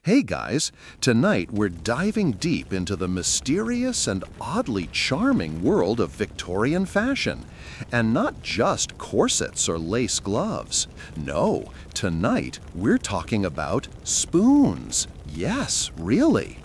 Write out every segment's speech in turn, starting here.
Hey guys, tonight we're diving deep into the mysterious and oddly charming world of Victorian fashion. And not just corsets or lace gloves. No, tonight we're talking about spoons. Yes, really.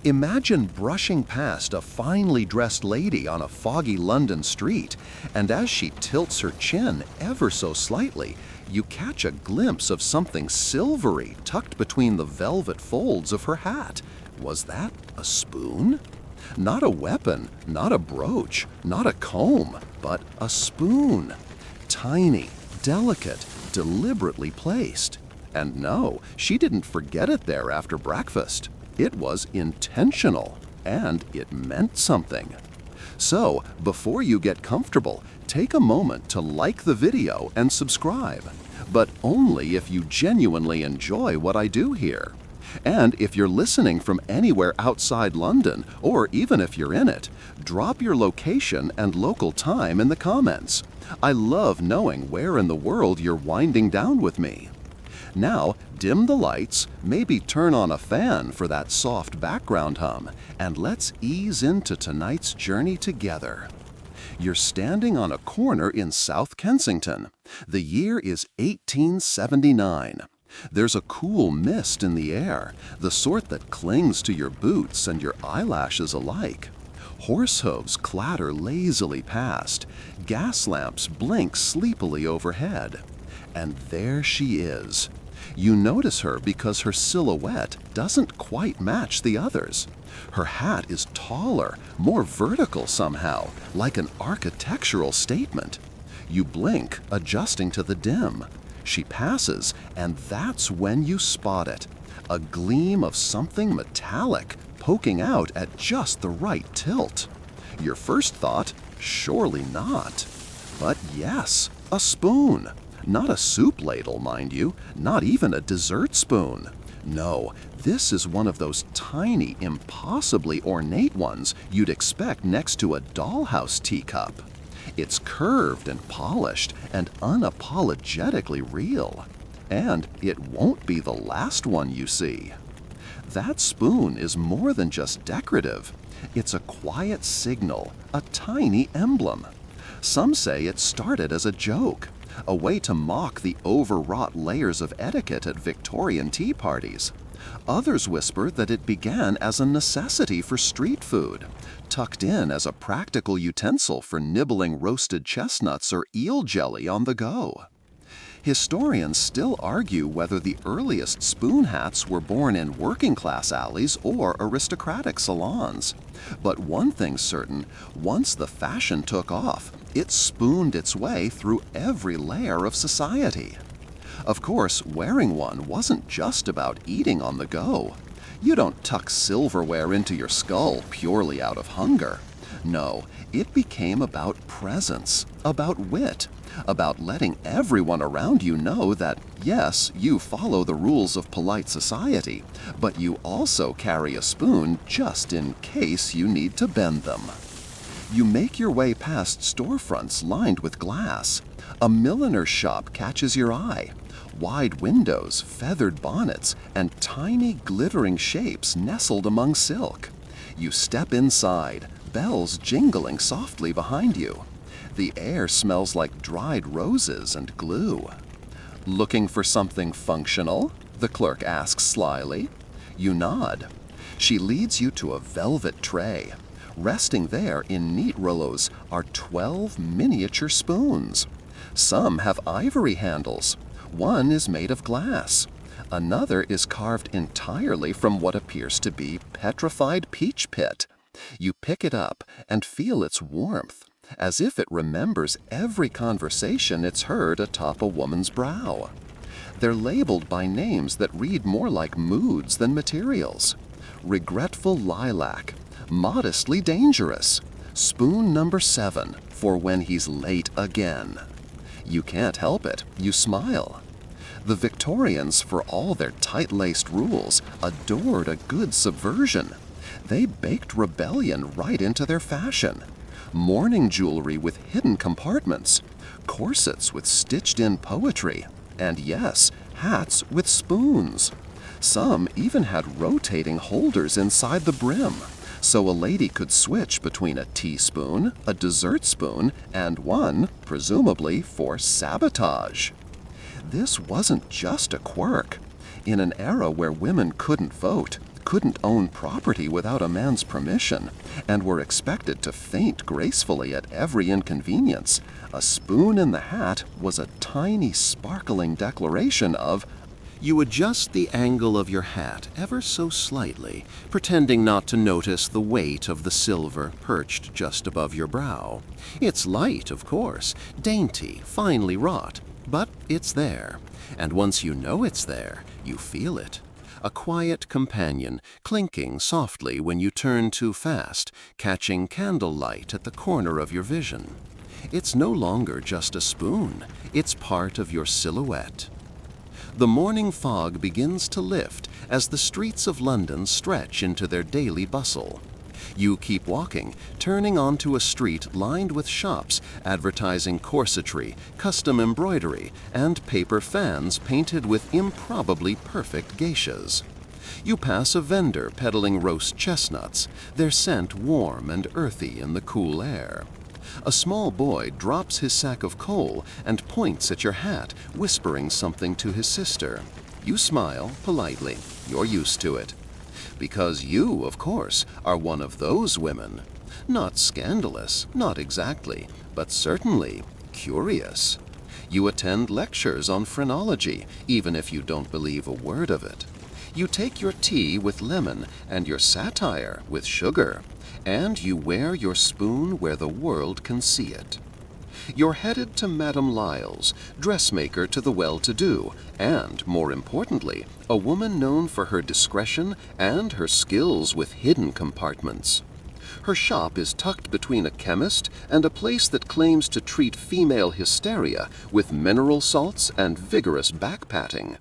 Imagine brushing past a finely dressed lady on a foggy London street, and as she tilts her chin ever so slightly, you catch a glimpse of something silvery tucked between the velvet folds of her hat. Was that a spoon? Not a weapon, not a brooch, not a comb, but a spoon. Tiny, delicate, deliberately placed. And no, she didn't forget it there after breakfast. It was intentional, and it meant something. So, before you get comfortable, take a moment to like the video and subscribe, but only if you genuinely enjoy what I do here. And if you're listening from anywhere outside London, or even if you're in it, drop your location and local time in the comments. I love knowing where in the world you're winding down with me. Now, dim the lights, maybe turn on a fan for that soft background hum, and let's ease into tonight's journey together. You're standing on a corner in South Kensington. The year is 1879. There's a cool mist in the air, the sort that clings to your boots and your eyelashes alike. Horse hooves clatter lazily past. Gas lamps blink sleepily overhead. And there she is. You notice her because her silhouette doesn't quite match the others. Her hat is taller, more vertical somehow, like an architectural statement. You blink, adjusting to the dim. She passes, and that's when you spot it. A gleam of something metallic poking out at just the right tilt. Your first thought, surely not. But yes, a spoon. Not a soup ladle, mind you, not even a dessert spoon. No, this is one of those tiny, impossibly ornate ones you'd expect next to a dollhouse teacup. It's curved and polished and unapologetically real. And it won't be the last one you see. That spoon is more than just decorative. It's a quiet signal, a tiny emblem. Some say it started as a joke, a way to mock the overwrought layers of etiquette at Victorian tea parties. Others whisper that it began as a necessity for street food, tucked in as a practical utensil for nibbling roasted chestnuts or eel jelly on the go. Historians still argue whether the earliest spoon hats were born in working-class alleys or aristocratic salons. But one thing's certain, once the fashion took off, it spooned its way through every layer of society. Of course, wearing one wasn't just about eating on the go. You don't tuck silverware into your skull purely out of hunger. No, it became about presence, about wit, about letting everyone around you know that, yes, you follow the rules of polite society, but you also carry a spoon just in case you need to bend them. You make your way past storefronts lined with glass. A milliner's shop catches your eye. Wide windows, feathered bonnets, and tiny glittering shapes nestled among silk. You step inside, bells jingling softly behind you. The air smells like dried roses and glue. Looking for something functional? The clerk asks slyly. You nod. She leads you to a velvet tray. Resting there in neat rows are 12 miniature spoons. Some have ivory handles. One is made of glass. Another is carved entirely from what appears to be petrified peach pit. You pick it up and feel its warmth, as if it remembers every conversation it's heard atop a woman's brow. They're labeled by names that read more like moods than materials. Regretful lilac, modestly dangerous, spoon number 7 for when he's late again. You can't help it, you smile. The Victorians, for all their tight-laced rules, adored a good subversion. They baked rebellion right into their fashion. Mourning jewelry with hidden compartments, corsets with stitched-in poetry, and yes, hats with spoons. Some even had rotating holders inside the brim, so a lady could switch between a teaspoon, a dessert spoon, and one, presumably, for sabotage. This wasn't just a quirk. In an era where women couldn't vote, couldn't own property without a man's permission, and were expected to faint gracefully at every inconvenience, a spoon in the hat was a tiny, sparkling declaration of, you adjust the angle of your hat ever so slightly, pretending not to notice the weight of the silver perched just above your brow. It's light, of course, dainty, finely wrought, but it's there. And once you know it's there, you feel it. A quiet companion, clinking softly when you turn too fast, catching candlelight at the corner of your vision. It's no longer just a spoon, it's part of your silhouette. The morning fog begins to lift as the streets of London stretch into their daily bustle. You keep walking, turning onto a street lined with shops advertising corsetry, custom embroidery, and paper fans painted with improbably perfect geishas. You pass a vendor peddling roast chestnuts, their scent warm and earthy in the cool air. A small boy drops his sack of coal and points at your hat, whispering something to his sister. You smile politely. You're used to it. Because you, of course, are one of those women. Not scandalous, not exactly, but certainly curious. You attend lectures on phrenology, even if you don't believe a word of it. You take your tea with lemon and your satire with sugar. And you wear your spoon where the world can see it. You're headed to Madame Lyle's, dressmaker to the well-to-do, and, more importantly, a woman known for her discretion and her skills with hidden compartments. Her shop is tucked between a chemist and a place that claims to treat female hysteria with mineral salts and vigorous back-patting.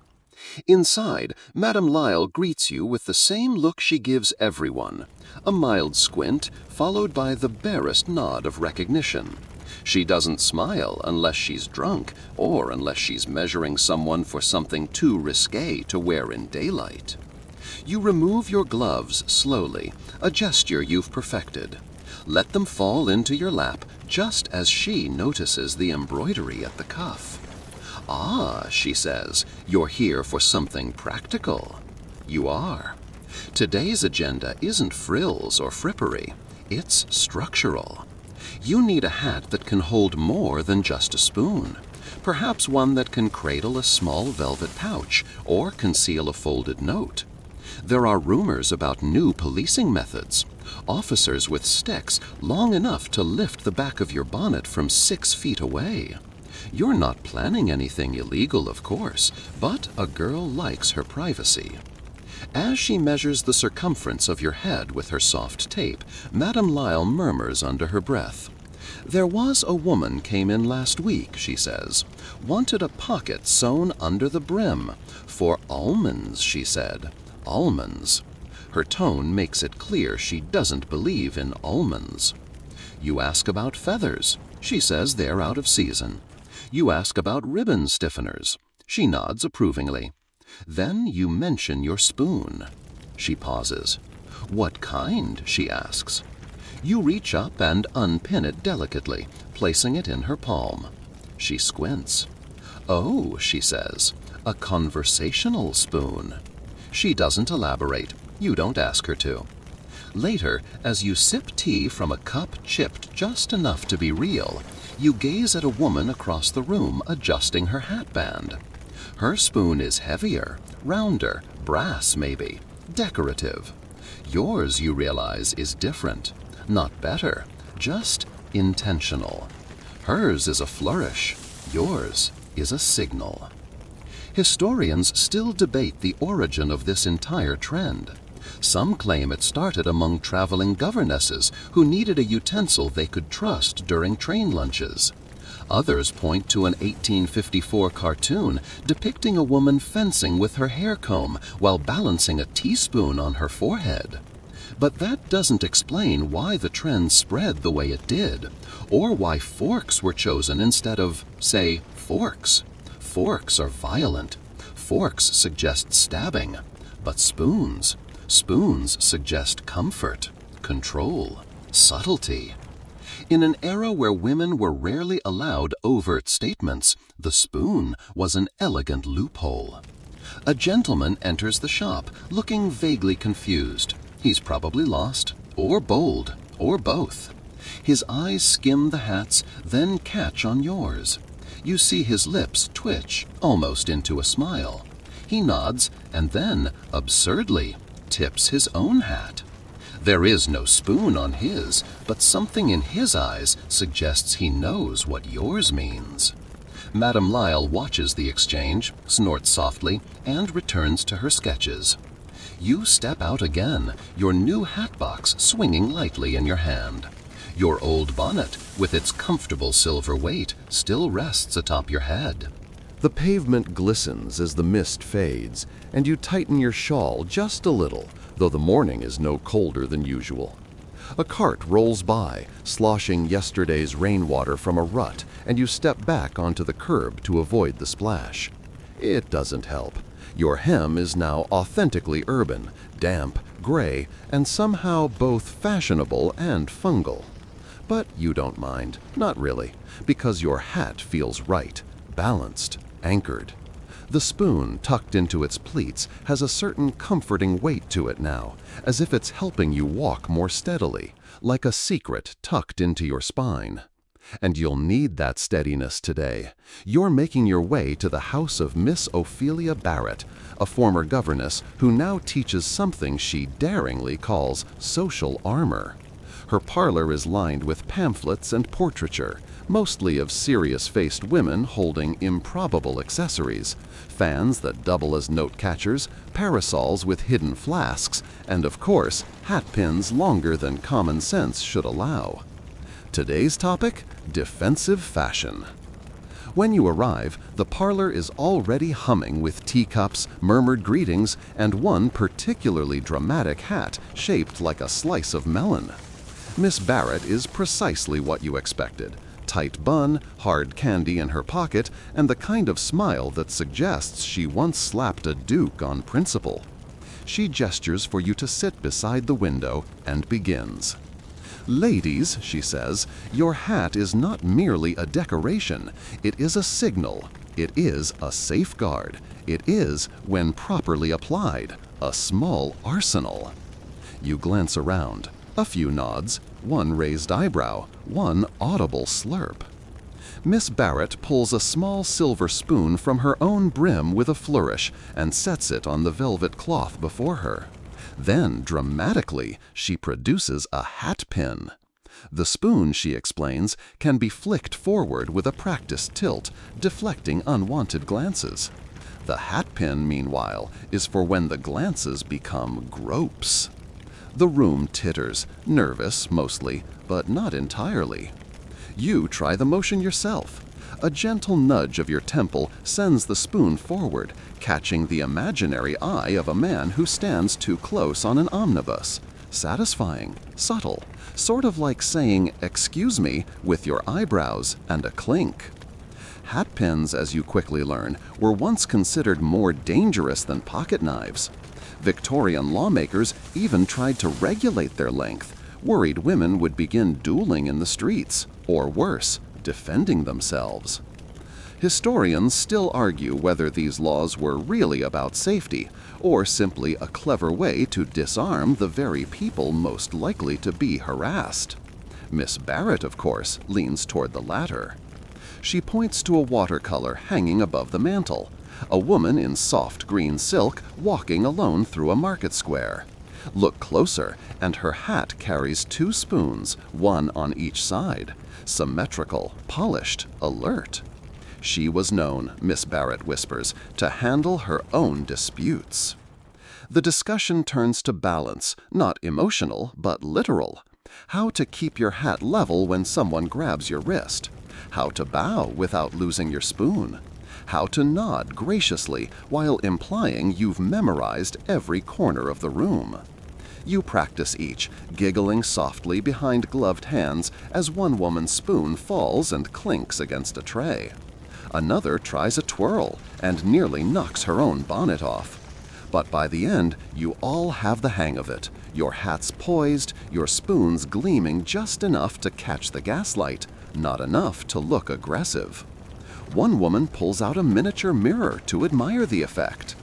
Inside, Madame Lyle greets you with the same look she gives everyone, a mild squint followed by the barest nod of recognition. She doesn't smile unless she's drunk or unless she's measuring someone for something too risque to wear in daylight. You remove your gloves slowly, a gesture you've perfected. Let them fall into your lap just as she notices the embroidery at the cuff. Ah, she says, you're here for something practical. You are. Today's agenda isn't frills or frippery. It's structural. You need a hat that can hold more than just a spoon. Perhaps one that can cradle a small velvet pouch or conceal a folded note. There are rumors about new policing methods. Officers with sticks long enough to lift the back of your bonnet from 6 feet away. You're not planning anything illegal, of course, but a girl likes her privacy. As she measures the circumference of your head with her soft tape, Madame Lyle murmurs under her breath. There was a woman came in last week, she says. Wanted a pocket sewn under the brim. For almonds, she said. Almonds. Her tone makes it clear she doesn't believe in almonds. You ask about feathers. She says they're out of season. You ask about ribbon stiffeners. She nods approvingly. Then you mention your spoon. She pauses. What kind? She asks. You reach up and unpin it delicately, placing it in her palm. She squints. Oh, she says, a conversational spoon. She doesn't elaborate. You don't ask her to. Later, as you sip tea from a cup chipped just enough to be real, you gaze at a woman across the room adjusting her hatband. Her spoon is heavier, rounder, brass maybe, decorative. Yours, you realize, is different. Not better, just intentional. Hers is a flourish. Yours is a signal. Historians still debate the origin of this entire trend. Some claim it started among traveling governesses who needed a utensil they could trust during train lunches. Others point to an 1854 cartoon depicting a woman fencing with her hair comb while balancing a teaspoon on her forehead. But that doesn't explain why the trend spread the way it did, or why forks were chosen instead of, say, forks. Forks are violent. Forks suggest stabbing. But spoons, spoons suggest comfort, control, subtlety. In an era where women were rarely allowed overt statements, the spoon was an elegant loophole. A gentleman enters the shop, looking vaguely confused. He's probably lost, or bold, or both. His eyes skim the hats, then catch on yours. You see his lips twitch, almost into a smile. He nods, and then, absurdly, tips his own hat. There is no spoon on his, but something in his eyes suggests he knows what yours means. Madame Lyle watches the exchange, snorts softly, and returns to her sketches. You step out again, your new hat box swinging lightly in your hand. Your old bonnet, with its comfortable silver weight, still rests atop your head. The pavement glistens as the mist fades, and you tighten your shawl just a little, though the morning is no colder than usual. A cart rolls by, sloshing yesterday's rainwater from a rut, and you step back onto the curb to avoid the splash. It doesn't help. Your hem is now authentically urban, damp, gray, and somehow both fashionable and fungal. But you don't mind, not really, because your hat feels right, balanced, anchored. The spoon tucked into its pleats has a certain comforting weight to it now, as if it's helping you walk more steadily, like a secret tucked into your spine. And you'll need that steadiness today. You're making your way to the house of Miss Ophelia Barrett, a former governess who now teaches something she daringly calls social armor. Her parlor is lined with pamphlets and portraiture, mostly of serious-faced women holding improbable accessories, fans that double as note catchers, parasols with hidden flasks, and of course, hat pins longer than common sense should allow. Today's topic: defensive fashion. When you arrive, the parlor is already humming with teacups, murmured greetings, and one particularly dramatic hat shaped like a slice of melon. Miss Barrett is precisely what you expected. Tight bun, hard candy in her pocket, and the kind of smile that suggests she once slapped a duke on principle. She gestures for you to sit beside the window and begins. "Ladies," she says, "your hat is not merely a decoration. It is a signal. It is a safeguard. It is, when properly applied, a small arsenal." You glance around. A few nods, one raised eyebrow, one audible slurp. Miss Barrett pulls a small silver spoon from her own brim with a flourish and sets it on the velvet cloth before her. Then, dramatically, she produces a hat pin. The spoon, she explains, can be flicked forward with a practiced tilt, deflecting unwanted glances. The hat pin, meanwhile, is for when the glances become gropes. The room titters, nervous mostly, but not entirely. You try the motion yourself. A gentle nudge of your temple sends the spoon forward, catching the imaginary eye of a man who stands too close on an omnibus. Satisfying, subtle, sort of like saying, "Excuse me," with your eyebrows and a clink. Hat pins, as you quickly learn, were once considered more dangerous than pocket knives. Victorian lawmakers even tried to regulate their length, worried women would begin dueling in the streets, or worse, defending themselves. Historians still argue whether these laws were really about safety, or simply a clever way to disarm the very people most likely to be harassed. Miss Barrett, of course, leans toward the latter. She points to a watercolor hanging above the mantel, a woman in soft green silk walking alone through a market square. Look closer, and her hat carries two spoons, one on each side. Symmetrical, polished, alert. She was known, Miss Barrett whispers, to handle her own disputes. The discussion turns to balance, not emotional, but literal. How to keep your hat level when someone grabs your wrist. How to bow without losing your spoon. How to nod graciously while implying you've memorized every corner of the room. You practice each, giggling softly behind gloved hands as one woman's spoon falls and clinks against a tray. Another tries a twirl and nearly knocks her own bonnet off. But by the end, you all have the hang of it. Your hat's poised, your spoons gleaming just enough to catch the gaslight, not enough to look aggressive. One woman pulls out a miniature mirror to admire the effect.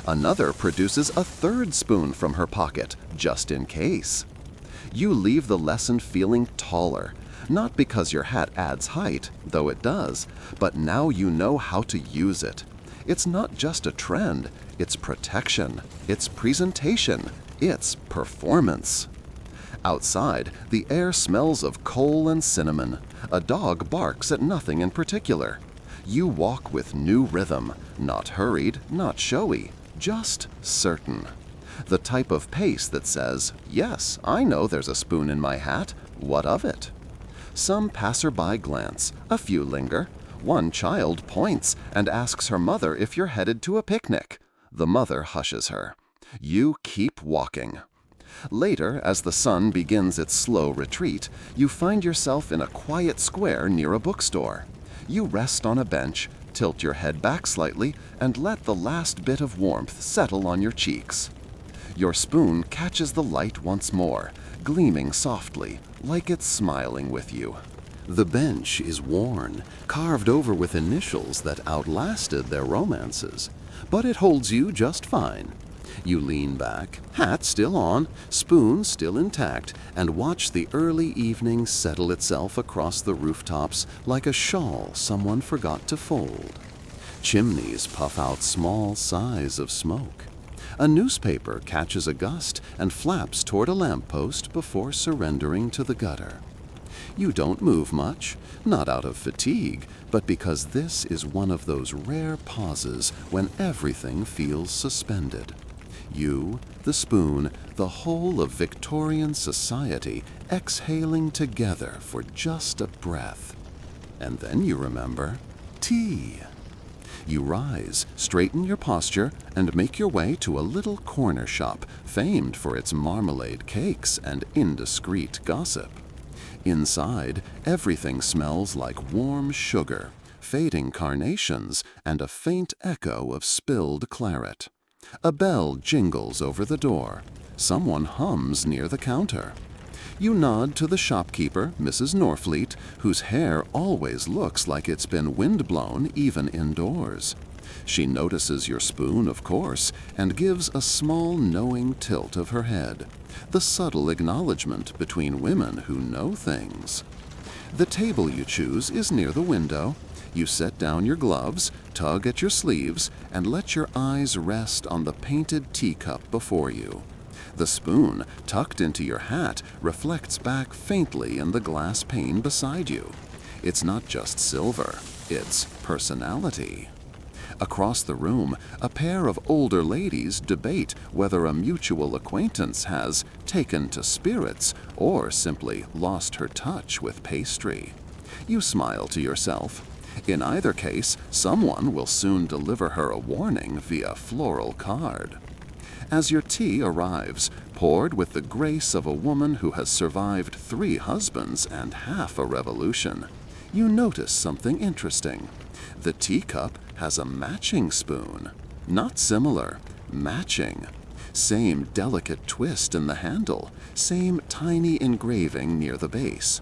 Another produces a third spoon from her pocket, just in case. You leave the lesson feeling taller, not because your hat adds height, though it does, but now you know how to use it. It's not just a trend, it's protection, it's presentation, it's performance. Outside, the air smells of coal and cinnamon. A dog barks at nothing in particular. You walk with new rhythm, not hurried, not showy, just certain. The type of pace that says, yes, I know there's a spoon in my hat, what of it? Some passerby glance, a few linger. One child points and asks her mother if you're headed to a picnic. The mother hushes her. You keep walking. Later, as the sun begins its slow retreat, you find yourself in a quiet square near a bookstore. You rest on a bench, tilt your head back slightly, and let the last bit of warmth settle on your cheeks. Your spoon catches the light once more, gleaming softly, like it's smiling with you. The bench is worn, carved over with initials that outlasted their romances, but it holds you just fine. You lean back, hat still on, spoon still intact, and watch the early evening settle itself across the rooftops like a shawl someone forgot to fold. Chimneys puff out small sighs of smoke. A newspaper catches a gust and flaps toward a lamppost before surrendering to the gutter. You don't move much, not out of fatigue, but because this is one of those rare pauses when everything feels suspended. You, the spoon, the whole of Victorian society exhaling together for just a breath. And then you remember tea. You rise, straighten your posture, and make your way to a little corner shop famed for its marmalade cakes and indiscreet gossip. Inside, everything smells like warm sugar, fading carnations, and a faint echo of spilled claret. A bell jingles over the door. Someone hums near the counter. You nod to the shopkeeper, Mrs. Norfleet, whose hair always looks like it's been windblown even indoors. She notices your spoon, of course, and gives a small knowing tilt of her head, the subtle acknowledgement between women who know things. The table you choose is near the window. You set down your gloves, tug at your sleeves, and let your eyes rest on the painted teacup before you. The spoon, tucked into your hat, reflects back faintly in the glass pane beside you. It's not just silver, it's personality. Across the room, a pair of older ladies debate whether a mutual acquaintance has taken to spirits or simply lost her touch with pastry. You smile to yourself. In either case, someone will soon deliver her a warning via floral card. As your tea arrives, poured with the grace of a woman who has survived 3 husbands and half a revolution, you notice something interesting. The teacup has a matching spoon. Not similar, matching. Same delicate twist in the handle, same tiny engraving near the base.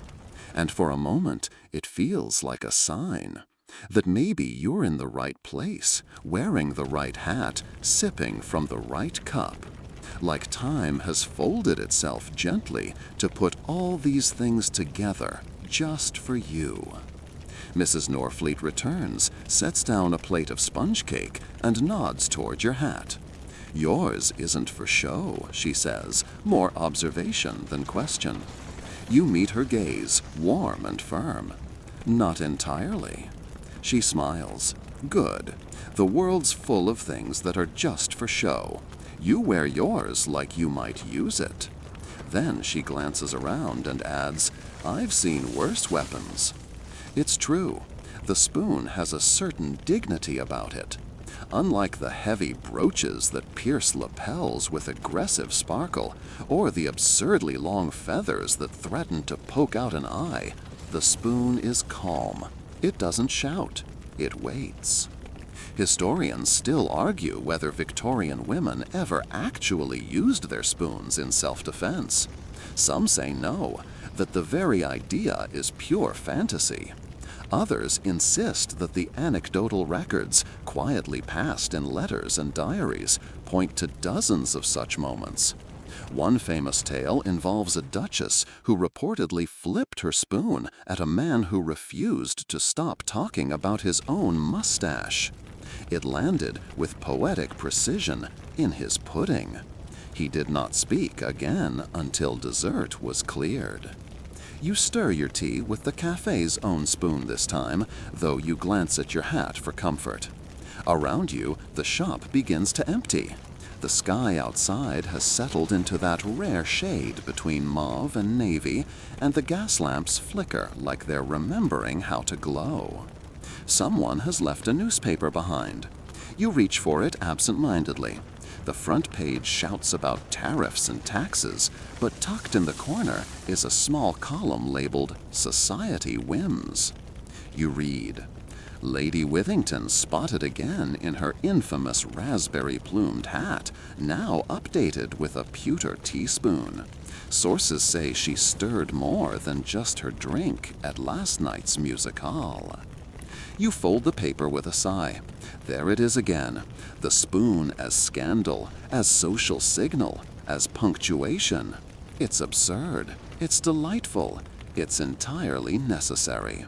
And for a moment, it feels like a sign that maybe you're in the right place, wearing the right hat, sipping from the right cup. Like time has folded itself gently to put all these things together just for you. Mrs. Norfleet returns, sets down a plate of sponge cake, and nods toward your hat. Yours isn't for show, she says, more observation than question. You meet her gaze, warm and firm. Not entirely. She smiles. Good. The world's full of things that are just for show. You wear yours like you might use it. Then she glances around and adds, I've seen worse weapons. It's true. The spoon has a certain dignity about it. Unlike the heavy brooches that pierce lapels with aggressive sparkle, or the absurdly long feathers that threaten to poke out an eye, the spoon is calm. It doesn't shout. It waits. Historians still argue whether Victorian women ever actually used their spoons in self-defense. Some say no, that the very idea is pure fantasy. Others insist that the anecdotal records, quietly passed in letters and diaries, point to dozens of such moments. One famous tale involves a duchess who reportedly flipped her spoon at a man who refused to stop talking about his own mustache. It landed with poetic precision in his pudding. He did not speak again until dessert was cleared. You stir your tea with the cafe's own spoon this time, though you glance at your hat for comfort. Around you, the shop begins to empty. The sky outside has settled into that rare shade between mauve and navy, and the gas lamps flicker like they're remembering how to glow. Someone has left a newspaper behind. You reach for it absent-mindedly. The front page shouts about tariffs and taxes, but tucked in the corner is a small column labeled Society Whims. You read, Lady Withington spotted again in her infamous raspberry-plumed hat, now updated with a pewter teaspoon. Sources say she stirred more than just her drink at last night's musicale. You fold the paper with a sigh. There it is again, the spoon as scandal, as social signal, as punctuation. It's absurd. It's delightful. It's entirely necessary.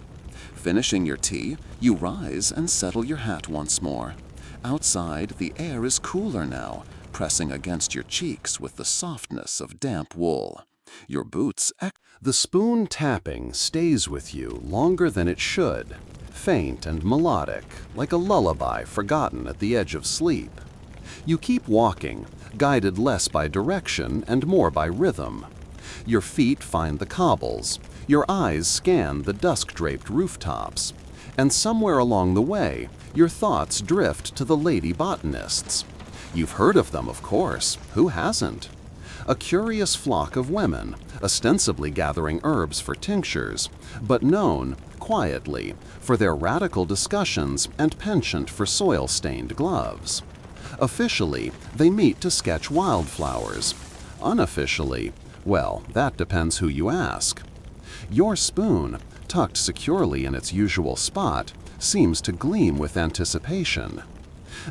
Finishing your tea, you rise and settle your hat once more. Outside, the air is cooler now, pressing against your cheeks with the softness of damp wool. Your boots The spoon tapping stays with you longer than it should, faint and melodic, like a lullaby forgotten at the edge of sleep. You keep walking, guided less by direction and more by rhythm. Your feet find the cobbles, your eyes scan the dusk-draped rooftops, and somewhere along the way, your thoughts drift to the lady botanists. You've heard of them, of course. Who hasn't? A curious flock of women, ostensibly gathering herbs for tinctures, but known, quietly, for their radical discussions and penchant for soil-stained gloves. Officially, they meet to sketch wildflowers. Unofficially, well, that depends who you ask. Your spoon, tucked securely in its usual spot, seems to gleam with anticipation.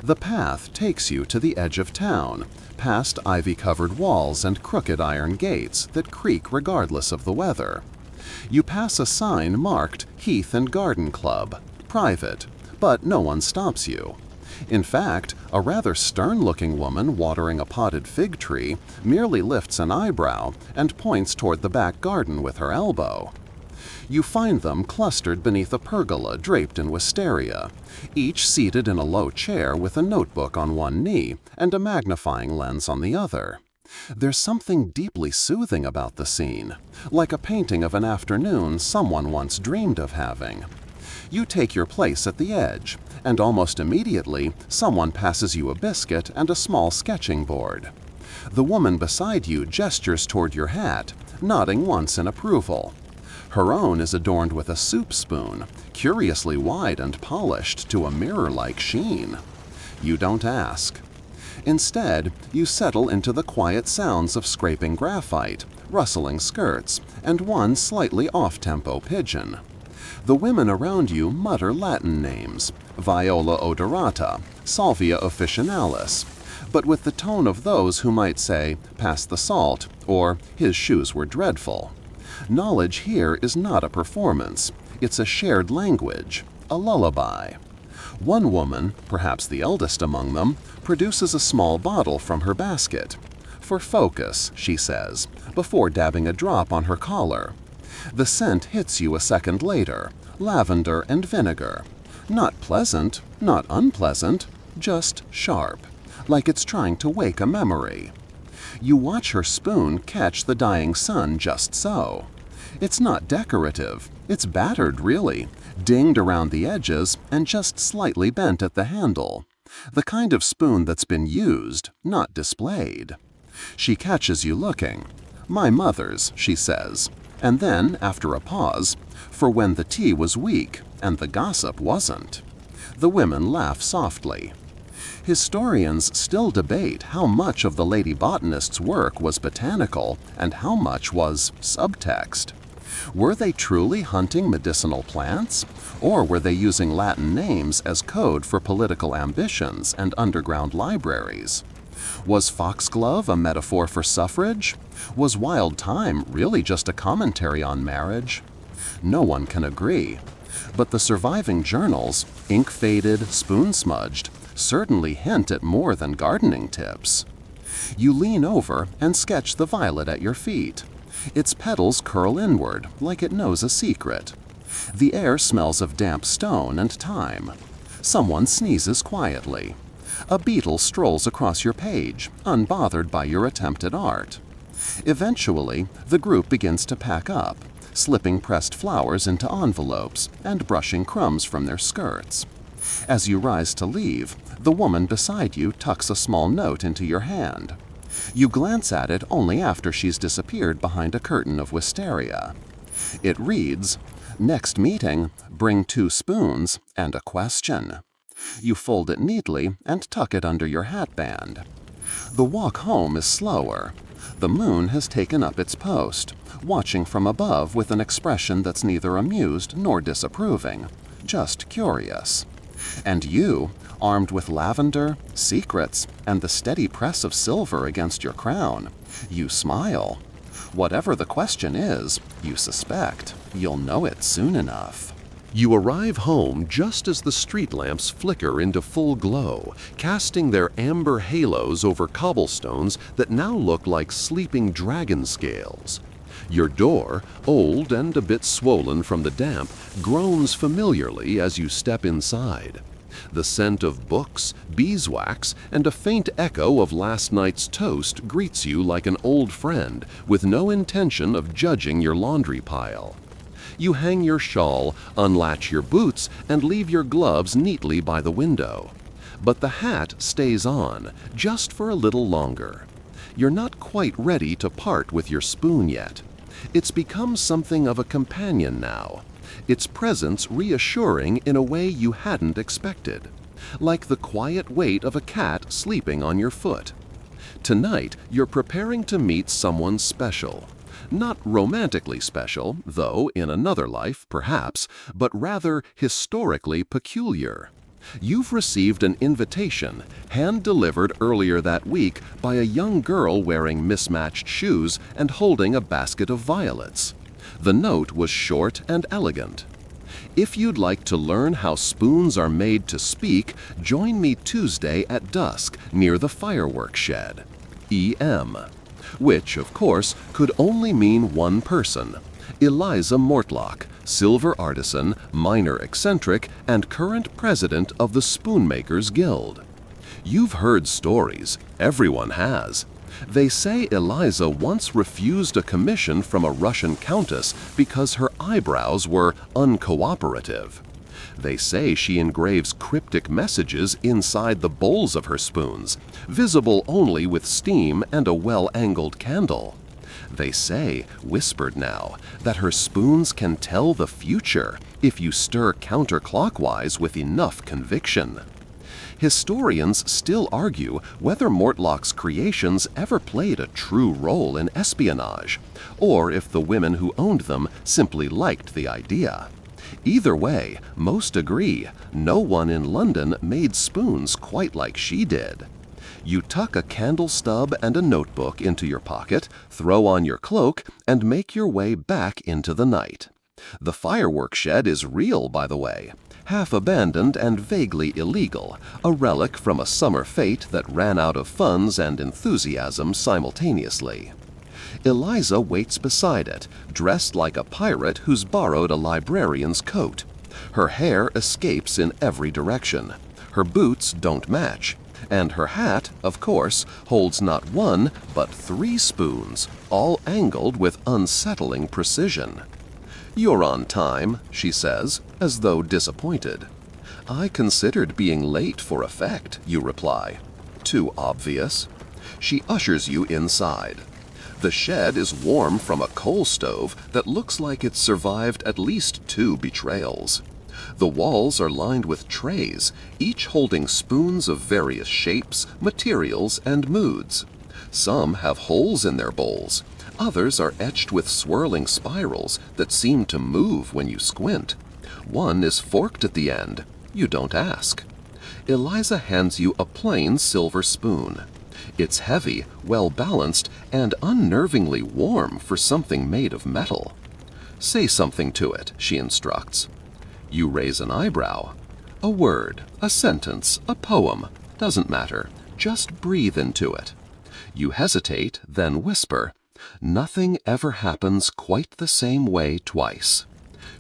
The path takes you to the edge of town, past ivy-covered walls and crooked iron gates that creak regardless of the weather. You pass a sign marked Heath and Garden Club, private, but no one stops you. In fact, a rather stern-looking woman watering a potted fig tree merely lifts an eyebrow and points toward the back garden with her elbow. You find them clustered beneath a pergola draped in wisteria, each seated in a low chair with a notebook on one knee and a magnifying lens on the other. There's something deeply soothing about the scene, like a painting of an afternoon someone once dreamed of having. You take your place at the edge, and almost immediately someone passes you a biscuit and a small sketching board. The woman beside you gestures toward your hat, nodding once in approval. Her own is adorned with a soup spoon, curiously wide and polished to a mirror-like sheen. You don't ask. Instead, you settle into the quiet sounds of scraping graphite, rustling skirts, and one slightly off-tempo pigeon. The women around you mutter Latin names, Viola odorata, Salvia officinalis, but with the tone of those who might say, pass the salt, or his shoes were dreadful. Knowledge here is not a performance, it's a shared language, a lullaby. One woman, perhaps the eldest among them, produces a small bottle from her basket. For focus, she says, before dabbing a drop on her collar. The scent hits you a second later, lavender and vinegar. Not pleasant, not unpleasant, just sharp, like it's trying to wake a memory. You watch her spoon catch the dying sun just so. It's not decorative, it's battered really, dinged around the edges and just slightly bent at the handle. The kind of spoon that's been used, not displayed. She catches you looking. My mother's, she says, and then, after a pause, for when the tea was weak and the gossip wasn't. The women laugh softly. Historians still debate how much of the lady botanist's work was botanical and how much was subtext. Were they truly hunting medicinal plants, or were they using Latin names as code for political ambitions and underground libraries? Was foxglove a metaphor for suffrage? Was wild thyme really just a commentary on marriage? No one can agree. But the surviving journals, ink-faded, spoon-smudged, certainly hint at more than gardening tips. You lean over and sketch the violet at your feet. Its petals curl inward, like it knows a secret. The air smells of damp stone and thyme. Someone sneezes quietly. A beetle strolls across your page, unbothered by your attempt at art. Eventually, the group begins to pack up, slipping pressed flowers into envelopes and brushing crumbs from their skirts. As you rise to leave, the woman beside you tucks a small note into your hand. You glance at it only after she's disappeared behind a curtain of wisteria. It reads, "Next meeting, bring 2 spoons and a question." You fold it neatly and tuck it under your hatband. The walk home is slower. The moon has taken up its post, watching from above with an expression that's neither amused nor disapproving, just curious. And you, armed with lavender, secrets, and the steady press of silver against your crown, you smile. Whatever the question is, you suspect you'll know it soon enough. You arrive home just as the street lamps flicker into full glow, casting their amber halos over cobblestones that now look like sleeping dragon scales. Your door, old and a bit swollen from the damp, groans familiarly as you step inside. The scent of books, beeswax, and a faint echo of last night's toast greets you like an old friend with no intention of judging your laundry pile. You hang your shawl, unlatch your boots, and leave your gloves neatly by the window. But the hat stays on, just for a little longer. You're not quite ready to part with your spoon yet. It's become something of a companion now, its presence reassuring in a way you hadn't expected, like the quiet weight of a cat sleeping on your foot. Tonight, you're preparing to meet someone special. Not romantically special, though in another life, perhaps, but rather historically peculiar. You've received an invitation, hand-delivered earlier that week by a young girl wearing mismatched shoes and holding a basket of violets. The note was short and elegant. If you'd like to learn how spoons are made to speak, join me Tuesday at dusk near the fireworks shed. E.M. Which, of course, could only mean one person. Eliza Mortlock, silver artisan, minor eccentric, and current president of the Spoonmakers Guild. You've heard stories. Everyone has. They say Eliza once refused a commission from a Russian countess because her eyebrows were uncooperative. They say she engraves cryptic messages inside the bowls of her spoons, visible only with steam and a well-angled candle. They say, whispered now, that her spoons can tell the future if you stir counterclockwise with enough conviction. Historians still argue whether Mortlock's creations ever played a true role in espionage, or if the women who owned them simply liked the idea. Either way, most agree no one in London made spoons quite like she did. You tuck a candle stub and a notebook into your pocket, throw on your cloak, and make your way back into the night. The fireworks shed is real, by the way. Half abandoned and vaguely illegal, a relic from a summer fete that ran out of funds and enthusiasm simultaneously. Eliza waits beside it, dressed like a pirate who's borrowed a librarian's coat. Her hair escapes in every direction. Her boots don't match. And her hat, of course, holds not 1, but 3 spoons, all angled with unsettling precision. "You're on time," she says, as though disappointed. "I considered being late for effect," you reply. Too obvious. She ushers you inside. The shed is warm from a coal stove that looks like it's survived at least 2 betrayals. The walls are lined with trays, each holding spoons of various shapes, materials, and moods. Some have holes in their bowls. Others are etched with swirling spirals that seem to move when you squint. One is forked at the end. You don't ask. Eliza hands you a plain silver spoon. It's heavy, well-balanced, and unnervingly warm for something made of metal. Say something to it, she instructs. You raise an eyebrow. A word, a sentence, a poem, doesn't matter. Just breathe into it. You hesitate, then whisper. Nothing ever happens quite the same way twice.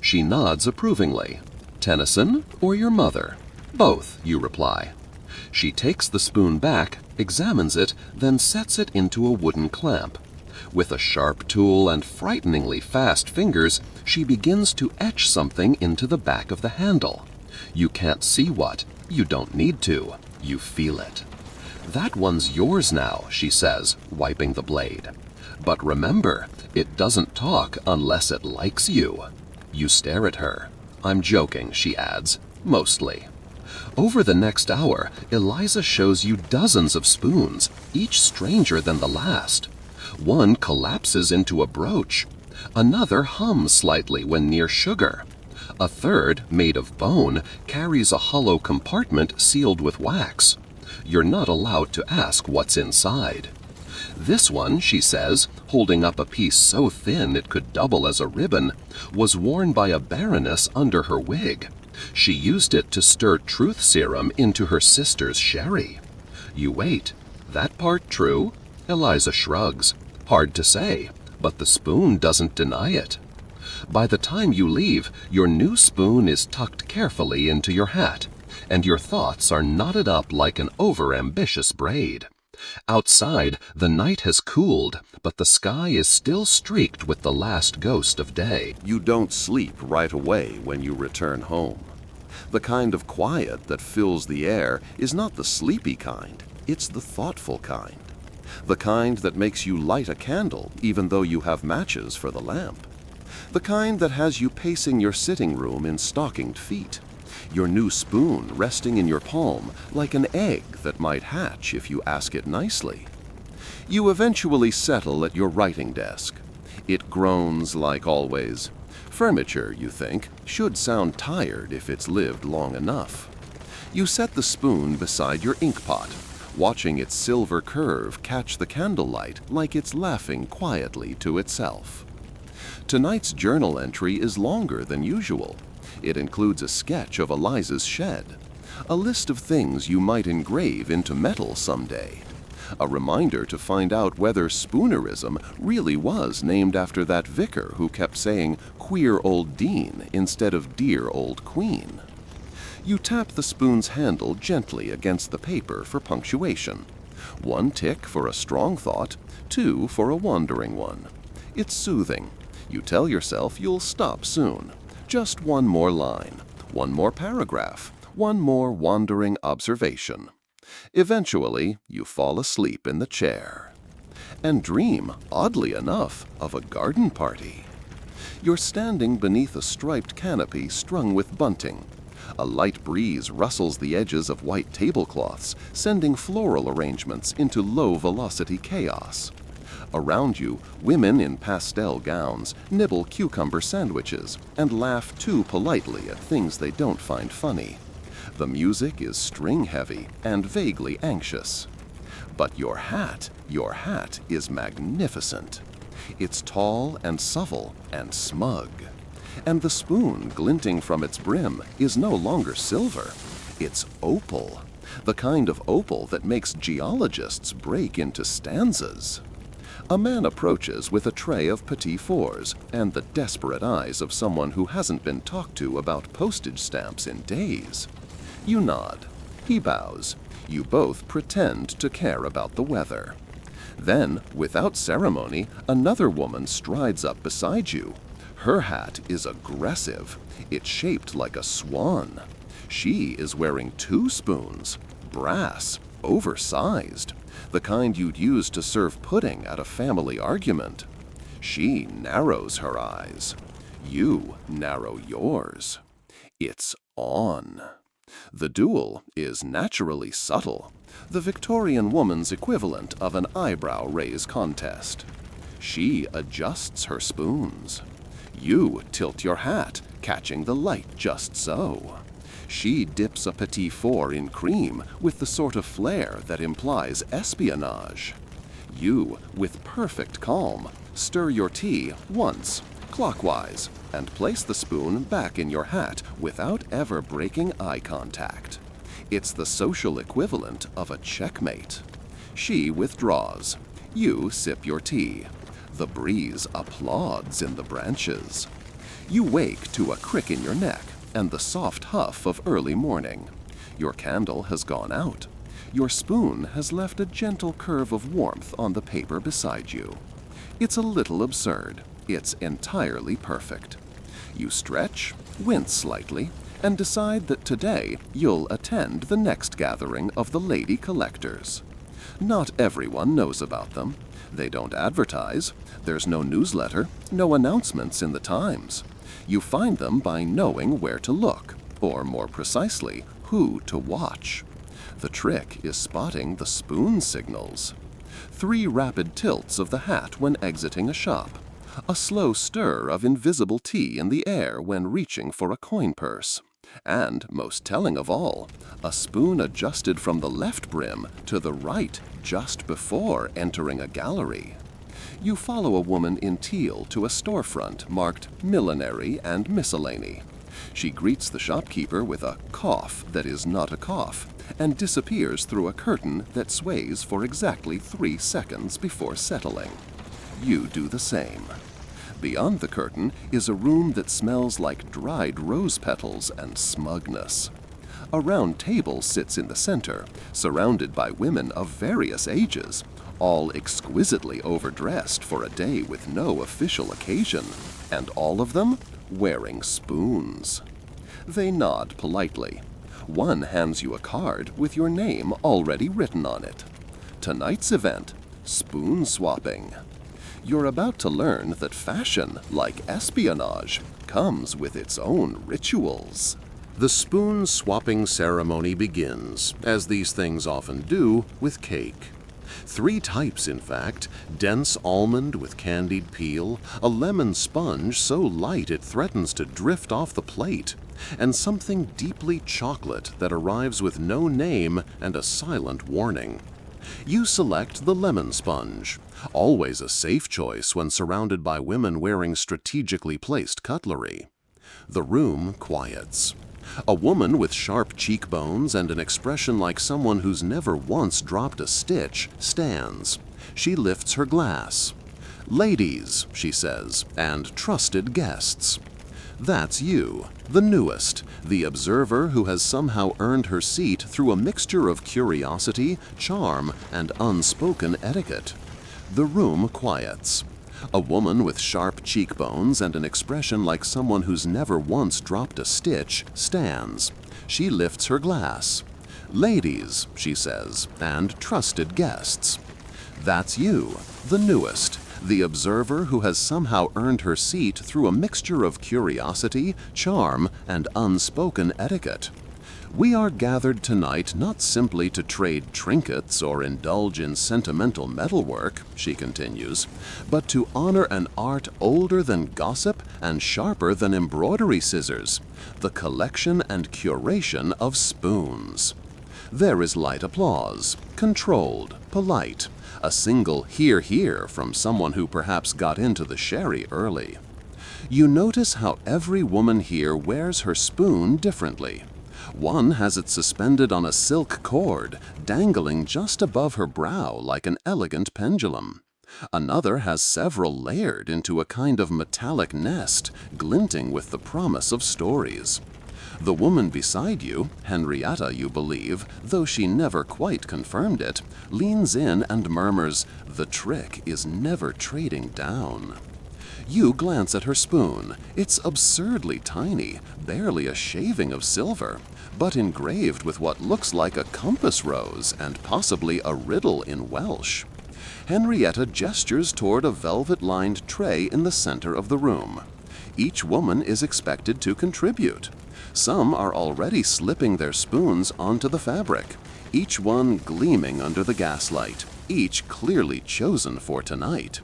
She nods approvingly. Tennyson or your mother? Both, you reply. She takes the spoon back, examines it, then sets it into a wooden clamp. With a sharp tool and frighteningly fast fingers, she begins to etch something into the back of the handle. You can't see what. You don't need to. You feel it. That one's yours now, she says, wiping the blade. But remember, it doesn't talk unless it likes you. You stare at her. I'm joking, she adds, mostly. Over the next hour, Eliza shows you dozens of spoons, each stranger than the last. One collapses into a brooch. Another hums slightly when near sugar. A third, made of bone, carries a hollow compartment sealed with wax. You're not allowed to ask what's inside. This one, she says, holding up a piece so thin it could double as a ribbon, was worn by a baroness under her wig. She used it to stir truth serum into her sister's sherry. You wait. That part true? Eliza shrugs. Hard to say, but the spoon doesn't deny it. By the time you leave, your new spoon is tucked carefully into your hat, and your thoughts are knotted up like an over-ambitious braid. Outside, the night has cooled, but the sky is still streaked with the last ghost of day. You don't sleep right away when you return home. The kind of quiet that fills the air is not the sleepy kind, it's the thoughtful kind. The kind that makes you light a candle even though you have matches for the lamp. The kind that has you pacing your sitting room in stockinged feet. Your new spoon resting in your palm like an egg that might hatch if you ask it nicely. You eventually settle at your writing desk. It groans like always. Furniture, you think, should sound tired if it's lived long enough. You set the spoon beside your ink pot, watching its silver curve catch the candlelight like it's laughing quietly to itself. Tonight's journal entry is longer than usual. It includes a sketch of Eliza's shed, a list of things you might engrave into metal someday, a reminder to find out whether spoonerism really was named after that vicar who kept saying queer old dean instead of dear old queen. You tap the spoon's handle gently against the paper for punctuation. 1 tick for a strong thought, 2 for a wandering one. It's soothing. You tell yourself you'll stop soon. Just 1 more line, 1 more paragraph, 1 more wandering observation. Eventually, you fall asleep in the chair. And dream, oddly enough, of a garden party. You're standing beneath a striped canopy strung with bunting. A light breeze rustles the edges of white tablecloths, sending floral arrangements into low-velocity chaos. Around you, women in pastel gowns nibble cucumber sandwiches and laugh too politely at things they don't find funny. The music is string-heavy and vaguely anxious. But your hat is magnificent. It's tall and supple and smug. And the spoon glinting from its brim is no longer silver. It's opal, the kind of opal that makes geologists break into stanzas. A man approaches with a tray of petit fours and the desperate eyes of someone who hasn't been talked to about postage stamps in days. You nod. He bows. You both pretend to care about the weather. Then, without ceremony, another woman strides up beside you. Her hat is aggressive. It's shaped like a swan. She is wearing 2 spoons, brass, oversized, the kind you'd use to serve pudding at a family argument. She narrows her eyes. You narrow yours. It's on. The duel is naturally subtle, the Victorian woman's equivalent of an eyebrow raise contest. She adjusts her spoons. You tilt your hat, catching the light just so. She dips a petit four in cream with the sort of flair that implies espionage. You, with perfect calm, stir your tea once, clockwise, and place the spoon back in your hat without ever breaking eye contact. It's the social equivalent of a checkmate. She withdraws. You sip your tea. The breeze applauds in the branches. You wake to a crick in your neck and the soft huff of early morning. Your candle has gone out. Your spoon has left a gentle curve of warmth on the paper beside you. It's a little absurd. It's entirely perfect. You stretch, wince slightly, and decide that today you'll attend the next gathering of the lady collectors. Not everyone knows about them. They don't advertise. There's no newsletter, no announcements in the Times. You find them by knowing where to look, or more precisely, who to watch. The trick is spotting the spoon signals. 3 rapid tilts of the hat when exiting a shop. A slow stir of invisible tea in the air when reaching for a coin purse. And, most telling of all, a spoon adjusted from the left brim to the right just before entering a gallery. You follow a woman in teal to a storefront marked Millinery and Miscellany. She greets the shopkeeper with a cough that is not a cough and disappears through a curtain that sways for exactly 3 seconds before settling. You do the same. Beyond the curtain is a room that smells like dried rose petals and smugness. A round table sits in the center, surrounded by women of various ages, all exquisitely overdressed for a day with no official occasion, and all of them wearing spoons. They nod politely. One hands you a card with your name already written on it. Tonight's event, spoon swapping. You're about to learn that fashion, like espionage, comes with its own rituals. The spoon-swapping ceremony begins, as these things often do, with cake. 3 types, in fact: dense almond with candied peel, a lemon sponge so light it threatens to drift off the plate, and something deeply chocolate that arrives with no name and a silent warning. You select the lemon sponge, always a safe choice when surrounded by women wearing strategically placed cutlery. The room quiets. A woman with sharp cheekbones and an expression like someone who's never once dropped a stitch stands. She lifts her glass. "Ladies," she says, "and trusted guests." That's you, the newest, the observer who has somehow earned her seat through a mixture of curiosity, charm, and unspoken etiquette. The room quiets. A woman with sharp cheekbones and an expression like someone who's never once dropped a stitch stands. She lifts her glass. "Ladies," she says, "and trusted guests." That's you, the newest, the observer who has somehow earned her seat through a mixture of curiosity, charm, and unspoken etiquette. We are gathered tonight not simply to trade trinkets or indulge in sentimental metalwork, she continues, but to honor an art older than gossip and sharper than embroidery scissors, the collection and curation of spoons. There is light applause, controlled, polite, a single "hear, hear" from someone who perhaps got into the sherry early. You notice how every woman here wears her spoon differently. One has it suspended on a silk cord, dangling just above her brow like an elegant pendulum. Another has several layered into a kind of metallic nest, glinting with the promise of stories. The woman beside you, Henrietta you believe, though she never quite confirmed it, leans in and murmurs, "The trick is never trading down." You glance at her spoon. It's absurdly tiny, barely a shaving of silver, but engraved with what looks like a compass rose and possibly a riddle in Welsh. Henrietta gestures toward a velvet-lined tray in the center of the room. Each woman is expected to contribute. Some are already slipping their spoons onto the fabric, each one gleaming under the gaslight, each clearly chosen for tonight.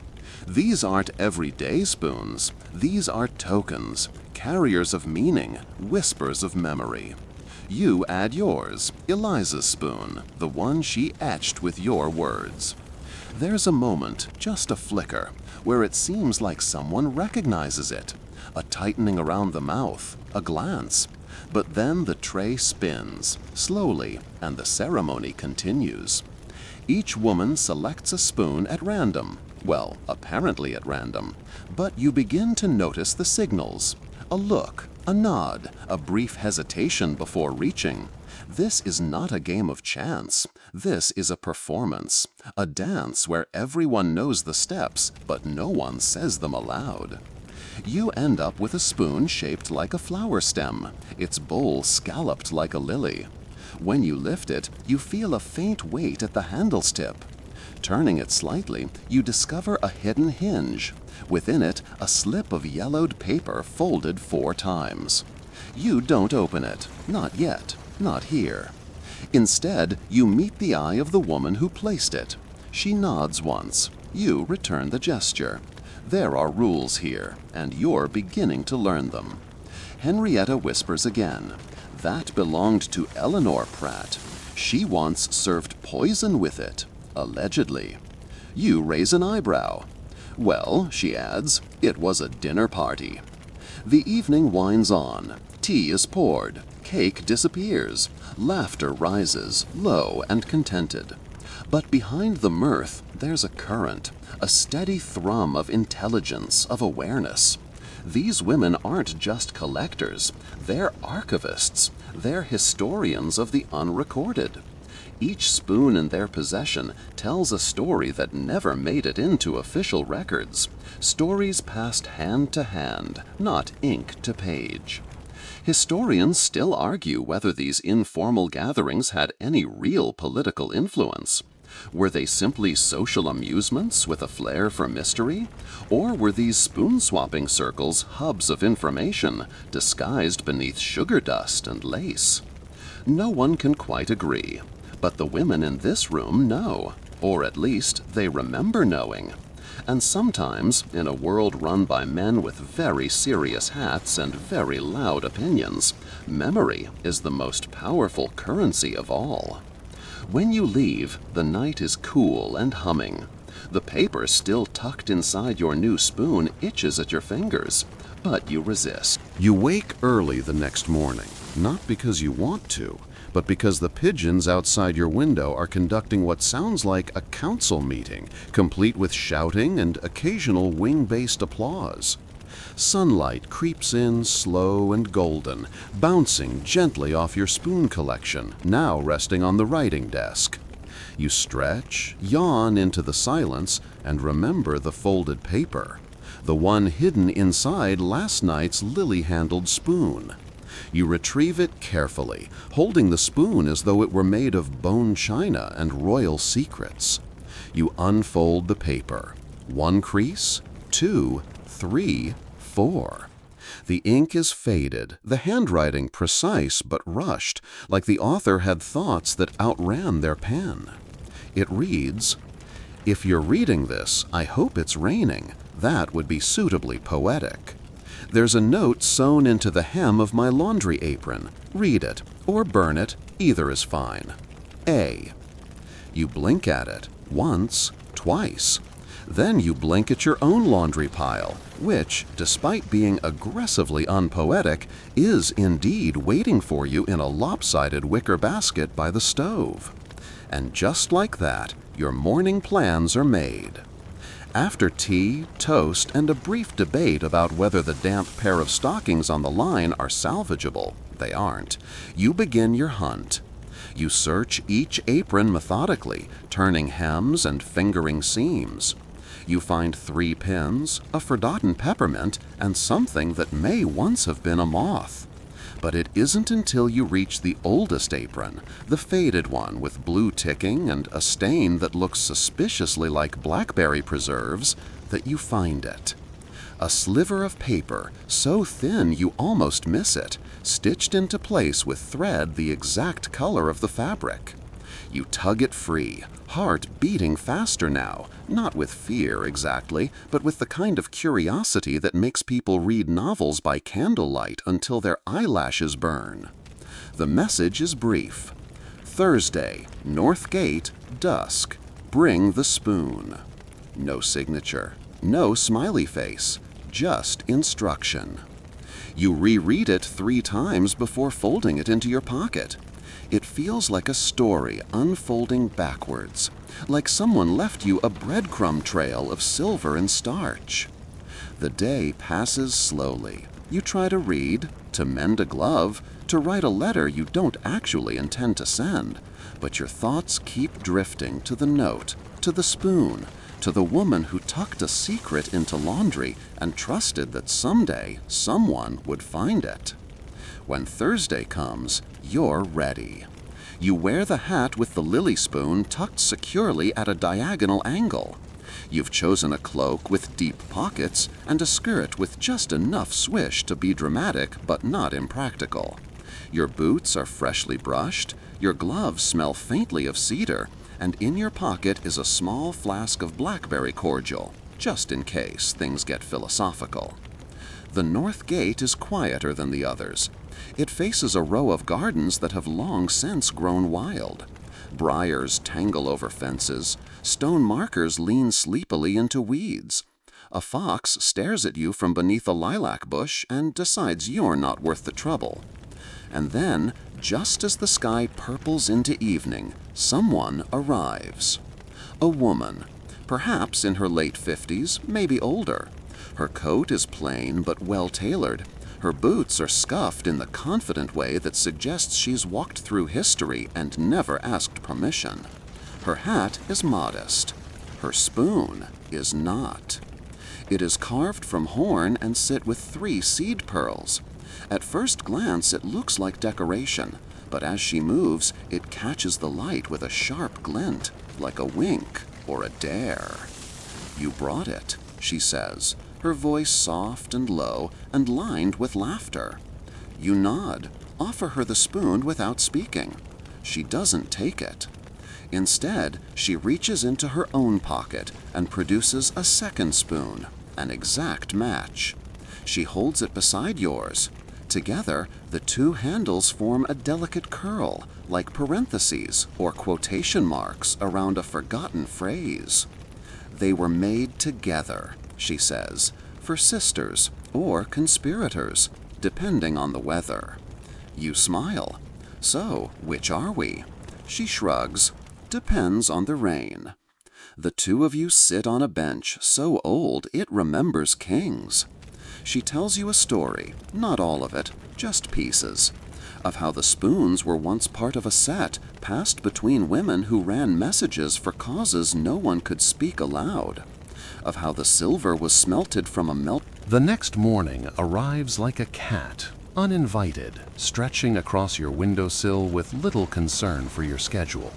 These aren't everyday spoons. These are tokens, carriers of meaning, whispers of memory. You add yours, Eliza's spoon, the one she etched with your words. There's a moment, just a flicker, where it seems like someone recognizes it. A tightening around the mouth, a glance. But then the tray spins, slowly, and the ceremony continues. Each woman selects a spoon at random. Well, apparently at random. But you begin to notice the signals. A look, a nod, a brief hesitation before reaching. This is not a game of chance. This is a performance, a dance where everyone knows the steps, but no one says them aloud. You end up with a spoon shaped like a flower stem, its bowl scalloped like a lily. When you lift it, you feel a faint weight at the handle's tip. Turning it slightly, you discover a hidden hinge. Within it, a slip of yellowed paper folded 4 times. You don't open it. Not yet. Not here. Instead, you meet the eye of the woman who placed it. She nods once. You return the gesture. There are rules here, and you're beginning to learn them. Henrietta whispers again. That belonged to Eleanor Pratt. She once served poison with it, allegedly. You raise an eyebrow. Well, she adds, it was a dinner party. The evening winds on. Tea is poured. Cake disappears. Laughter rises, low and contented. But behind the mirth, there's a current, a steady thrum of intelligence, of awareness. These women aren't just collectors, they're archivists, they're historians of the unrecorded. Each spoon in their possession tells a story that never made it into official records, stories passed hand to hand, not ink to page. Historians still argue whether these informal gatherings had any real political influence. Were they simply social amusements with a flair for mystery? Or were these spoon-swapping circles hubs of information disguised beneath sugar dust and lace? No one can quite agree, but the women in this room know, or at least they remember knowing. And sometimes, in a world run by men with very serious hats and very loud opinions, memory is the most powerful currency of all. When you leave, the night is cool and humming. The paper still tucked inside your new spoon itches at your fingers, but you resist. You wake early the next morning, not because you want to, but because the pigeons outside your window are conducting what sounds like a council meeting, complete with shouting and occasional wing-based applause. Sunlight creeps in slow and golden, bouncing gently off your spoon collection, now resting on the writing desk. You stretch, yawn into the silence, and remember the folded paper, the one hidden inside last night's lily-handled spoon. You retrieve it carefully, holding the spoon as though it were made of bone china and royal secrets. You unfold the paper. 1 crease, 2, 3, 4. The ink is faded, the handwriting precise but rushed, like the author had thoughts that outran their pen. It reads, "If you're reading this, I hope it's raining. That would be suitably poetic. There's a note sewn into the hem of my laundry apron. Read it, or burn it, either is fine. A." You blink at it, once, twice. Then you blink at your own laundry pile, which, despite being aggressively unpoetic, is indeed waiting for you in a lopsided wicker basket by the stove. And just like that, your morning plans are made. After tea, toast, and a brief debate about whether the damp pair of stockings on the line are salvageable, they aren't, you begin your hunt. You search each apron methodically, turning hems and fingering seams. You find 3 pins, a forgotten peppermint, and something that may once have been a moth. But it isn't until you reach the oldest apron, the faded one with blue ticking and a stain that looks suspiciously like blackberry preserves, that you find it. A sliver of paper, so thin you almost miss it, stitched into place with thread the exact color of the fabric. You tug it free, heart beating faster now, not with fear exactly, but with the kind of curiosity that makes people read novels by candlelight until their eyelashes burn. The message is brief. Thursday, North Gate, dusk. Bring the spoon. No signature, no smiley face, just instruction. You reread it 3 times before folding it into your pocket. It feels like a story unfolding backwards, like someone left you a breadcrumb trail of silver and starch. The day passes slowly. You try to read, to mend a glove, to write a letter you don't actually intend to send, but your thoughts keep drifting to the note, to the spoon, to the woman who tucked a secret into laundry and trusted that someday someone would find it. When Thursday comes, you're ready. You wear the hat with the lily spoon tucked securely at a diagonal angle. You've chosen a cloak with deep pockets and a skirt with just enough swish to be dramatic but not impractical. Your boots are freshly brushed, your gloves smell faintly of cedar, and in your pocket is a small flask of blackberry cordial, just in case things get philosophical. The North Gate is quieter than the others. It faces a row of gardens that have long since grown wild. Briars tangle over fences, stone markers lean sleepily into weeds. A fox stares at you from beneath a lilac bush and decides you're not worth the trouble. And then, just as the sky purples into evening, someone arrives. A woman, perhaps in her late 50s, maybe older. Her coat is plain but well-tailored. Her boots are scuffed in the confident way that suggests she's walked through history and never asked permission. Her hat is modest. Her spoon is not. It is carved from horn and set with 3 seed pearls. At first glance, it looks like decoration, but as she moves, it catches the light with a sharp glint, like a wink or a dare. "You brought it," she says, her voice soft and low and lined with laughter. You nod, offer her the spoon without speaking. She doesn't take it. Instead, she reaches into her own pocket and produces a second spoon, an exact match. She holds it beside yours. Together, the 2 handles form a delicate curl, like parentheses or quotation marks around a forgotten phrase. "They were made together," she says, "for sisters or conspirators, depending on the weather." You smile. "So, which are we?" She shrugs. "Depends on the rain." The 2 of you sit on a bench so old it remembers kings. She tells you a story, not all of it, just pieces, of how the spoons were once part of a set passed between women who ran messages for causes no one could speak aloud, of how the silver was smelted from a melt. The next morning arrives like a cat, uninvited, stretching across your windowsill with little concern for your schedule.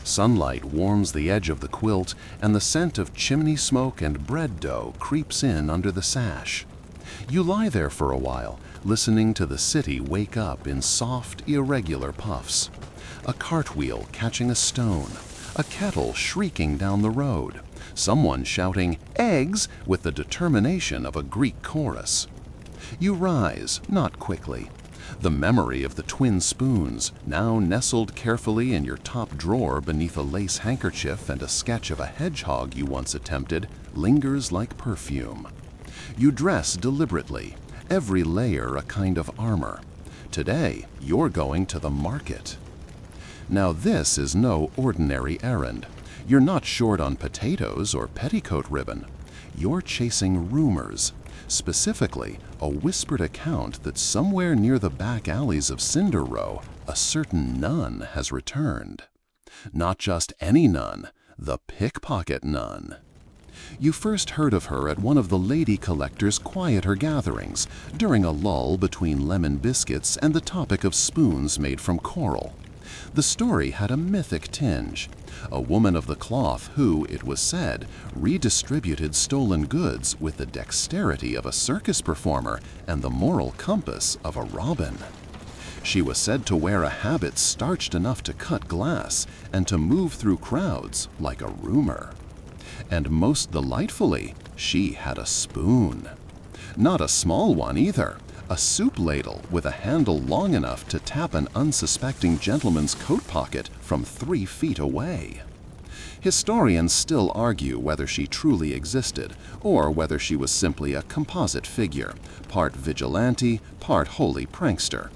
Sunlight warms the edge of the quilt, and the scent of chimney smoke and bread dough creeps in under the sash. You lie there for a while, listening to the city wake up in soft, irregular puffs. A cartwheel catching a stone, a kettle shrieking down the road, someone shouting "eggs" with the determination of a Greek chorus. You rise, not quickly. The memory of the twin spoons, now nestled carefully in your top drawer beneath a lace handkerchief and a sketch of a hedgehog you once attempted, lingers like perfume. You dress deliberately, every layer a kind of armor. Today, you're going to the market. Now this is no ordinary errand. You're not short on potatoes or petticoat ribbon. You're chasing rumors, specifically a whispered account that somewhere near the back alleys of Cinder Row, a certain nun has returned. Not just any nun, the pickpocket nun. You first heard of her at one of the lady collectors' quieter gatherings, during a lull between lemon biscuits and the topic of spoons made from coral. The story had a mythic tinge. A woman of the cloth who, it was said, redistributed stolen goods with the dexterity of a circus performer and the moral compass of a robin. She was said to wear a habit starched enough to cut glass and to move through crowds like a rumor. And most delightfully, she had a spoon. Not a small one either, a soup ladle with a handle long enough to tap an unsuspecting gentleman's coat pocket from 3 feet away. Historians still argue whether she truly existed or whether she was simply a composite figure, part vigilante, part holy prankster.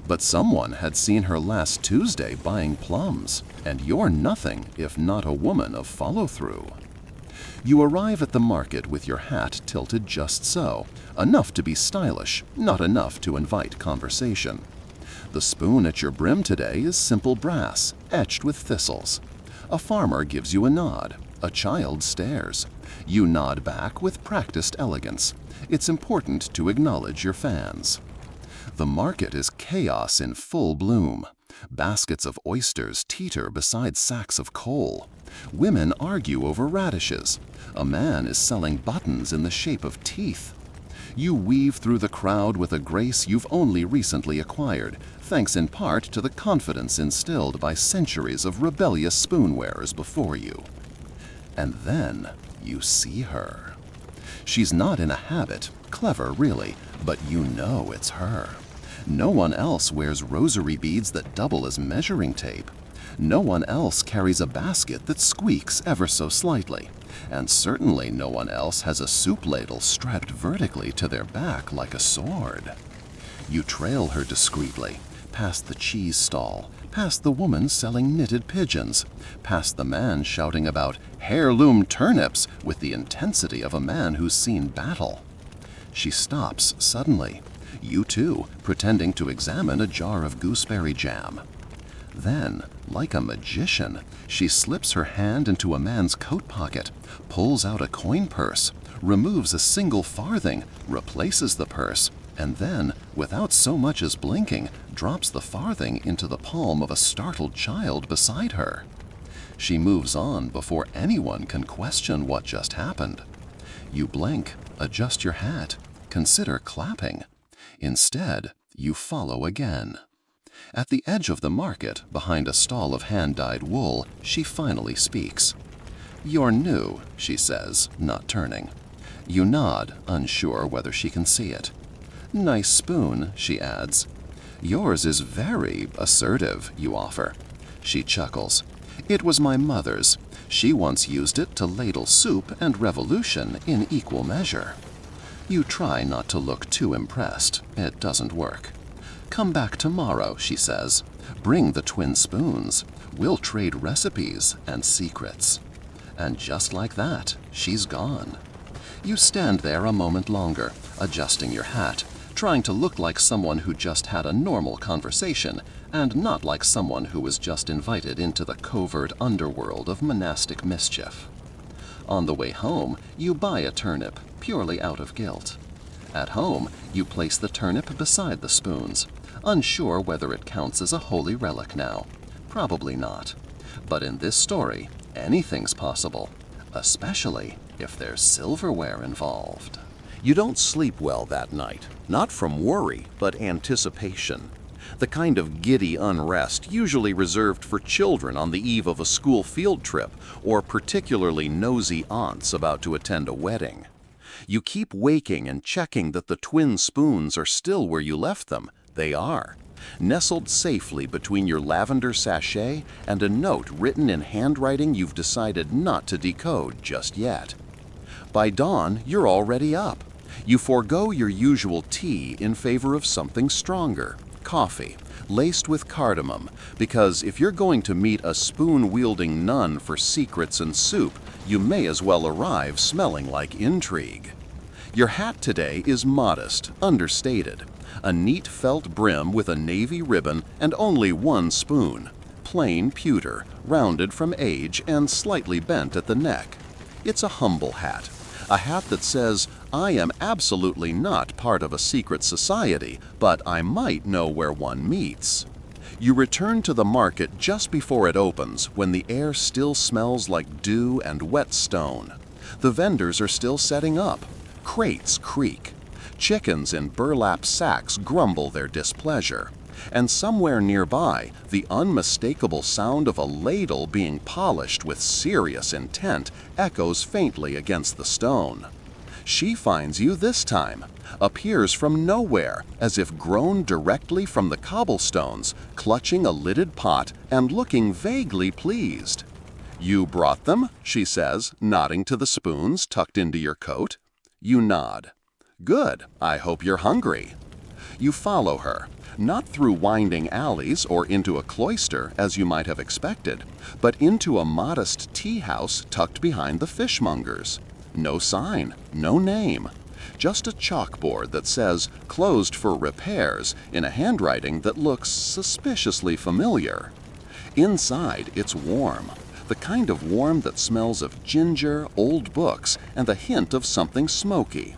But someone had seen her last Tuesday buying plums, and you're nothing if not a woman of follow-through. You arrive at the market with your hat tilted just so, enough to be stylish, not enough to invite conversation. The spoon at your brim today is simple brass, etched with thistles. A farmer gives you a nod. A child stares. You nod back with practiced elegance. It's important to acknowledge your fans. The market is chaos in full bloom. Baskets of oysters teeter beside sacks of coal. Women argue over radishes. A man is selling buttons in the shape of teeth. You weave through the crowd with a grace you've only recently acquired, thanks in part to the confidence instilled by centuries of rebellious spoon wearers before you. And then you see her. She's not in a habit, clever really, but you know it's her. No one else wears rosary beads that double as measuring tape. No one else carries a basket that squeaks ever so slightly. And certainly no one else has a soup ladle strapped vertically to their back like a sword. You trail her discreetly, past the cheese stall, past the woman selling knitted pigeons, past the man shouting about heirloom turnips with the intensity of a man who's seen battle. She stops suddenly, you too, pretending to examine a jar of gooseberry jam. Then, like a magician, she slips her hand into a man's coat pocket, pulls out a coin purse, removes a single farthing, replaces the purse, and then, without so much as blinking, drops the farthing into the palm of a startled child beside her. She moves on before anyone can question what just happened. You blink, adjust your hat, consider clapping. Instead, you follow again. At the edge of the market, behind a stall of hand-dyed wool, she finally speaks. "You're new," she says, not turning. You nod, unsure whether she can see it. "Nice spoon," she adds. "Yours is very assertive," you offer. She chuckles. "It was my mother's. She once used it to ladle soup and revolution in equal measure." You try not to look too impressed. It doesn't work. "Come back tomorrow," she says. "Bring the twin spoons. We'll trade recipes and secrets." And just like that, she's gone. You stand there a moment longer, adjusting your hat, trying to look like someone who just had a normal conversation, and not like someone who was just invited into the covert underworld of monastic mischief. On the way home, you buy a turnip, purely out of guilt. At home, you place the turnip beside the spoons, unsure whether it counts as a holy relic now. Probably not. But in this story, anything's possible, especially if there's silverware involved. You don't sleep well that night, not from worry, but anticipation. The kind of giddy unrest usually reserved for children on the eve of a school field trip or particularly nosy aunts about to attend a wedding. You keep waking and checking that the twin spoons are still where you left them. They are, nestled safely between your lavender sachet and a note written in handwriting you've decided not to decode just yet. By dawn, you're already up. You forego your usual tea in favor of something stronger, coffee, laced with cardamom, because if you're going to meet a spoon-wielding nun for secrets and soup, you may as well arrive smelling like intrigue. Your hat today is modest, understated. A neat felt brim with a navy ribbon and only one spoon. Plain pewter, rounded from age and slightly bent at the neck. It's a humble hat. A hat that says, "I am absolutely not part of a secret society, but I might know where one meets." You return to the market just before it opens, when the air still smells like dew and wet stone. The vendors are still setting up. Crates creak. Chickens in burlap sacks grumble their displeasure. And somewhere nearby, the unmistakable sound of a ladle being polished with serious intent echoes faintly against the stone. She finds you this time, appears from nowhere, as if grown directly from the cobblestones, clutching a lidded pot and looking vaguely pleased. "You brought them?" she says, nodding to the spoons tucked into your coat. You nod. "Good, I hope you're hungry." You follow her, not through winding alleys or into a cloister as you might have expected, but into a modest tea house tucked behind the fishmongers. No sign, no name. Just a chalkboard that says "Closed for repairs" in a handwriting that looks suspiciously familiar. Inside, it's warm. The kind of warm that smells of ginger, old books, and a hint of something smoky.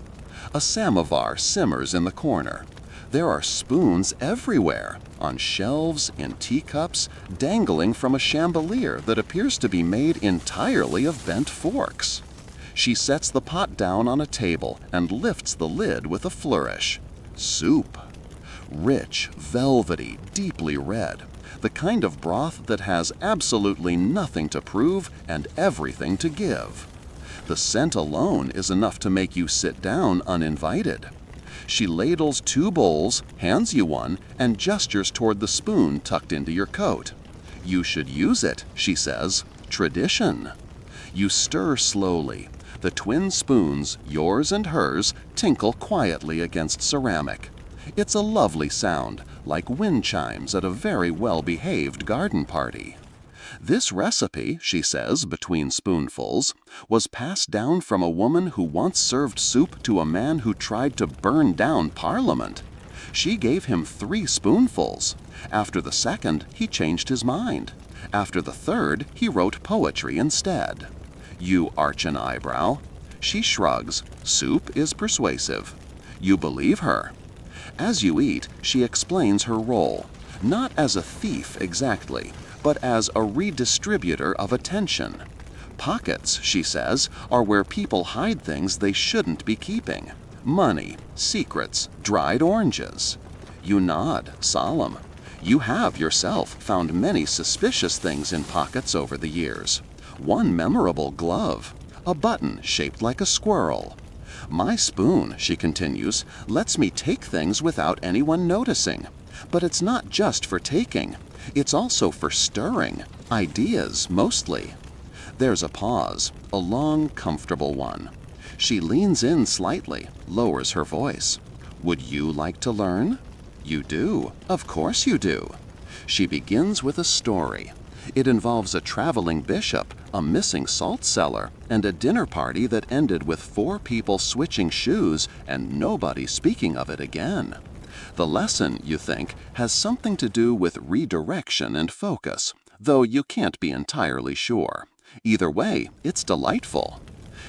A samovar simmers in the corner. There are spoons everywhere, on shelves, in teacups, dangling from a chandelier that appears to be made entirely of bent forks. She sets the pot down on a table and lifts the lid with a flourish. Soup. Rich, velvety, deeply red. The kind of broth that has absolutely nothing to prove and everything to give. The scent alone is enough to make you sit down uninvited. She ladles 2 bowls, hands you one, and gestures toward the spoon tucked into your coat. "You should use it," she says. "Tradition." You stir slowly. The twin spoons, yours and hers, tinkle quietly against ceramic. It's a lovely sound, like wind chimes at a very well-behaved garden party. "This recipe," she says between spoonfuls, "was passed down from a woman who once served soup to a man who tried to burn down Parliament. She gave him 3 spoonfuls. After the second, he changed his mind. After the third, he wrote poetry instead." You arch an eyebrow. She shrugs. Soup is persuasive. You believe her. As you eat, she explains her role, not as a thief exactly, but as a redistributor of attention. Pockets, she says, are where people hide things they shouldn't be keeping. Money, secrets, dried oranges. You nod, solemn. You have, yourself, found many suspicious things in pockets over the years. One memorable glove, a button shaped like a squirrel. "My spoon," she continues, "lets me take things without anyone noticing. But it's not just for taking. It's also for stirring. Ideas, mostly." There's a pause, a long, comfortable one. She leans in slightly, lowers her voice. "Would you like to learn?" You do. Of course you do. She begins with a story. It involves a traveling bishop, a missing salt cellar, and a dinner party that ended with 4 people switching shoes and nobody speaking of it again. The lesson, you think, has something to do with redirection and focus, though you can't be entirely sure. Either way, it's delightful.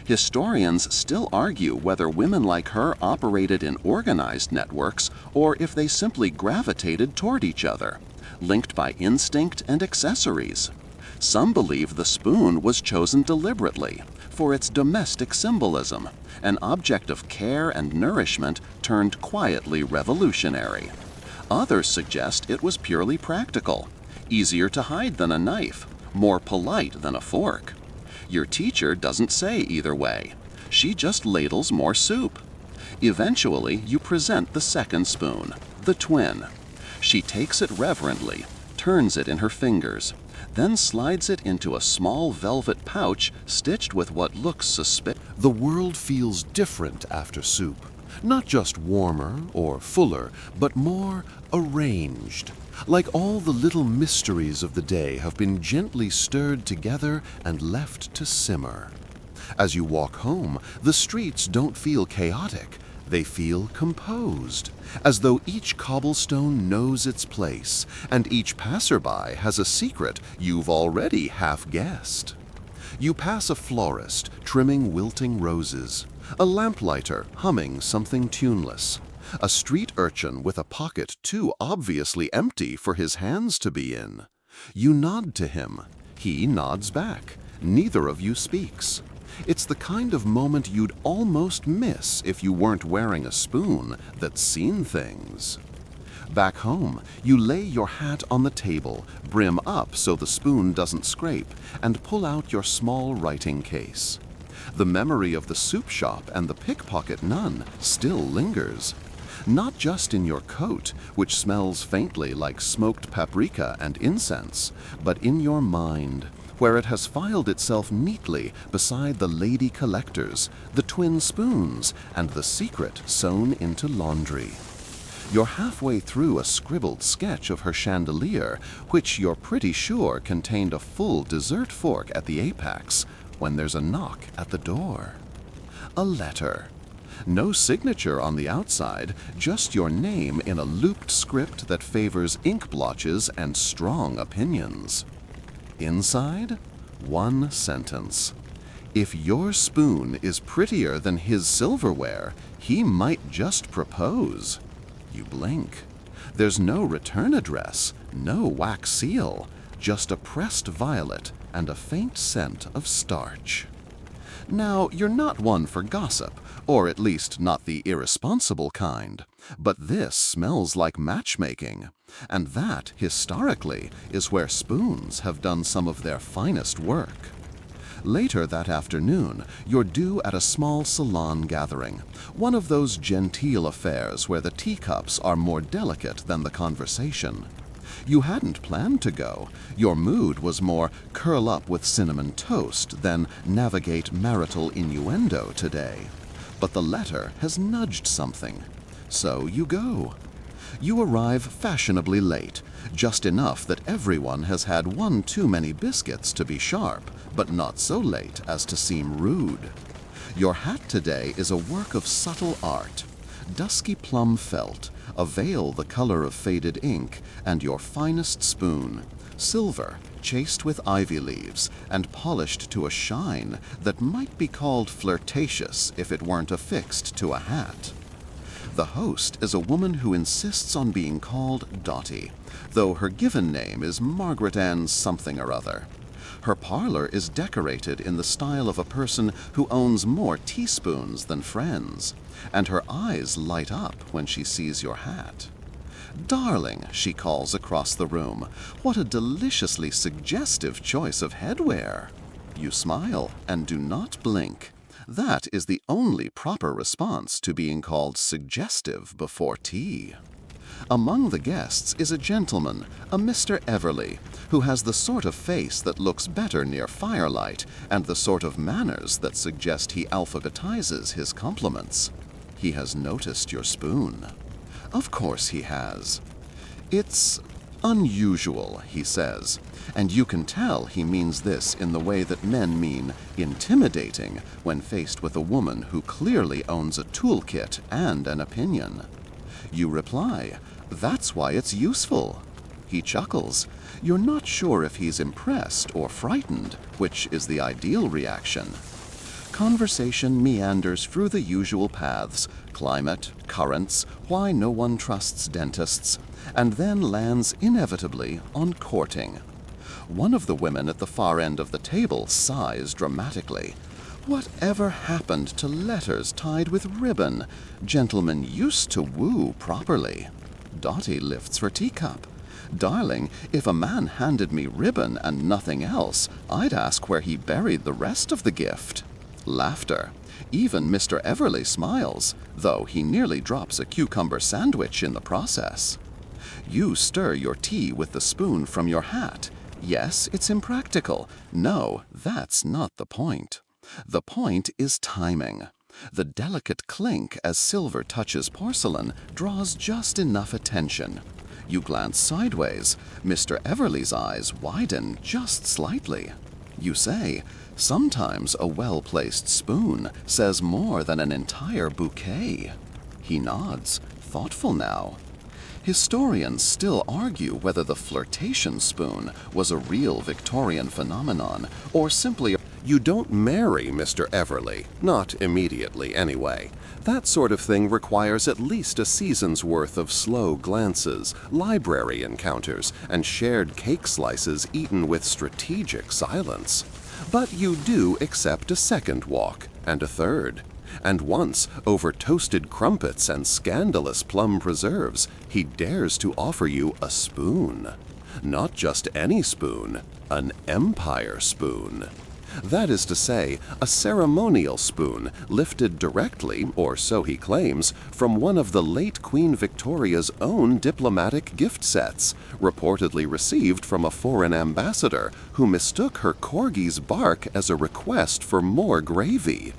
Historians still argue whether women like her operated in organized networks or if they simply gravitated toward each other, linked by instinct and accessories. Some believe the spoon was chosen deliberately for its domestic symbolism, an object of care and nourishment turned quietly revolutionary. Others suggest it was purely practical, easier to hide than a knife, more polite than a fork. Your teacher doesn't say either way. She just ladles more soup. Eventually, you present the second spoon, the twin. She takes it reverently, turns it in her fingers, then slides it into a small velvet pouch stitched with what looks suspicious. The world feels different after soup. Not just warmer or fuller, but more arranged. Like all the little mysteries of the day have been gently stirred together and left to simmer. As you walk home, the streets don't feel chaotic. They feel composed, as though each cobblestone knows its place, and each passerby has a secret you've already half guessed. You pass a florist trimming wilting roses, a lamplighter humming something tuneless, A street urchin with a pocket too obviously empty for his hands to be in. You nod to him. He nods back. Neither of you speaks. It's the kind of moment you'd almost miss if you weren't wearing a spoon that's seen things. Back home, you lay your hat on the table, brim up so the spoon doesn't scrape, and pull out your small writing case. The memory of the soup shop and the pickpocket nun still lingers. Not just in your coat, which smells faintly like smoked paprika and incense, but in your mind, where it has filed itself neatly beside the lady collectors, the twin spoons, and the secret sewn into laundry. You're halfway through a scribbled sketch of her chandelier, which you're pretty sure contained a full dessert fork at the apex, when there's a knock at the door. A letter. No signature on the outside, just your name in a looped script that favors ink blotches and strong opinions. Inside, one sentence. If your spoon is prettier than his silverware, he might just propose. You blink. There's no return address, no wax seal, just a pressed violet and a faint scent of starch. Now, you're not one for gossip, or at least not the irresponsible kind, but this smells like matchmaking, and that, historically, is where spoons have done some of their finest work. Later that afternoon, you're due at a small salon gathering, one of those genteel affairs where the teacups are more delicate than the conversation. You hadn't planned to go. Your mood was more curl up with cinnamon toast than navigate marital innuendo today. But the letter has nudged something. So you go. You arrive fashionably late, just enough that everyone has had one too many biscuits to be sharp, but not so late as to seem rude. Your hat today is a work of subtle art. Dusky plum felt, a veil the color of faded ink, and your finest spoon, silver, chased with ivy leaves, and polished to a shine that might be called flirtatious if it weren't affixed to a hat. The host is a woman who insists on being called Dottie, though her given name is Margaret Ann something or other. Her parlor is decorated in the style of a person who owns more teaspoons than friends, and her eyes light up when she sees your hat. "Darling," she calls across the room, "what a deliciously suggestive choice of headwear." You smile and do not blink. That is the only proper response to being called suggestive before tea. Among the guests is a gentleman, a Mr. Everly, who has the sort of face that looks better near firelight and the sort of manners that suggest he alphabetizes his compliments. He has noticed your spoon. Of course he has. "It's unusual," he says, and you can tell he means this in the way that men mean intimidating when faced with a woman who clearly owns a toolkit and an opinion. You reply, "That's why it's useful." He chuckles. You're not sure if he's impressed or frightened, which is the ideal reaction. Conversation meanders through the usual paths, climate, currents, why no one trusts dentists, and then lands inevitably on courting. One of the women at the far end of the table sighs dramatically. Whatever happened to letters tied with ribbon? Gentlemen used to woo properly. Dottie lifts her teacup. "Darling, if a man handed me ribbon and nothing else, I'd ask where he buried the rest of the gift." Laughter. Even Mr. Everly smiles, though he nearly drops a cucumber sandwich in the process. You stir your tea with the spoon from your hat. Yes, it's impractical. No, that's not the point. The point is timing. The delicate clink as silver touches porcelain draws just enough attention. You glance sideways. Mr. Everly's eyes widen just slightly. You say, "Sometimes a well-placed spoon says more than an entire bouquet." He nods, thoughtful now. Historians still argue whether the flirtation spoon was a real Victorian phenomenon or simply You don't marry Mr. Everly, not immediately anyway. That sort of thing requires at least a season's worth of slow glances, library encounters, and shared cake slices eaten with strategic silence. But you do accept a second walk, and a third. And once, over toasted crumpets and scandalous plum preserves, he dares to offer you a spoon. Not just any spoon, an empire spoon. That is to say, a ceremonial spoon lifted directly, or so he claims, from one of the late Queen Victoria's own diplomatic gift sets, reportedly received from a foreign ambassador who mistook her corgi's bark as a request for more gravy.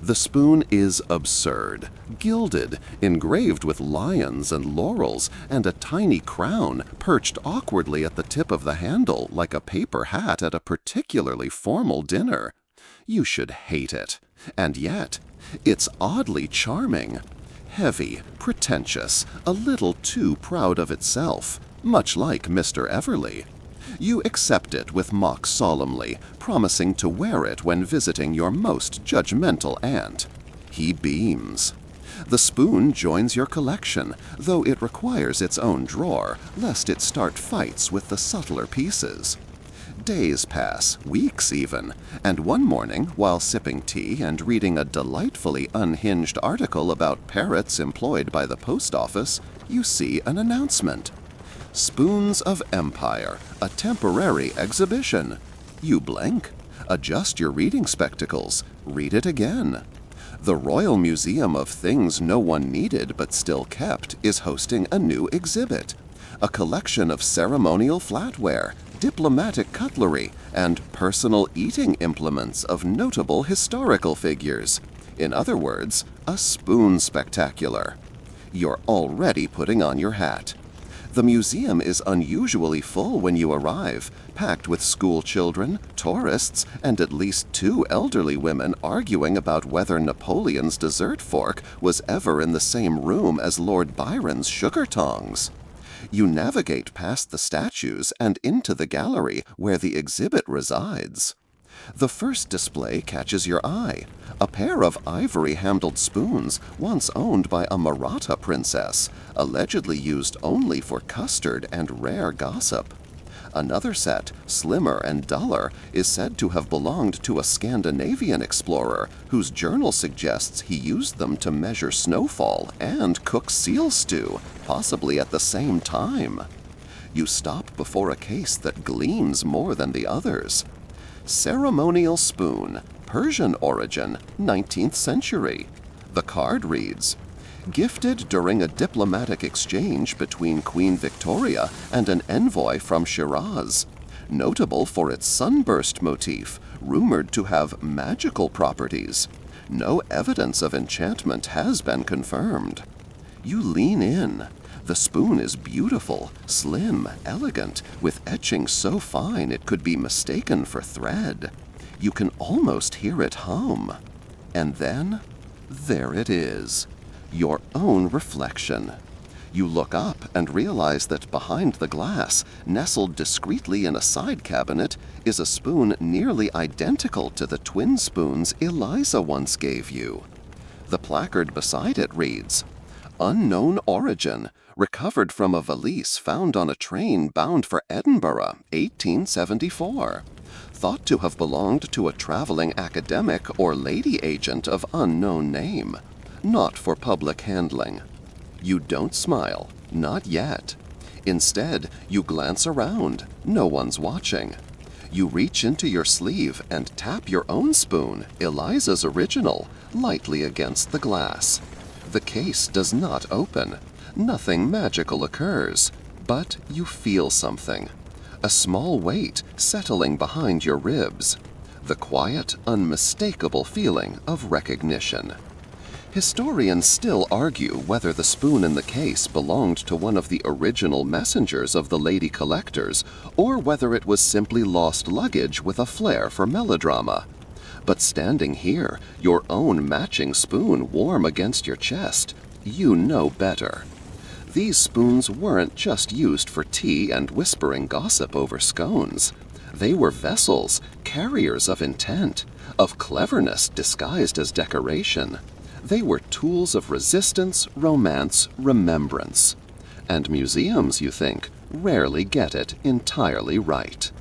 The spoon is absurd, gilded, engraved with lions and laurels, and a tiny crown perched awkwardly at the tip of the handle like a paper hat at a particularly formal dinner. You should hate it. And yet, it's oddly charming. Heavy, pretentious, a little too proud of itself, much like Mr. Everly. You accept it with mock solemnly, promising to wear it when visiting your most judgmental aunt. He beams. The spoon joins your collection, though it requires its own drawer, lest it start fights with the subtler pieces. Days pass, weeks even, and one morning, while sipping tea and reading a delightfully unhinged article about parrots employed by the post office, you see an announcement. Spoons of Empire, a temporary exhibition. You blink. Adjust your reading spectacles. Read it again. The Royal Museum of Things No One Needed But Still Kept is hosting a new exhibit. A collection of ceremonial flatware, diplomatic cutlery, and personal eating implements of notable historical figures. In other words, a spoon spectacular. You're already putting on your hat. The museum is unusually full when you arrive, packed with school children, tourists, and at least 2 elderly women arguing about whether Napoleon's dessert fork was ever in the same room as Lord Byron's sugar tongs. You navigate past the statues and into the gallery where the exhibit resides. The first display catches your eye, a pair of ivory-handled spoons once owned by a Maratha princess, allegedly used only for custard and rare gossip. Another set, slimmer and duller, is said to have belonged to a Scandinavian explorer whose journal suggests he used them to measure snowfall and cook seal stew, possibly at the same time. You stop before a case that gleams more than the others. Ceremonial spoon, Persian origin, 19th century. The card reads, gifted during a diplomatic exchange between Queen Victoria and an envoy from Shiraz. Notable for its sunburst motif, rumored to have magical properties. No evidence of enchantment has been confirmed. You lean in. The spoon is beautiful, slim, elegant, with etching so fine it could be mistaken for thread. You can almost hear it hum. And then, there it is, your own reflection. You look up and realize that behind the glass, nestled discreetly in a side cabinet, is a spoon nearly identical to the twin spoons Eliza once gave you. The placard beside it reads, Unknown origin, recovered from a valise found on a train bound for Edinburgh, 1874. Thought to have belonged to a traveling academic or lady agent of unknown name. Not for public handling. You don't smile, not yet. Instead, you glance around. No one's watching. You reach into your sleeve and tap your own spoon, Eliza's original, lightly against the glass. The case does not open. Nothing magical occurs, but you feel something. A small weight settling behind your ribs. The quiet, unmistakable feeling of recognition. Historians still argue whether the spoon in the case belonged to one of the original messengers of the lady collectors, or whether it was simply lost luggage with a flair for melodrama. But standing here, your own matching spoon warm against your chest, you know better. These spoons weren't just used for tea and whispering gossip over scones. They were vessels, carriers of intent, of cleverness disguised as decoration. They were tools of resistance, romance, remembrance. And museums, you think, rarely get it entirely right.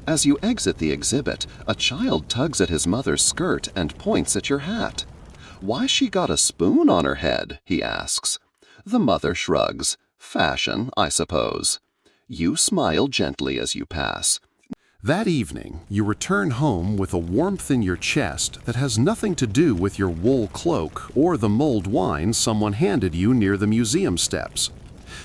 As you exit the exhibit, a child tugs at his mother's skirt and points at your hat. "Why she got a spoon on her head?" he asks. The mother shrugs. "Fashion, I suppose." You smile gently as you pass. That evening, you return home with a warmth in your chest that has nothing to do with your wool cloak or the mulled wine someone handed you near the museum steps.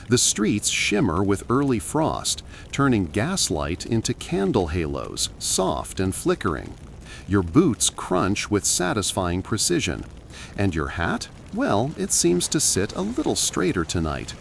The streets shimmer with early frost, turning gaslight into candle halos, soft and flickering. Your boots crunch with satisfying precision. And your hat? Well, it seems to sit a little straighter tonight.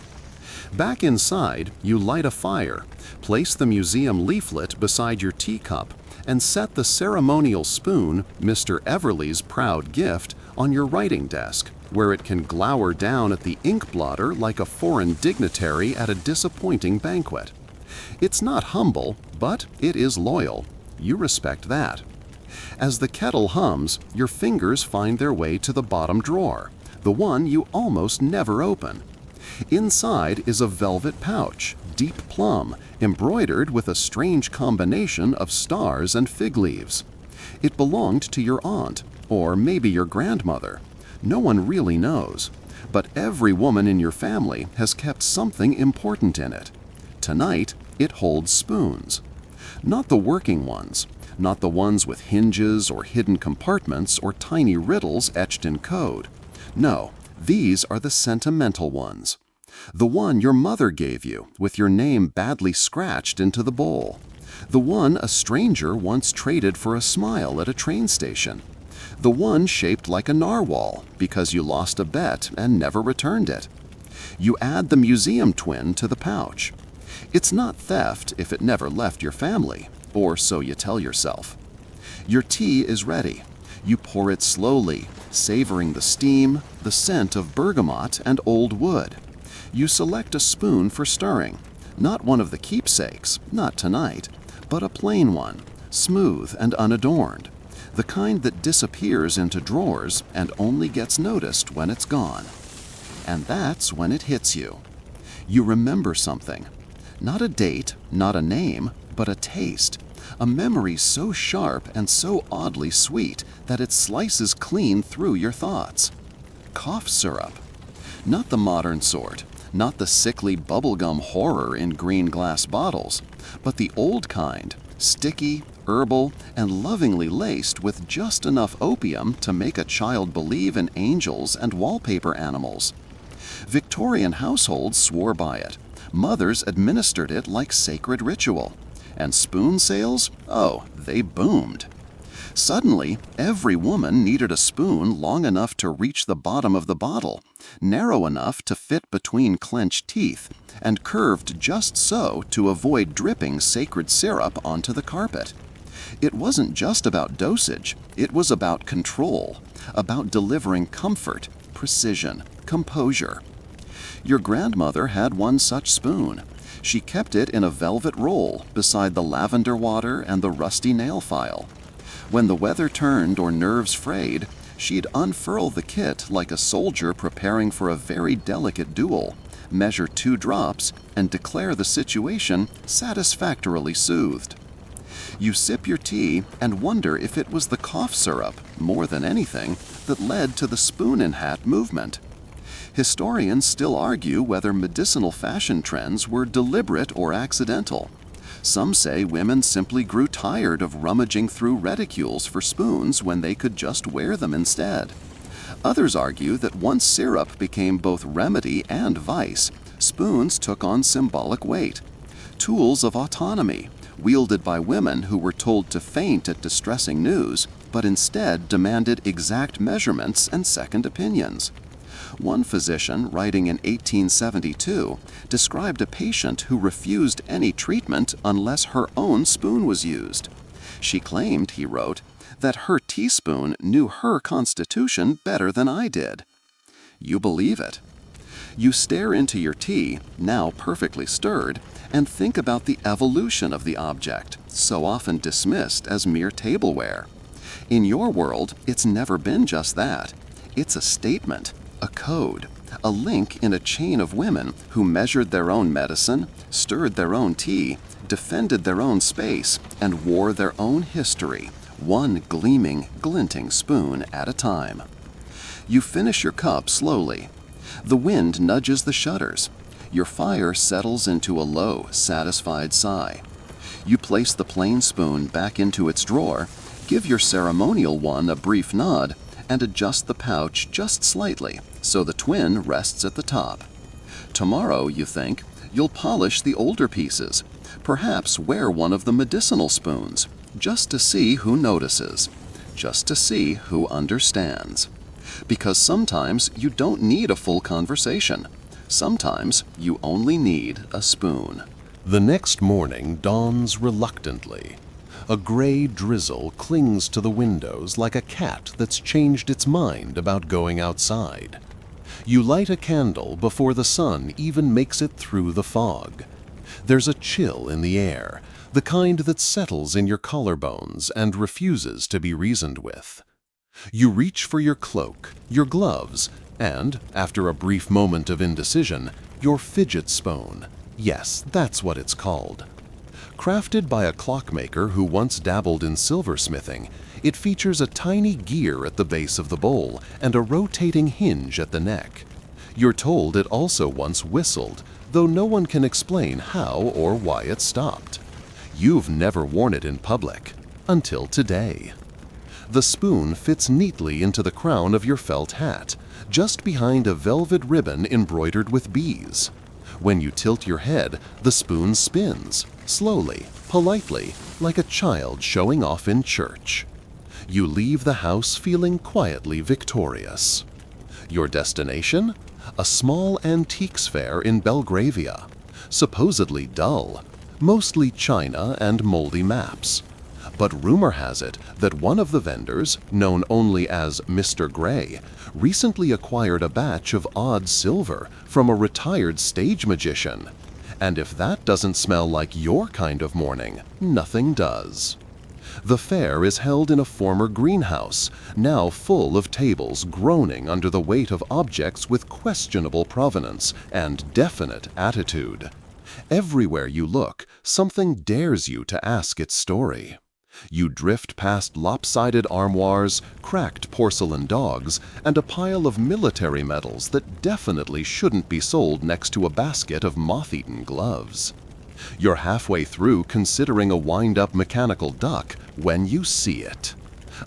Back inside, you light a fire, place the museum leaflet beside your teacup, and set the ceremonial spoon, Mr. Everly's proud gift, on your writing desk, where it can glower down at the ink blotter like a foreign dignitary at a disappointing banquet. It's not humble, but it is loyal. You respect that. As the kettle hums, your fingers find their way to the bottom drawer, the one you almost never open. Inside is a velvet pouch, deep plum, embroidered with a strange combination of stars and fig leaves. It belonged to your aunt, or maybe your grandmother. No one really knows, but every woman in your family has kept something important in it. Tonight, it holds spoons. Not the working ones, not the ones with hinges or hidden compartments or tiny riddles etched in code. No, these are the sentimental ones. The one your mother gave you, with your name badly scratched into the bowl. The one a stranger once traded for a smile at a train station. The one shaped like a narwhal because you lost a bet and never returned it. You add the museum twin to the pouch. It's not theft if it never left your family, or so you tell yourself. Your tea is ready. You pour it slowly, savoring the steam, the scent of bergamot and old wood. You select a spoon for stirring, not one of the keepsakes, not tonight, but a plain one, smooth and unadorned, the kind that disappears into drawers and only gets noticed when it's gone. And that's when it hits you. You remember something. Not a date, not a name, but a taste. A memory so sharp and so oddly sweet that it slices clean through your thoughts. Cough syrup. Not the modern sort, not the sickly bubblegum horror in green glass bottles, but the old kind, sticky, herbal, and lovingly laced with just enough opium to make a child believe in angels and wallpaper animals. Victorian households swore by it. Mothers administered it like sacred ritual. And spoon sales? Oh, they boomed. Suddenly, every woman needed a spoon long enough to reach the bottom of the bottle, narrow enough to fit between clenched teeth, and curved just so to avoid dripping sacred syrup onto the carpet. It wasn't just about dosage, it was about control, about delivering comfort, precision, composure. Your grandmother had one such spoon. She kept it in a velvet roll beside the lavender water and the rusty nail file. When the weather turned or nerves frayed, she'd unfurl the kit like a soldier preparing for a very delicate duel, measure 2 drops, and declare the situation satisfactorily soothed. You sip your tea and wonder if it was the cough syrup, more than anything, that led to the spoon-in-hat movement. Historians still argue whether medicinal fashion trends were deliberate or accidental. Some say women simply grew tired of rummaging through reticules for spoons when they could just wear them instead. Others argue that once syrup became both remedy and vice, spoons took on symbolic weight. Tools of autonomy, wielded by women who were told to faint at distressing news, but instead demanded exact measurements and second opinions. One physician, writing in 1872, described a patient who refused any treatment unless her own spoon was used. She claimed, he wrote, that her teaspoon knew her constitution better than I did. You believe it. You stare into your tea, now perfectly stirred, and think about the evolution of the object, so often dismissed as mere tableware. In your world, it's never been just that. It's a statement, a code, a link in a chain of women who measured their own medicine, stirred their own tea, defended their own space, and wore their own history, one gleaming, glinting spoon at a time. You finish your cup slowly. The wind nudges the shutters. Your fire settles into a low, satisfied sigh. You place the plain spoon back into its drawer, give your ceremonial one a brief nod, and adjust the pouch just slightly so the twin rests at the top. Tomorrow, you think, you'll polish the older pieces, perhaps wear one of the medicinal spoons, just to see who notices, just to see who understands. Because sometimes you don't need a full conversation. Sometimes you only need a spoon. The next morning dawns reluctantly. A gray drizzle clings to the windows like a cat that's changed its mind about going outside. You light a candle before the sun even makes it through the fog. There's a chill in the air, the kind that settles in your collarbones and refuses to be reasoned with. You reach for your cloak, your gloves, and, after a brief moment of indecision, your fidget spoon. Yes, that's what it's called. Crafted by a clockmaker who once dabbled in silversmithing, it features a tiny gear at the base of the bowl and a rotating hinge at the neck. You're told it also once whistled, though no one can explain how or why it stopped. You've never worn it in public, until today. The spoon fits neatly into the crown of your felt hat, just behind a velvet ribbon embroidered with bees. When you tilt your head, the spoon spins, slowly, politely, like a child showing off in church. You leave the house feeling quietly victorious. Your destination? A small antiques fair in Belgravia. Supposedly dull, mostly china and moldy maps. But rumor has it that one of the vendors, known only as Mr. Gray, recently acquired a batch of odd silver from a retired stage magician. And if that doesn't smell like your kind of morning, nothing does. The fair is held in a former greenhouse, now full of tables groaning under the weight of objects with questionable provenance and definite attitude. Everywhere you look, something dares you to ask its story. You drift past lopsided armoires, cracked porcelain dogs, and a pile of military medals that definitely shouldn't be sold next to a basket of moth-eaten gloves. You're halfway through considering a wind-up mechanical duck when you see it.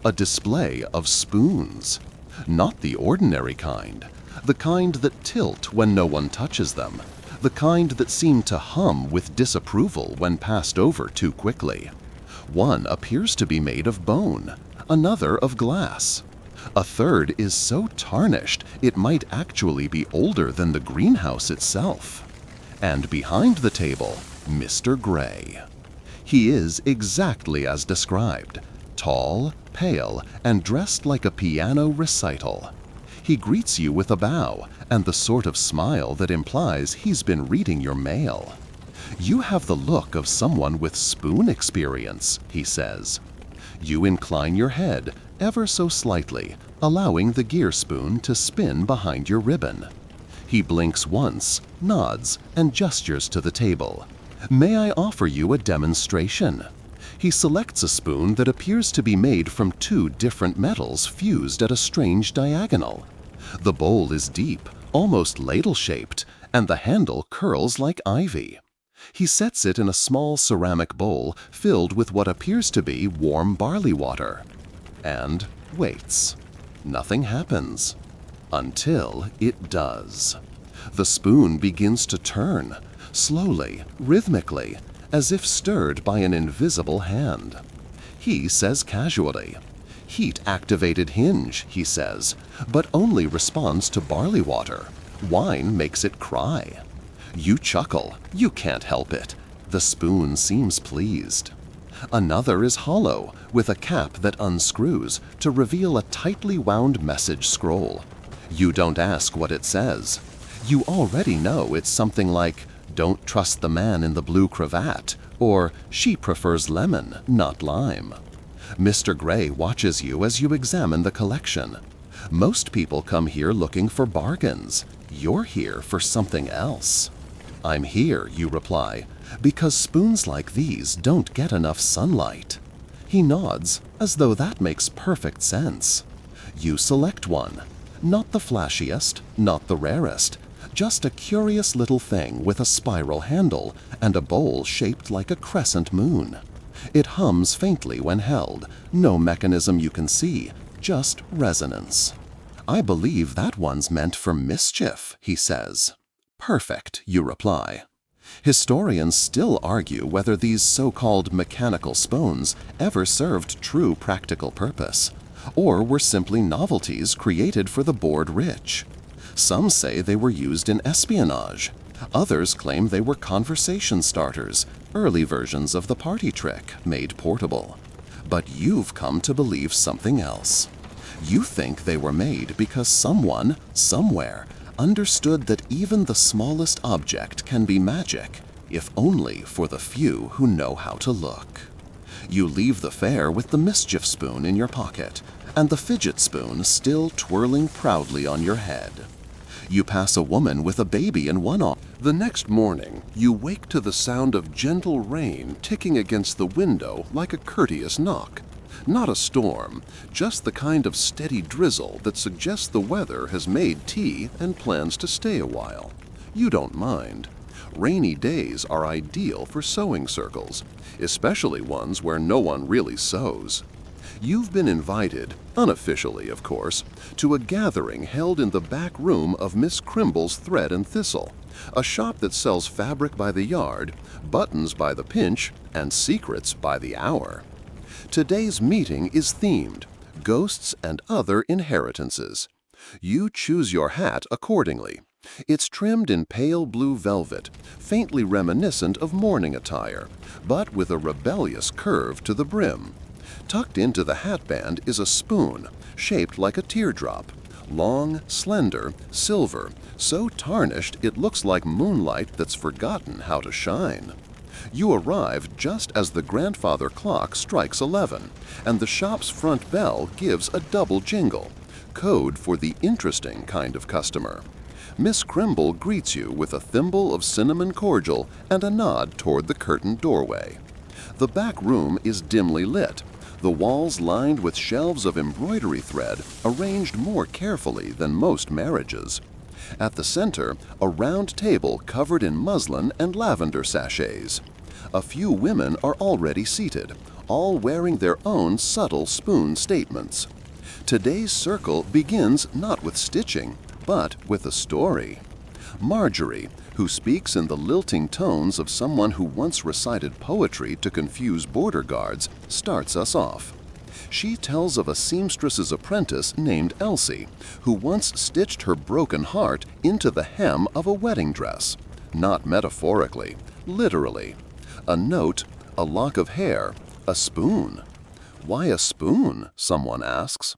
A display of spoons. Not the ordinary kind. The kind that tilt when no one touches them. The kind that seem to hum with disapproval when passed over too quickly. One appears to be made of bone, another of glass. A third is so tarnished it might actually be older than the greenhouse itself. And behind the table, Mr. Gray. He is exactly as described, tall, pale, and dressed like a piano recital. He greets you with a bow and the sort of smile that implies he's been reading your mail. "You have the look of someone with spoon experience," he says. You incline your head ever so slightly, allowing the gear spoon to spin behind your ribbon. He blinks once, nods, and gestures to the table. "May I offer you a demonstration?" He selects a spoon that appears to be made from two different metals fused at a strange diagonal. The bowl is deep, almost ladle-shaped, and the handle curls like ivy. He sets it in a small ceramic bowl filled with what appears to be warm barley water. And waits. Nothing happens. Until it does. The spoon begins to turn, slowly, rhythmically, as if stirred by an invisible hand. He says casually, "Heat-activated hinge," he says, but only responds to barley water. Wine makes it cry. You chuckle. You can't help it. The spoon seems pleased. Another is hollow, with a cap that unscrews to reveal a tightly wound message scroll. You don't ask what it says. You already know it's something like, "Don't trust the man in the blue cravat," or "She prefers lemon, not lime." Mr. Gray watches you as you examine the collection. Most people come here looking for bargains. You're here for something else. "I'm here," you reply, "because spoons like these don't get enough sunlight." He nods, as though that makes perfect sense. You select one. Not the flashiest, not the rarest, just a curious little thing with a spiral handle and a bowl shaped like a crescent moon. It hums faintly when held, no mechanism you can see, just resonance. "I believe that one's meant for mischief," he says. "Perfect," you reply. Historians still argue whether these so-called mechanical spoons ever served true practical purpose, or were simply novelties created for the bored rich. Some say they were used in espionage. Others claim they were conversation starters, early versions of the party trick made portable. But you've come to believe something else. You think they were made because someone, somewhere, understood that even the smallest object can be magic, if only for the few who know how to look. You leave the fair with the mischief spoon in your pocket, and the fidget spoon still twirling proudly on your head. You pass a woman with a baby in one arm. The next morning, you wake to the sound of gentle rain ticking against the window like a courteous knock. Not a storm, just the kind of steady drizzle that suggests the weather has made tea and plans to stay a while. You don't mind. Rainy days are ideal for sewing circles, especially ones where no one really sews. You've been invited, unofficially of course, to a gathering held in the back room of Miss Crimble's Thread and Thistle, a shop that sells fabric by the yard, buttons by the pinch, and secrets by the hour. Today's meeting is themed, Ghosts and Other Inheritances. You choose your hat accordingly. It's trimmed in pale blue velvet, faintly reminiscent of mourning attire, but with a rebellious curve to the brim. Tucked into the hatband is a spoon, shaped like a teardrop, long, slender, silver, so tarnished it looks like moonlight that's forgotten how to shine. You arrive just as the grandfather clock strikes 11, and the shop's front bell gives a double jingle, code for the interesting kind of customer. Miss Crimble greets you with a thimble of cinnamon cordial and a nod toward the curtained doorway. The back room is dimly lit, the walls lined with shelves of embroidery thread arranged more carefully than most marriages. At the center, a round table covered in muslin and lavender sachets. A few women are already seated, all wearing their own subtle spoon statements. Today's circle begins not with stitching, but with a story. Marjorie, who speaks in the lilting tones of someone who once recited poetry to confuse border guards, starts us off. She tells of a seamstress's apprentice named Elsie, who once stitched her broken heart into the hem of a wedding dress. Not metaphorically, literally. A note, a lock of hair, a spoon. "Why a spoon?" someone asks.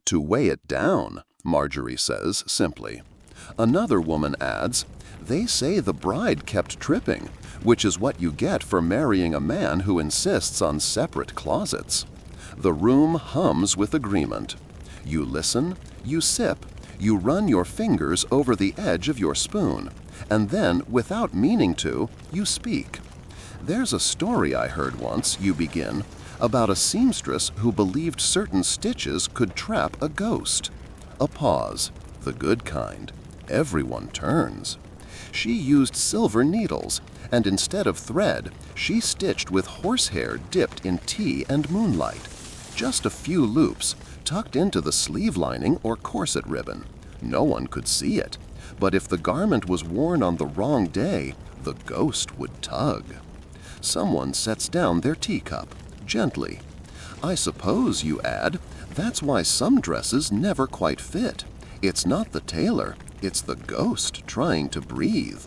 "To weigh it down," Marjorie says simply. Another woman adds, "They say the bride kept tripping, which is what you get for marrying a man who insists on separate closets." The room hums with agreement. You listen, you sip, you run your fingers over the edge of your spoon, and then, without meaning to, you speak. "There's a story I heard once," you begin, "about a seamstress who believed certain stitches could trap a ghost." A pause. The good kind. Everyone turns. She used silver needles, and instead of thread, she stitched with horsehair dipped in tea and moonlight. Just a few loops, tucked into the sleeve lining or corset ribbon. No one could see it, but if the garment was worn on the wrong day, the ghost would tug. Someone sets down their teacup, gently. "I suppose," you add, "that's why some dresses never quite fit. It's not the tailor, it's the ghost trying to breathe."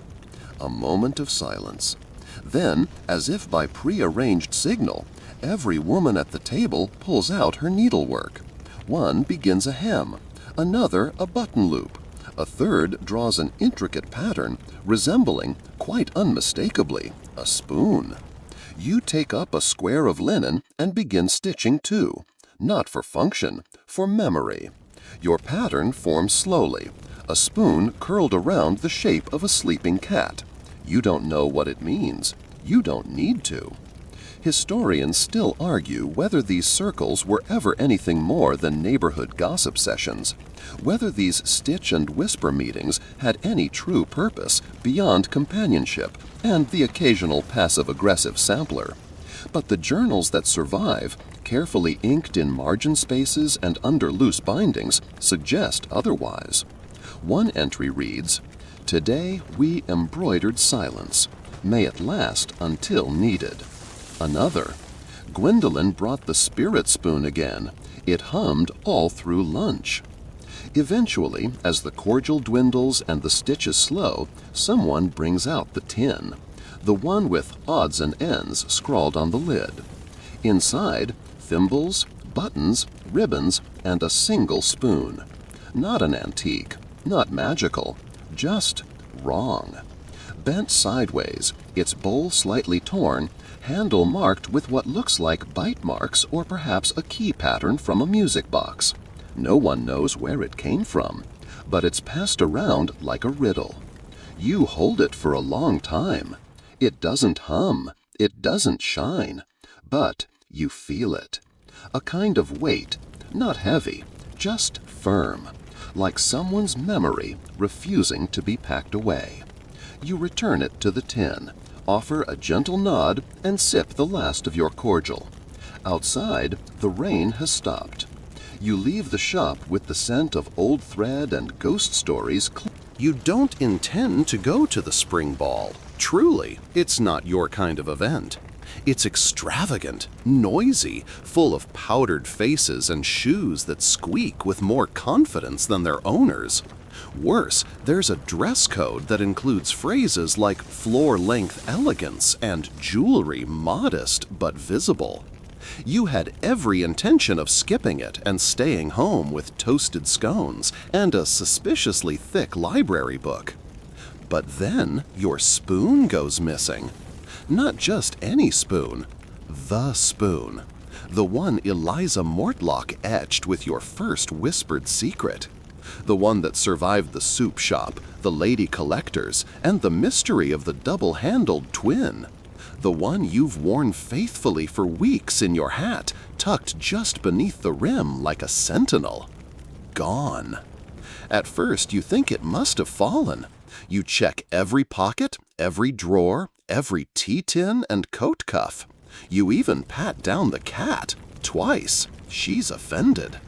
A moment of silence. Then, as if by prearranged signal, every woman at the table pulls out her needlework. One begins a hem, another a button loop, A third draws an intricate pattern resembling, quite unmistakably, a spoon. You take up a square of linen and begin stitching too, not for function, for memory. Your pattern forms slowly, a spoon curled around the shape of a sleeping cat. You don't know what it means. You don't need to. Historians still argue whether these circles were ever anything more than neighborhood gossip sessions, whether these stitch and whisper meetings had any true purpose beyond companionship and the occasional passive-aggressive sampler. But the journals that survive, carefully inked in margin spaces and under loose bindings, suggest otherwise. One entry reads, "Today we embroidered silence. May it last until needed." Another, "Gwendolyn brought the spirit spoon again. It hummed all through lunch." Eventually, as the cordial dwindles and the stitches slow, someone brings out the tin, the one with odds and ends scrawled on the lid. Inside, thimbles, buttons, ribbons, and a single spoon. Not an antique, not magical, just wrong. Bent sideways, its bowl slightly torn, handle marked with what looks like bite marks or perhaps a key pattern from a music box. No one knows where it came from, but it's passed around like a riddle. You hold it for a long time. It doesn't hum, it doesn't shine, but you feel it. A kind of weight, not heavy, just firm, like someone's memory refusing to be packed away. You return it to the tin, offer a gentle nod, and sip the last of your cordial. Outside, the rain has stopped. You leave the shop with the scent of old thread and ghost stories. You don't intend to go to the spring ball. Truly, it's not your kind of event. It's extravagant, noisy, full of powdered faces and shoes that squeak with more confidence than their owners. Worse, there's a dress code that includes phrases like floor-length elegance and jewelry modest but visible. You had every intention of skipping it and staying home with toasted scones and a suspiciously thick library book. But then your spoon goes missing. Not just any spoon, the spoon. The one Eliza Mortlock etched with your first whispered secret. The one that survived the soup shop, the lady collectors, and the mystery of the double-handled twin. The one you've worn faithfully for weeks in your hat, tucked just beneath the rim like a sentinel. Gone. At first you think it must have fallen. You check every pocket, every drawer, every tea tin and coat cuff. You even pat down the cat, twice. She's offended.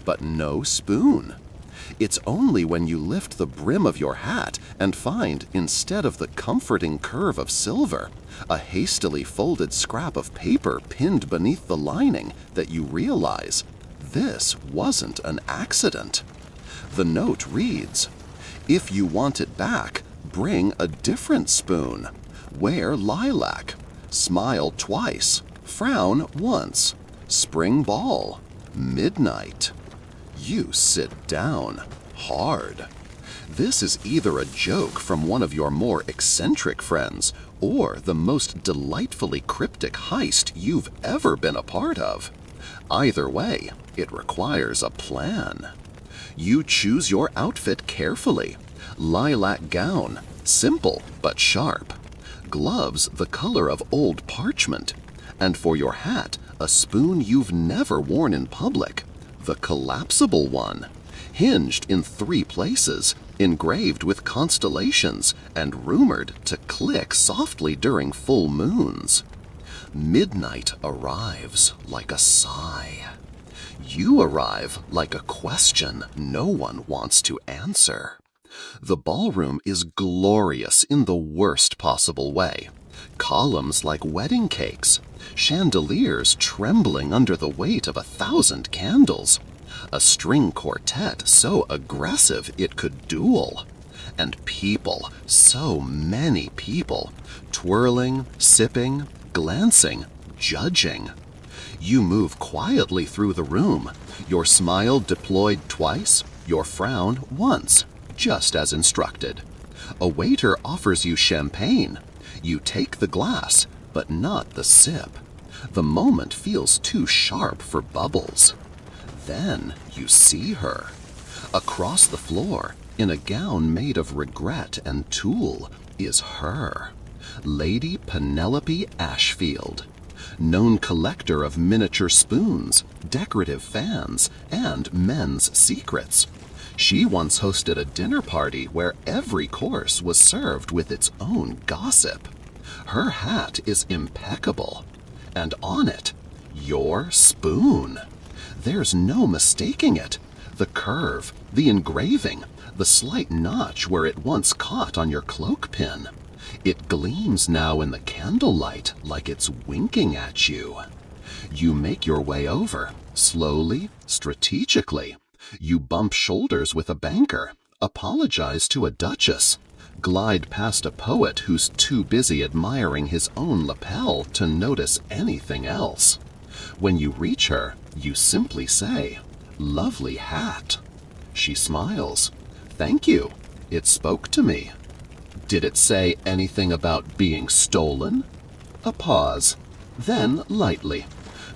But no spoon. It's only when you lift the brim of your hat and find, instead of the comforting curve of silver, a hastily folded scrap of paper pinned beneath the lining, that you realize this wasn't an accident. The note reads, "If you want it back, bring a different spoon. Wear lilac. Smile twice. Frown once. Spring ball. Midnight." You sit down, hard. This is either a joke from one of your more eccentric friends or the most delightfully cryptic heist you've ever been a part of. Either way, it requires a plan. You choose your outfit carefully. Lilac gown, simple but sharp. Gloves the color of old parchment. And for your hat, a spoon you've never worn in public. The collapsible one, hinged in 3 places, engraved with constellations, and rumored to click softly during full moons. Midnight arrives like a sigh. You arrive like a question no one wants to answer. The ballroom is glorious in the worst possible way. Columns like wedding cakes, chandeliers trembling under the weight of 1,000 candles, a string quartet so aggressive it could duel, and people, so many people, twirling, sipping, glancing, judging. You move quietly through the room, your smile deployed twice, your frown once. just as instructed. A waiter offers you champagne. You take the glass, but not the sip. The moment feels too sharp for bubbles. Then you see her. Across the floor, in a gown made of regret and tulle, is her. Lady Penelope Ashfield, known collector of miniature spoons, decorative fans, and men's secrets. She once hosted a dinner party where every course was served with its own gossip. Her hat is impeccable, and on it, your spoon. There's no mistaking it. The curve, the engraving, the slight notch where it once caught on your cloak pin. It gleams now in the candlelight like it's winking at you. You make your way over, slowly, strategically. You bump shoulders with a banker, apologize to a duchess, glide past a poet who's too busy admiring his own lapel to notice anything else. When you reach her, you simply say, "Lovely hat." She smiles. "Thank you. It spoke to me." "Did it say anything about being stolen?" A pause. Then lightly,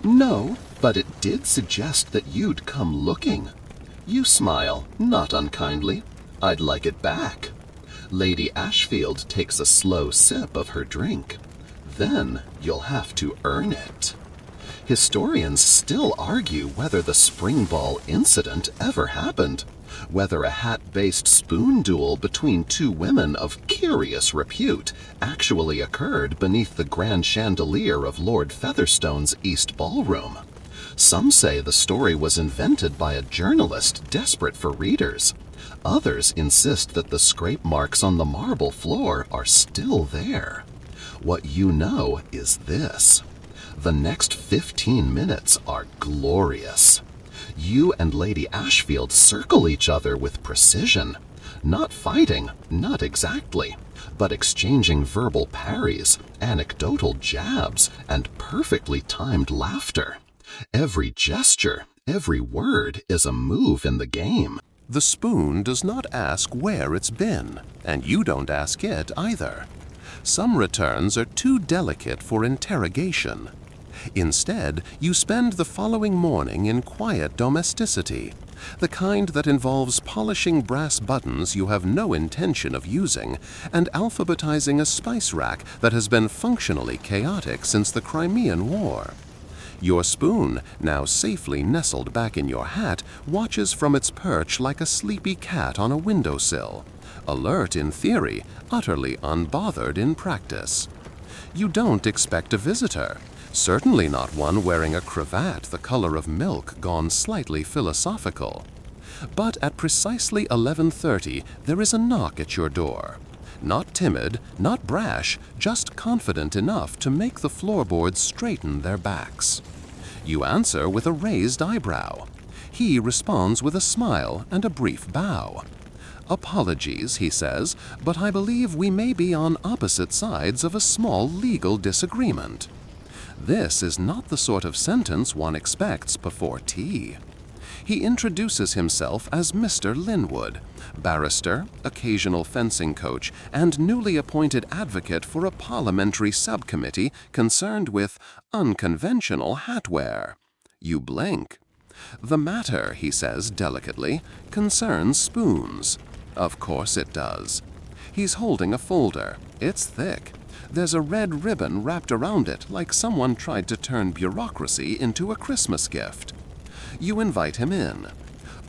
"No, but it did suggest that you'd come looking." You smile, not unkindly. "I'd like it back." Lady Ashfield takes a slow sip of her drink. "Then you'll have to earn it." Historians still argue whether the spring ball incident ever happened, whether a hat-based spoon duel between two women of curious repute actually occurred beneath the grand chandelier of Lord Featherstone's East Ballroom. Some say the story was invented by a journalist desperate for readers. Others insist that the scrape marks on the marble floor are still there. What you know is this: the next 15 minutes are glorious. You and Lady Ashfield circle each other with precision, not fighting, not exactly, but exchanging verbal parries, anecdotal jabs, and perfectly timed laughter. Every gesture, every word is a move in the game. The spoon does not ask where it's been, and you don't ask it either. Some returns are too delicate for interrogation. Instead, you spend the following morning in quiet domesticity, the kind that involves polishing brass buttons you have no intention of using and alphabetizing a spice rack that has been functionally chaotic since the Crimean War. Your spoon, now safely nestled back in your hat, watches from its perch like a sleepy cat on a windowsill, alert in theory, utterly unbothered in practice. You don't expect a visitor, certainly not one wearing a cravat the color of milk gone slightly philosophical. But at precisely 11:30, there is a knock at your door. Not timid, not brash, just confident enough to make the floorboards straighten their backs. You answer with a raised eyebrow. He responds with a smile and a brief bow. "Apologies," he says, "but I believe we may be on opposite sides of a small legal disagreement." This is not the sort of sentence one expects before tea. He introduces himself as Mr. Linwood, barrister, occasional fencing coach, and newly appointed advocate for a parliamentary subcommittee concerned with unconventional hatwear. You blink. "The matter," he says delicately, "concerns spoons." Of course it does. He's holding a folder. It's thick. There's a red ribbon wrapped around it like someone tried to turn bureaucracy into a Christmas gift. You invite him in.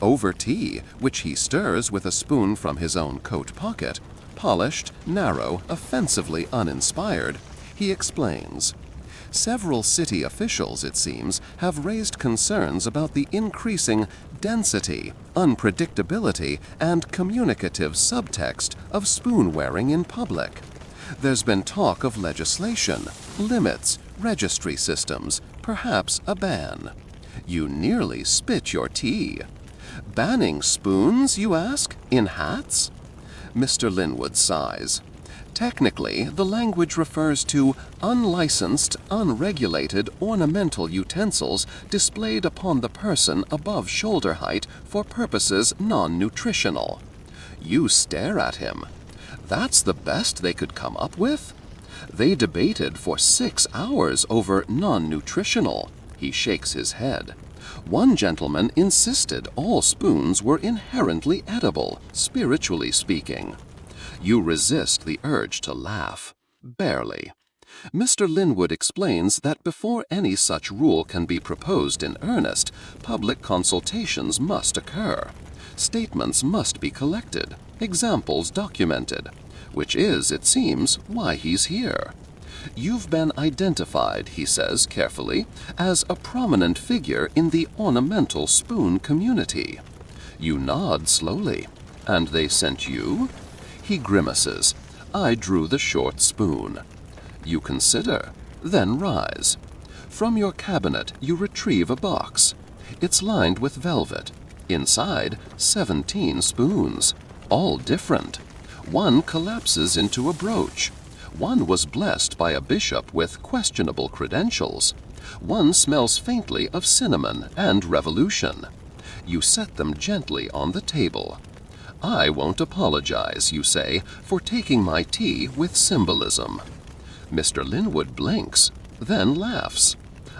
Over tea, which he stirs with a spoon from his own coat pocket, polished, narrow, offensively uninspired, he explains. Several city officials, it seems, have raised concerns about the increasing density, unpredictability, and communicative subtext of spoon-wearing in public. There's been talk of legislation, limits, registry systems, perhaps a ban. You nearly spit your tea. "Banning spoons, you ask, in hats?" Mr. Linwood sighs. Technically, the language refers to unlicensed, unregulated ornamental utensils displayed upon the person above shoulder height for purposes non-nutritional. You stare at him. That's the best they could come up with? They debated for 6 hours over non-nutritional. He shakes his head. One gentleman insisted all spoons were inherently edible, spiritually speaking. You resist the urge to laugh. Barely. Mr. Linwood explains that before any such rule can be proposed in earnest, public consultations must occur. Statements must be collected, examples documented, which is, it seems, why he's here. You've been identified, he says carefully, as a prominent figure in the ornamental spoon community. You nod slowly. And they sent you? He grimaces. I drew the short spoon. You consider, then rise. From your cabinet you retrieve a box. It's lined with velvet. Inside, 17 spoons, all different. One collapses into a brooch. One was blessed by a bishop with questionable credentials. One smells faintly of cinnamon and revolution. You set them gently on the table. I won't apologize, you say, for taking my tea with symbolism. Mr. Linwood blinks, then laughs.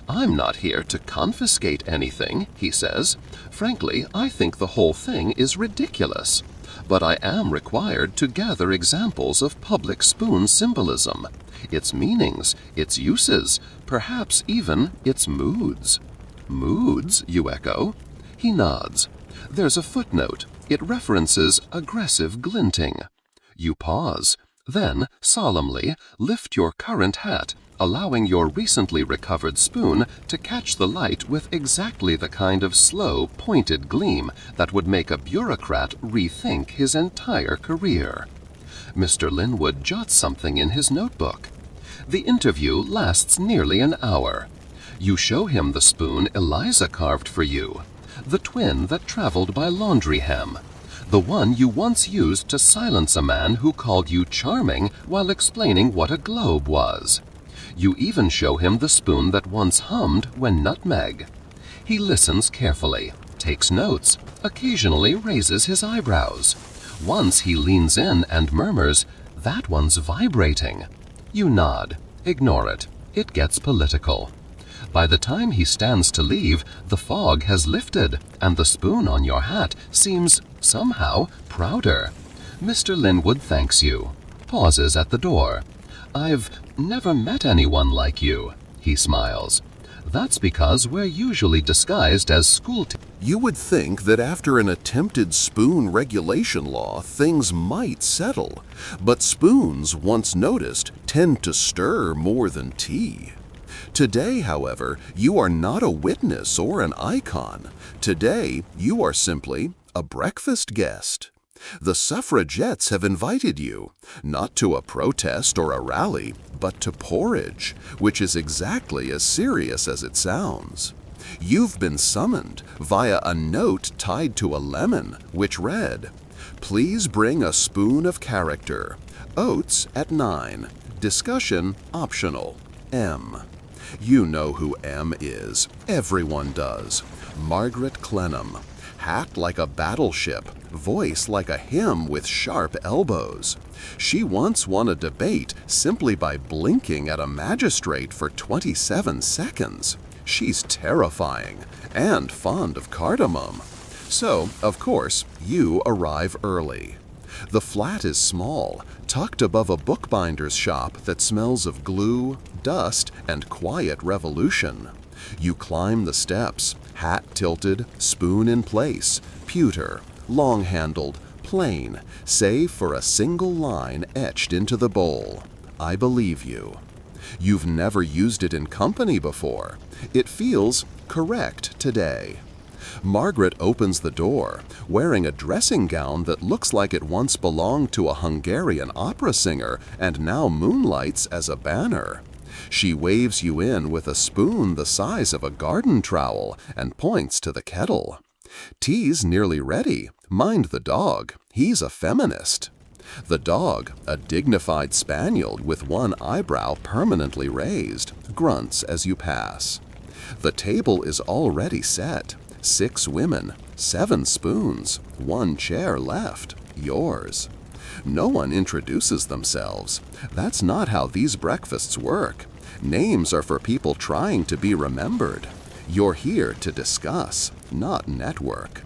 I'm not here to confiscate anything, he says. Frankly, I think the whole thing is ridiculous. But I am required to gather examples of public spoon symbolism, its meanings, its uses, perhaps even its moods. Moods, you echo? He nods. There's a footnote. It references aggressive glinting. You pause. Then, solemnly, lift your current hat, allowing your recently recovered spoon to catch the light with exactly the kind of slow, pointed gleam that would make a bureaucrat rethink his entire career. Mr. Linwood jots something in his notebook. The interview lasts nearly an hour. You show him the spoon Eliza carved for you, the twin that traveled by laundry hem, the one you once used to silence a man who called you charming while explaining what a globe was. You even show him the spoon that once hummed when nutmeg. He listens carefully, takes notes, occasionally raises his eyebrows. Once he leans in and murmurs, "That one's vibrating." You nod. Ignore it. It gets political. By the time he stands to leave, the fog has lifted, and the spoon on your hat seems, somehow, prouder. Mr. Linwood thanks you. Pauses at the door. I've never met anyone like you, he smiles. That's because we're usually disguised as school teachers. You would think that after an attempted spoon regulation law, things might settle. But spoons, once noticed, tend to stir more than tea. Today, however, you are not a witness or an icon. Today, you are simply a breakfast guest. The suffragettes have invited you, not to a protest or a rally, but to porridge, which is exactly as serious as it sounds. You've been summoned via a note tied to a lemon, which read, "Please bring a spoon of character. Oats at 9. Discussion optional. M." You know who M is. Everyone does. Margaret Clenham. Hat like a battleship, voice like a hymn with sharp elbows. She once won a debate simply by blinking at a magistrate for 27 seconds. She's terrifying and fond of cardamom. So, of course, you arrive early. The flat is small, tucked above a bookbinder's shop that smells of glue, dust, and quiet revolution. You climb the steps, hat tilted, spoon in place, pewter, long-handled, plain, save for a single line etched into the bowl. I believe you. You've never used it in company before. It feels correct today. Margaret opens the door, wearing a dressing gown that looks like it once belonged to a Hungarian opera singer and now moonlights as a banner. She waves you in with a spoon the size of a garden trowel and points to the kettle. Tea's nearly ready. Mind the dog. He's a feminist. The dog, a dignified spaniel with one eyebrow permanently raised, grunts as you pass. The table is already set. 6 women, 7 spoons, 1 chair left. yours. No one introduces themselves. That's not how these breakfasts work. Names are for people trying to be remembered. You're here to discuss, not network.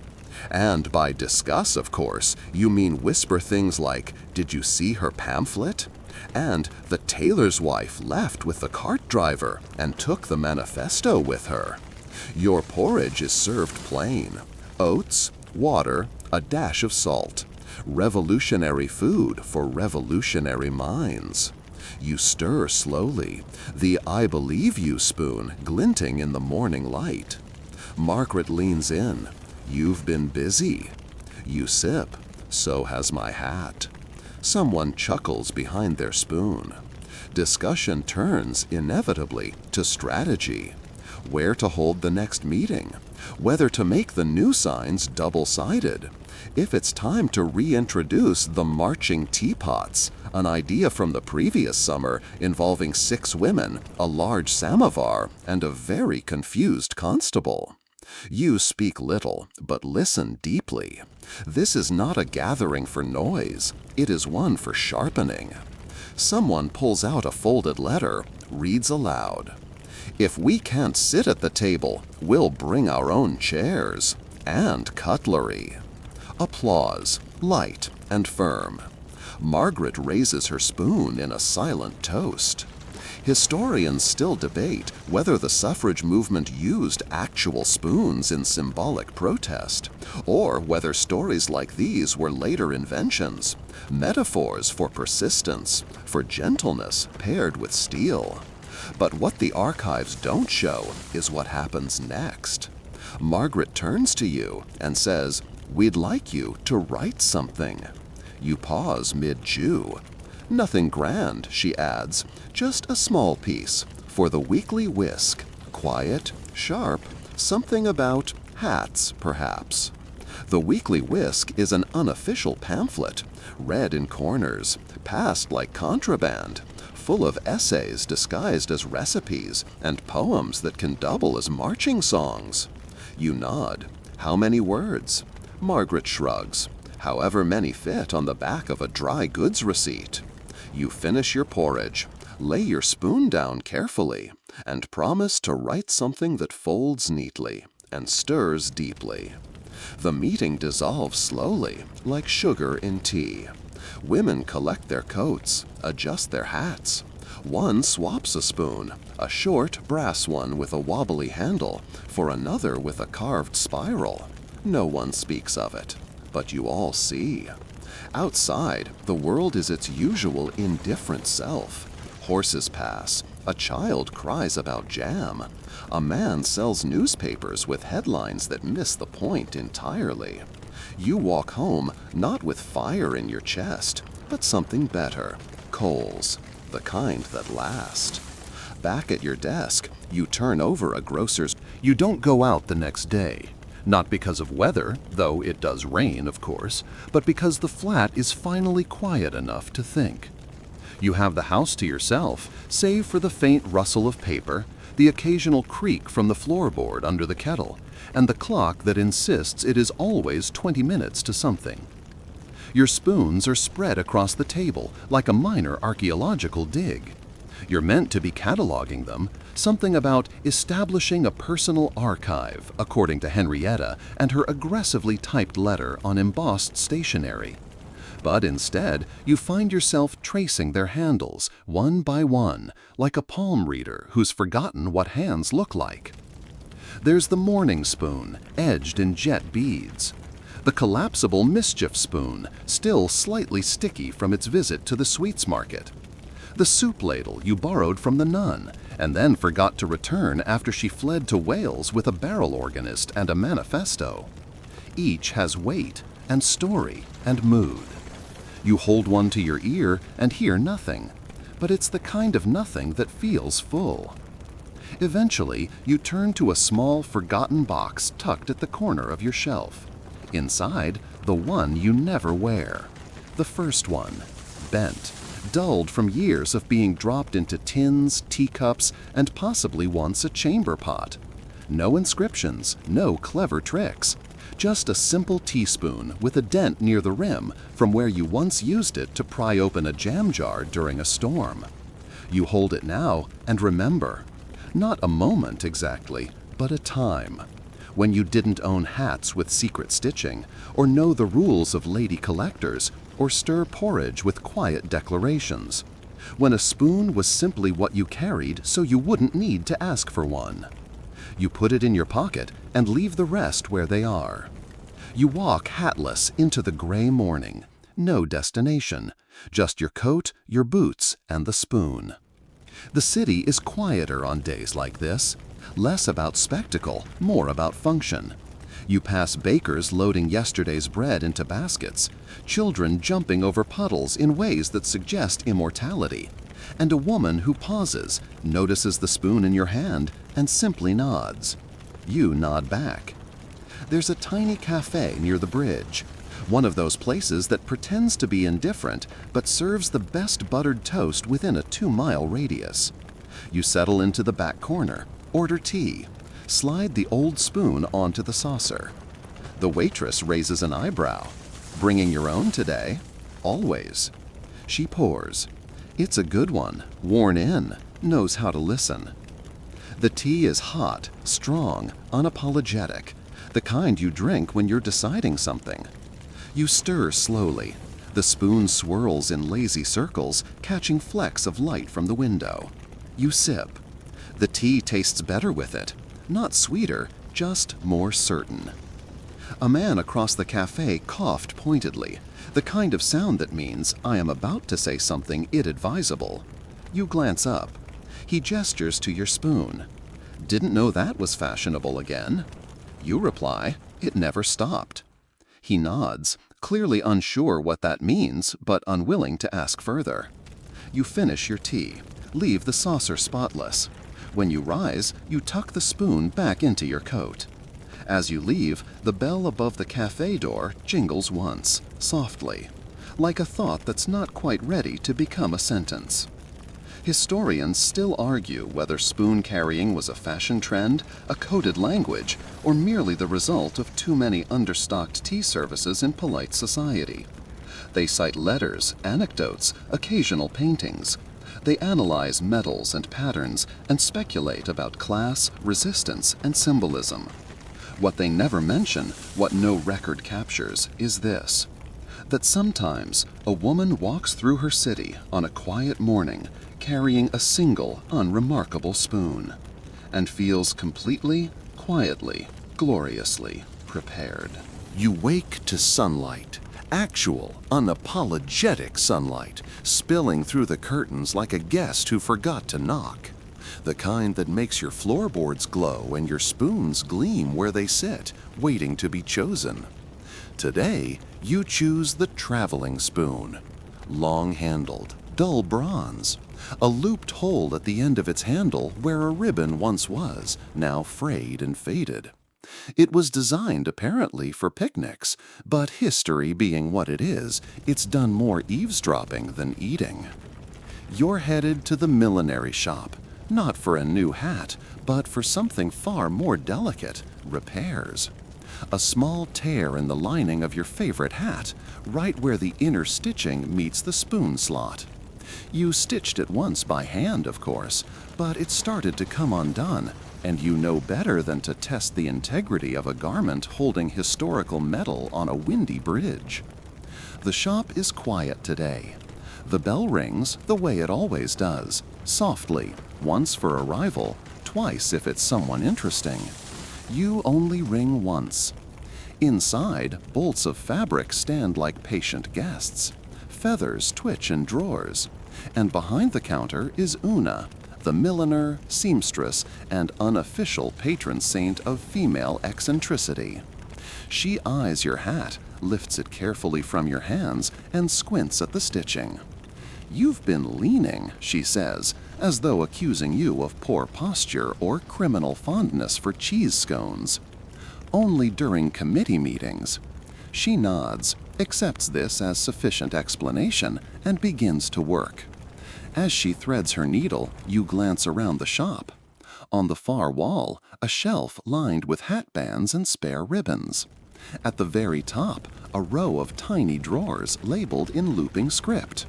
And by discuss, of course, you mean whisper things like, "Did you see her pamphlet?" And "The tailor's wife left with the cart driver and took the manifesto with her." Your porridge is served plain. Oats, water, a dash of salt. Revolutionary food for revolutionary minds. You stir slowly, the "I believe you" spoon glinting in the morning light. Margaret leans in. "You've been busy." You sip. "So has my hat." Someone chuckles behind their spoon. Discussion turns, inevitably, to strategy. Where to hold the next meeting. Whether to make the new signs double-sided. If it's time to reintroduce the marching teapots, an idea from the previous summer involving 6 women, a large samovar, and a very confused constable. You speak little, but listen deeply. This is not a gathering for noise. It is one for sharpening. Someone pulls out a folded letter, reads aloud. "If we can't sit at the table, we'll bring our own chairs and cutlery." Applause, light and firm. Margaret raises her spoon in a silent toast. Historians still debate whether the suffrage movement used actual spoons in symbolic protest, or whether stories like these were later inventions, metaphors for persistence, for gentleness paired with steel. But what the archives don't show is what happens next. Margaret turns to you and says, "We'd like you to write something." You pause mid-chew. "Nothing grand," she adds, "just a small piece for the Weekly Whisk. Quiet, sharp, something about hats, perhaps." The Weekly Whisk is an unofficial pamphlet, read in corners, passed like contraband, full of essays disguised as recipes and poems that can double as marching songs. You nod. "How many words?" Margaret shrugs. "However many fit on the back of a dry goods receipt." You finish your porridge, lay your spoon down carefully, and promise to write something that folds neatly and stirs deeply. The meeting dissolves slowly, like sugar in tea. Women collect their coats, adjust their hats. One swaps a spoon, a short brass one with a wobbly handle, for another with a carved spiral. No one speaks of it, but you all see. Outside, the world is its usual indifferent self. Horses pass. A child cries about jam. A man sells newspapers with headlines that miss the point entirely. You walk home not with fire in your chest, but something better. Coals, the kind that last. Back at your desk, you turn over a grocer's. You don't go out the next day. Not because of weather, though it does rain, of course, but because the flat is finally quiet enough to think. You have the house to yourself, save for the faint rustle of paper, the occasional creak from the floorboard under the kettle, and the clock that insists it is always 20 minutes to something. Your spoons are spread across the table like a minor archaeological dig. You're meant to be cataloging them, something about establishing a personal archive, according to Henrietta and her aggressively typed letter on embossed stationery. But instead, you find yourself tracing their handles, one by one, like a palm reader who's forgotten what hands look like. There's the morning spoon, edged in jet beads. The collapsible mischief spoon, still slightly sticky from its visit to the sweets market. The soup ladle you borrowed from the nun, and then forgot to return after she fled to Wales with a barrel organist and a manifesto. Each has weight and story and mood. You hold one to your ear and hear nothing, but it's the kind of nothing that feels full. Eventually, you turn to a small, forgotten box tucked at the corner of your shelf. Inside, the one you never wear. The first one, bent, dulled from years of being dropped into tins, teacups, and possibly once a chamber pot. No inscriptions, no clever tricks. Just a simple teaspoon with a dent near the rim from where you once used it to pry open a jam jar during a storm. You hold it now and remember, not a moment exactly, but a time, when you didn't own hats with secret stitching, or know the rules of lady collectors, or stir porridge with quiet declarations, when a spoon was simply what you carried so you wouldn't need to ask for one. You put it in your pocket and leave the rest where they are. You walk hatless into the gray morning, no destination, just your coat, your boots, and the spoon. The city is quieter on days like this, less about spectacle, more about function. You pass bakers loading yesterday's bread into baskets, children jumping over puddles in ways that suggest immortality, and a woman who pauses, notices the spoon in your hand, and simply nods. You nod back. There's a tiny cafe near the bridge, one of those places that pretends to be indifferent but serves the best buttered toast within a 2-mile radius. You settle into the back corner, order tea, slide the old spoon onto the saucer. The waitress raises an eyebrow. Bringing your own today? Always. She pours. It's a good one, worn in, knows how to listen. The tea is hot, strong, unapologetic, the kind you drink when you're deciding something. You stir slowly. The spoon swirls in lazy circles, catching flecks of light from the window. You sip. The tea tastes better with it. Not sweeter, just more certain. A man across the cafe coughed pointedly, the kind of sound that means I am about to say something inadvisable. You glance up. He gestures to your spoon. Didn't know that was fashionable again. You reply, it never stopped. He nods, clearly unsure what that means, but unwilling to ask further. You finish your tea, leave the saucer spotless. When you rise, you tuck the spoon back into your coat. As you leave, the bell above the cafe door jingles once, softly, like a thought that's not quite ready to become a sentence. Historians still argue whether spoon carrying was a fashion trend, a coded language, or merely the result of too many understocked tea services in polite society. They cite letters, anecdotes, occasional paintings. They analyze metals and patterns and speculate about class, resistance, and symbolism. What they never mention, what no record captures, is this: that sometimes a woman walks through her city on a quiet morning carrying a single, unremarkable spoon, and feels completely, quietly, gloriously prepared. You wake to sunlight, actual, unapologetic sunlight, spilling through the curtains like a guest who forgot to knock. The kind that makes your floorboards glow and your spoons gleam where they sit, waiting to be chosen. Today, you choose the traveling spoon. Long-handled, dull bronze. A looped hole at the end of its handle where a ribbon once was, now frayed and faded. It was designed apparently for picnics, but history being what it is, it's done more eavesdropping than eating. You're headed to the millinery shop, not for a new hat, but for something far more delicate, repairs. A small tear in the lining of your favorite hat, right where the inner stitching meets the spoon slot. You stitched it once by hand, of course, but it started to come undone, and you know better than to test the integrity of a garment holding historical metal on a windy bridge. The shop is quiet today. The bell rings the way it always does, softly, once for arrival, twice if it's someone interesting. You only ring once. Inside, bolts of fabric stand like patient guests. Feathers twitch in drawers. And behind the counter is Una, the milliner, seamstress, and unofficial patron saint of female eccentricity. She eyes your hat, lifts it carefully from your hands, and squints at the stitching. "You've been leaning," she says, as though accusing you of poor posture or criminal fondness for cheese scones. "Only during committee meetings." She nods, accepts this as sufficient explanation, and begins to work. As she threads her needle, you glance around the shop. On the far wall, a shelf lined with hat bands and spare ribbons. At the very top, a row of tiny drawers labeled in looping script.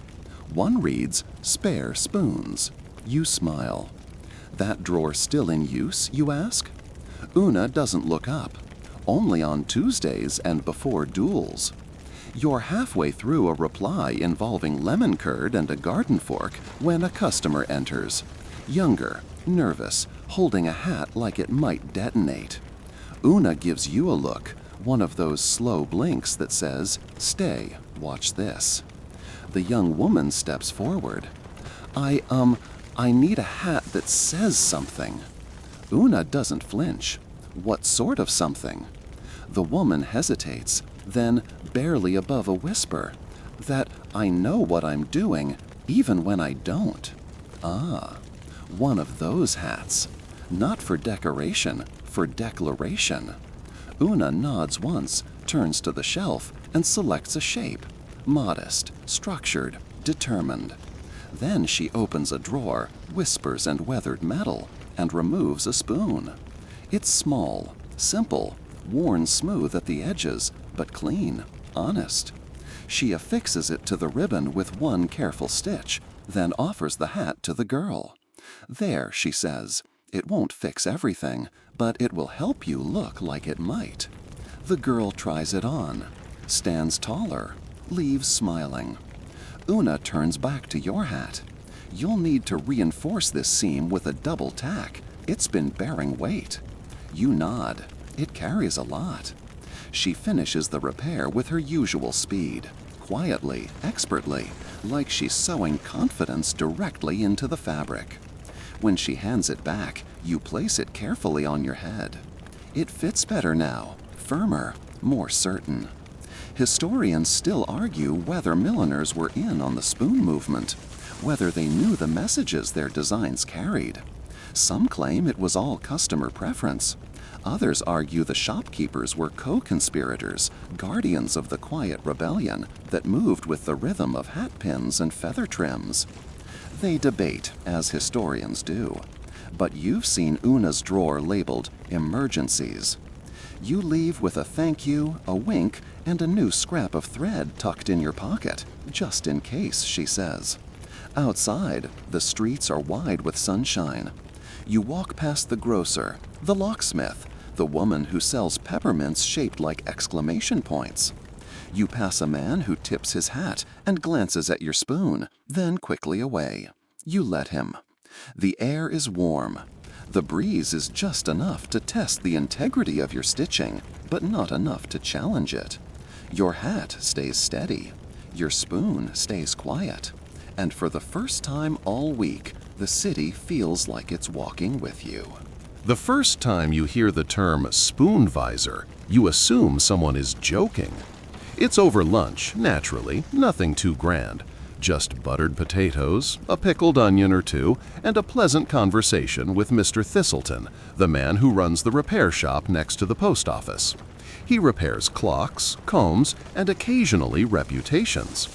One reads, "Spare spoons." You smile. That drawer still in use, you ask? Una doesn't look up. Only on Tuesdays and before duels. You're halfway through a reply involving lemon curd and a garden fork when a customer enters. Younger, nervous, holding a hat like it might detonate. Una gives you a look, one of those slow blinks that says, "Stay, watch this." The young woman steps forward. I need a hat that says something." Una doesn't flinch. What sort of something? The woman hesitates, then, barely above a whisper, "That I know what I'm doing, even when I don't." Ah, one of those hats. Not for decoration, for declaration. Una nods once, turns to the shelf, and selects a shape. Modest, structured, determined. Then she opens a drawer, whispers and weathered metal, and removes a spoon. It's small, simple, worn smooth at the edges, but clean, honest. She affixes it to the ribbon with one careful stitch, then offers the hat to the girl. "There," she says, "it won't fix everything, but it will help you look like it might." The girl tries it on, stands taller, leaves smiling. Una turns back to your hat. "You'll need to reinforce this seam with a double tack. It's been bearing weight." You nod. It carries a lot. She finishes the repair with her usual speed, quietly, expertly, like she's sewing confidence directly into the fabric. When she hands it back, you place it carefully on your head. It fits better now, firmer, more certain. Historians still argue whether milliners were in on the spoon movement, whether they knew the messages their designs carried. Some claim it was all customer preference. Others argue the shopkeepers were co-conspirators, guardians of the quiet rebellion that moved with the rhythm of hat pins and feather trims. They debate, as historians do. But you've seen Una's drawer labeled "Emergencies." You leave with a thank you, a wink, and a new scrap of thread tucked in your pocket, just in case, she says. Outside, the streets are wide with sunshine. You walk past the grocer, the locksmith, the woman who sells peppermints shaped like exclamation points. You pass a man who tips his hat and glances at your spoon, then quickly away. You let him. The air is warm. The breeze is just enough to test the integrity of your stitching, but not enough to challenge it. Your hat stays steady. Your spoon stays quiet. And for the first time all week, the city feels like it's walking with you. The first time you hear the term spoon visor, you assume someone is joking. It's over lunch, naturally, nothing too grand. Just buttered potatoes, a pickled onion or two, and a pleasant conversation with Mr. Thistleton, the man who runs the repair shop next to the post office. He repairs clocks, combs, and occasionally reputations.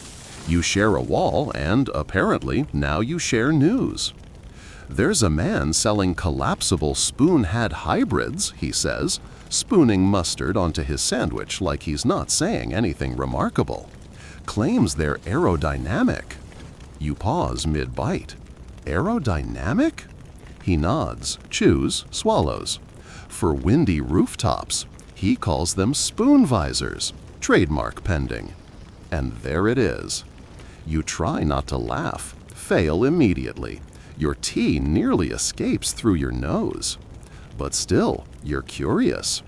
You share a wall, and apparently now you share news. "There's a man selling collapsible spoon hat hybrids," he says, spooning mustard onto his sandwich like he's not saying anything remarkable. "Claims they're aerodynamic." You pause mid-bite. "Aerodynamic?" He nods, chews, swallows. "For windy rooftops." He calls them spoon visors, trademark pending. And there it is. You try not to laugh, fail immediately. Your tea nearly escapes through your nose. But still, you're curious.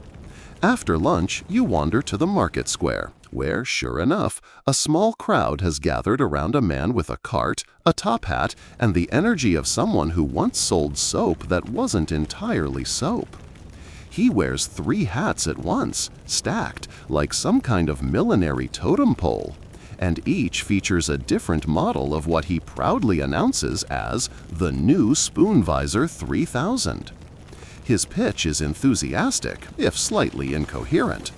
After lunch, you wander to the market square, where, sure enough, a small crowd has gathered around a man with a cart, a top hat, and the energy of someone who once sold soap that wasn't entirely soap. He wears 3 hats at once, stacked like some kind of millinery totem pole, and each features a different model of what he proudly announces as the new Spoon Visor 3000. His pitch is enthusiastic, if slightly incoherent.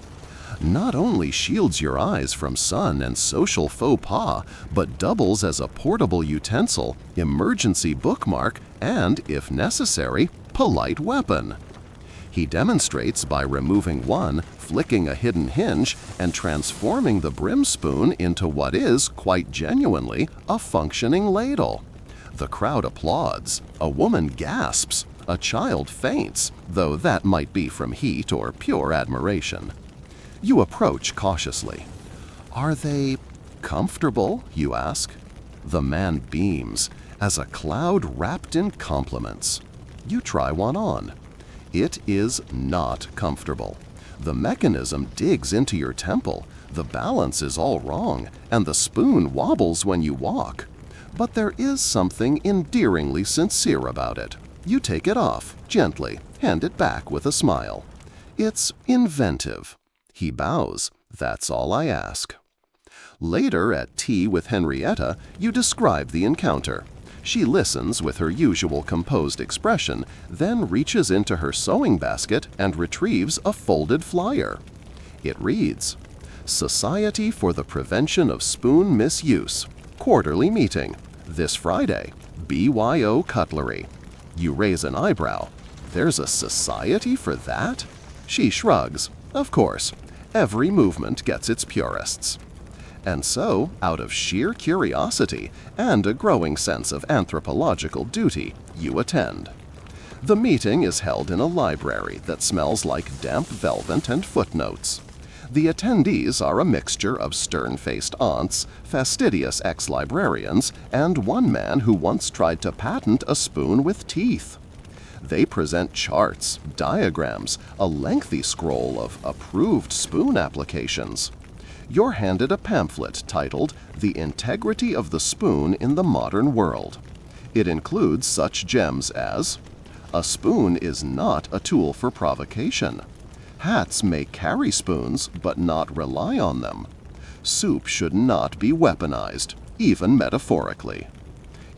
Not only shields your eyes from sun and social faux pas, but doubles as a portable utensil, emergency bookmark, and, if necessary, polite weapon. He demonstrates by removing one, flicking a hidden hinge, and transforming the brim spoon into what is, quite genuinely, a functioning ladle. The crowd applauds, a woman gasps, a child faints, though that might be from heat or pure admiration. You approach cautiously. Are they comfortable, you ask? The man beams, as a cloud wrapped in compliments. You try one on. It is not comfortable. The mechanism digs into your temple, the balance is all wrong, and the spoon wobbles when you walk. But there is something endearingly sincere about it. You take it off, gently, hand it back with a smile. It's inventive. He bows. That's all I ask. Later, at tea with Henrietta, you describe the encounter. She listens with her usual composed expression, then reaches into her sewing basket and retrieves a folded flyer. It reads, "Society for the Prevention of Spoon Misuse. Quarterly meeting. This Friday. BYO Cutlery." You raise an eyebrow. There's a society for that? She shrugs. Of course. Every movement gets its purists. And so, out of sheer curiosity and a growing sense of anthropological duty, you attend. The meeting is held in a library that smells like damp velvet and footnotes. The attendees are a mixture of stern-faced aunts, fastidious ex-librarians, and one man who once tried to patent a spoon with teeth. They present charts, diagrams, a lengthy scroll of approved spoon applications. You're handed a pamphlet titled "The Integrity of the Spoon in the Modern World." It includes such gems as, "A spoon is not a tool for provocation. Hats may carry spoons, but not rely on them. Soup should not be weaponized, even metaphorically."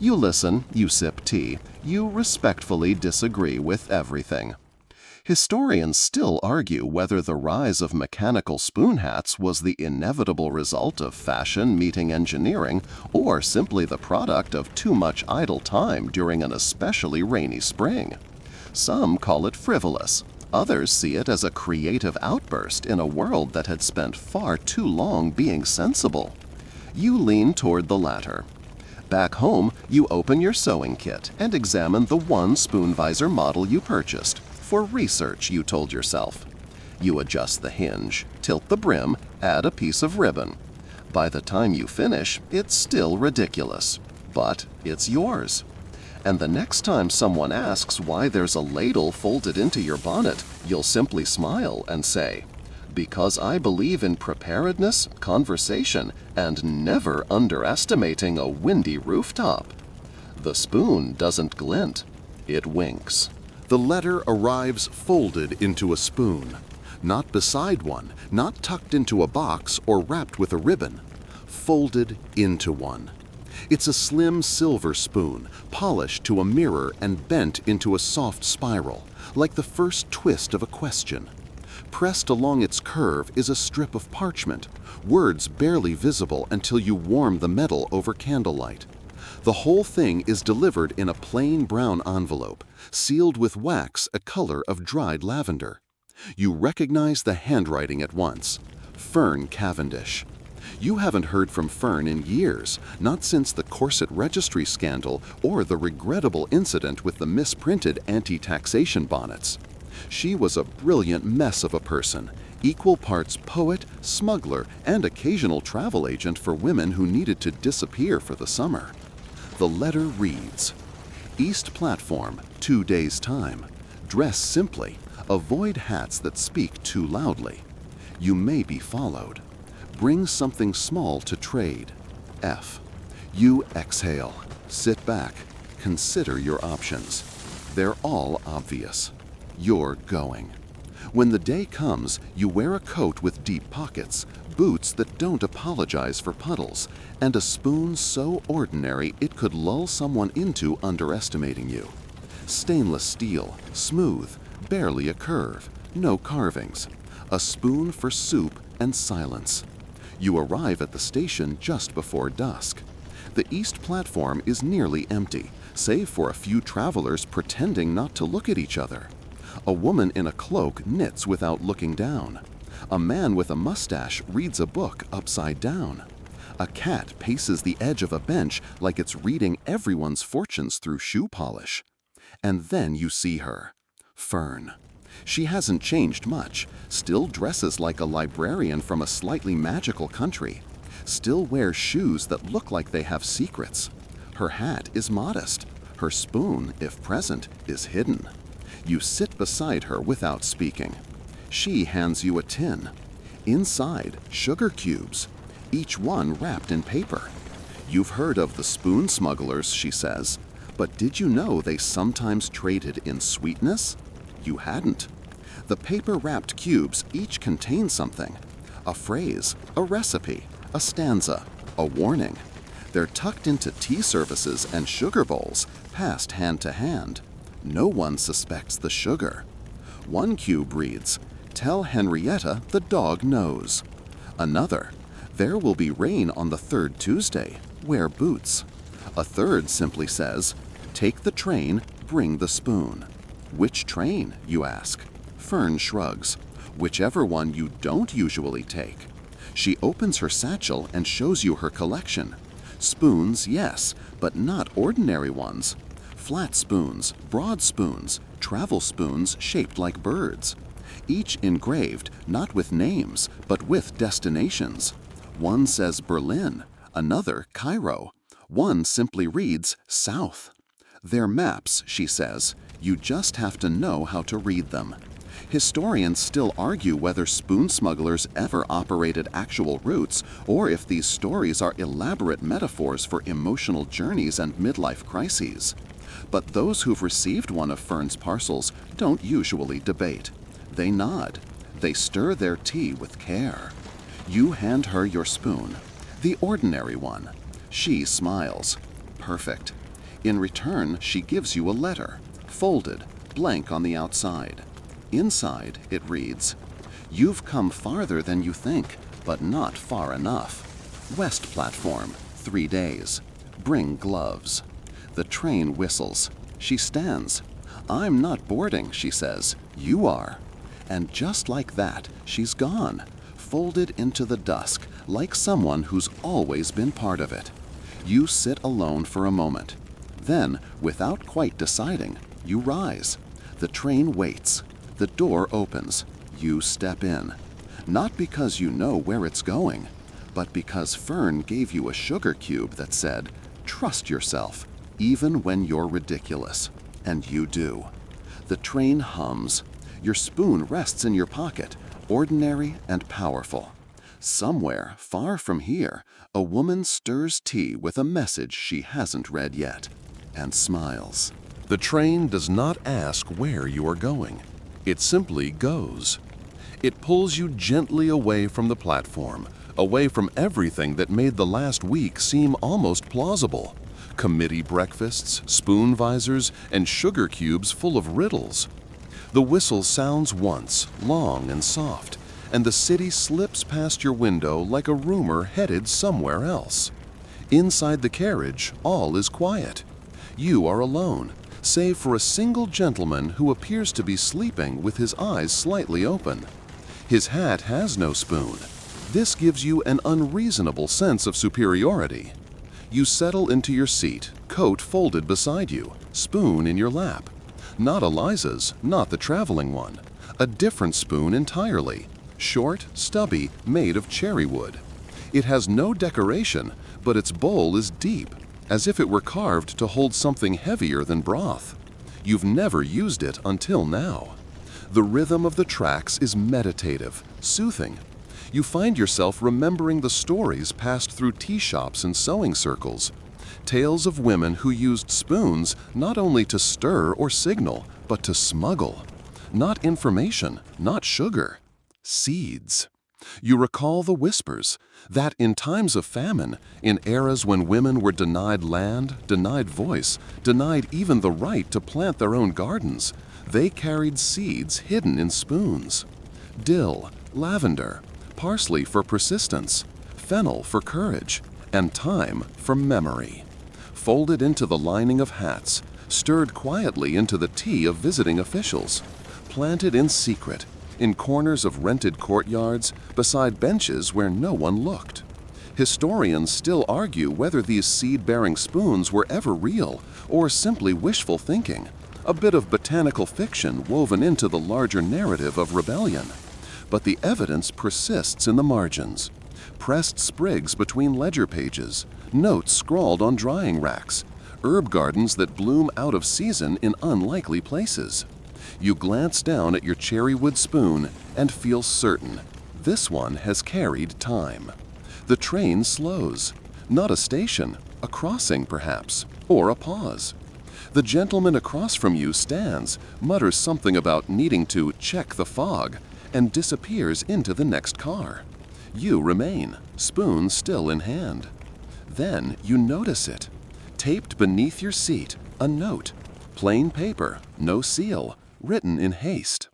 You listen, you sip tea, you respectfully disagree with everything. Historians still argue whether the rise of mechanical spoon hats was the inevitable result of fashion meeting engineering or simply the product of too much idle time during an especially rainy spring. Some call it frivolous. Others see it as a creative outburst in a world that had spent far too long being sensible. You lean toward the latter. Back home, you open your sewing kit and examine the one spoon visor model you purchased. For research, you told yourself. You adjust the hinge, tilt the brim, add a piece of ribbon. By the time you finish, it's still ridiculous. But it's yours. And the next time someone asks why there's a ladle folded into your bonnet, you'll simply smile and say, "Because I believe in preparedness, conversation, and never underestimating a windy rooftop." The spoon doesn't glint. It winks. The letter arrives folded into a spoon, not beside one, not tucked into a box or wrapped with a ribbon, folded into one. It's a slim silver spoon, polished to a mirror and bent into a soft spiral, like the first twist of a question. Pressed along its curve is a strip of parchment, words barely visible until you warm the metal over candlelight. The whole thing is delivered in a plain brown envelope, sealed with wax a color of dried lavender. You recognize the handwriting at once. Fern Cavendish. You haven't heard from Fern in years, not since the corset registry scandal or the regrettable incident with the misprinted anti-taxation bonnets. She was a brilliant mess of a person, equal parts poet, smuggler, and occasional travel agent for women who needed to disappear for the summer. The letter reads, "East Platform, 2 days' time. Dress simply. Avoid hats that speak too loudly. You may be followed. Bring something small to trade. F." You exhale. Sit back. Consider your options. They're all obvious. You're going. When the day comes, you wear a coat with deep pockets, boots that don't apologize for puddles, and a spoon so ordinary it could lull someone into underestimating you. Stainless steel, smooth, barely a curve, no carvings. A spoon for soup and silence. You arrive at the station just before dusk. The east platform is nearly empty, save for a few travelers pretending not to look at each other. A woman in a cloak knits without looking down. A man with a mustache reads a book upside down. A cat paces the edge of a bench like it's reading everyone's fortunes through shoe polish. And then you see her, Fern. She hasn't changed much, still dresses like a librarian from a slightly magical country, still wears shoes that look like they have secrets. Her hat is modest. Her spoon, if present, is hidden. You sit beside her without speaking. She hands you a tin. Inside, sugar cubes, each one wrapped in paper. You've heard of the spoon smugglers, she says, but did you know they sometimes traded in sweetness? You hadn't. The paper-wrapped cubes each contain something. A phrase, a recipe, a stanza, a warning. They're tucked into tea services and sugar bowls, passed hand to hand. No one suspects the sugar. One cube reads, "Tell Henrietta the dog knows." Another, "There will be rain on the third Tuesday. Wear boots." A third simply says, "Take the train, bring the spoon." Which train, you ask? Fern shrugs. Whichever one you don't usually take. She opens her satchel and shows you her collection. Spoons, yes, but not ordinary ones. Flat spoons, broad spoons, travel spoons shaped like birds. Each engraved, not with names, but with destinations. One says Berlin, another Cairo. One simply reads South. They're maps, she says. You just have to know how to read them. Historians still argue whether spoon smugglers ever operated actual routes or if these stories are elaborate metaphors for emotional journeys and midlife crises. But those who've received one of Fern's parcels don't usually debate. They nod. They stir their tea with care. You hand her your spoon, the ordinary one. She smiles. Perfect. In return, she gives you a letter, folded, blank on the outside. Inside, it reads, "You've come farther than you think, but not far enough. West platform, 3 days. Bring gloves." The train whistles. She stands. "I'm not boarding," she says. "You are." And just like that, she's gone, folded into the dusk, like someone who's always been part of it. You sit alone for a moment. Then, without quite deciding, you rise. The train waits. The door opens. You step in. Not because you know where it's going, but because Fern gave you a sugar cube that said, "Trust yourself, even when you're ridiculous." And you do. The train hums. Your spoon rests in your pocket, ordinary and powerful. Somewhere, far from here, a woman stirs tea with a message she hasn't read yet, and smiles. The train does not ask where you are going. It simply goes. It pulls you gently away from the platform, away from everything that made the last week seem almost plausible. Committee breakfasts, spoon visors, and sugar cubes full of riddles. The whistle sounds once, long and soft, and the city slips past your window like a rumor headed somewhere else. Inside the carriage, all is quiet. You are alone, save for a single gentleman who appears to be sleeping with his eyes slightly open. His hat has no spoon. This gives you an unreasonable sense of superiority. You settle into your seat, coat folded beside you, spoon in your lap. Not Eliza's, not the traveling one. A different spoon entirely. Short, stubby, made of cherry wood. It has no decoration, but its bowl is deep, as if it were carved to hold something heavier than broth. You've never used it until now. The rhythm of the tracks is meditative, soothing. You find yourself remembering the stories passed through tea shops and sewing circles. Tales of women who used spoons not only to stir or signal, but to smuggle. Not information, not sugar. Seeds. You recall the whispers that in times of famine, in eras when women were denied land, denied voice, denied even the right to plant their own gardens, they carried seeds hidden in spoons. Dill, lavender, parsley for persistence, fennel for courage, and thyme for memory. Folded into the lining of hats, stirred quietly into the tea of visiting officials. planted in secret, in corners of rented courtyards, beside benches where no one looked. Historians still argue whether these seed-bearing spoons were ever real or simply wishful thinking, a bit of botanical fiction woven into the larger narrative of rebellion. But the evidence persists in the margins. Pressed sprigs between ledger pages, notes scrawled on drying racks, herb gardens that bloom out of season in unlikely places. You glance down at your cherrywood spoon and feel certain this one has carried time. The train slows. Not a station, a crossing perhaps, or a pause. The gentleman across from you stands, mutters something about needing to check the fog, and disappears into the next car. You remain, spoon still in hand. Then you notice it. Taped beneath your seat, a note. Plain paper, no seal, written in haste.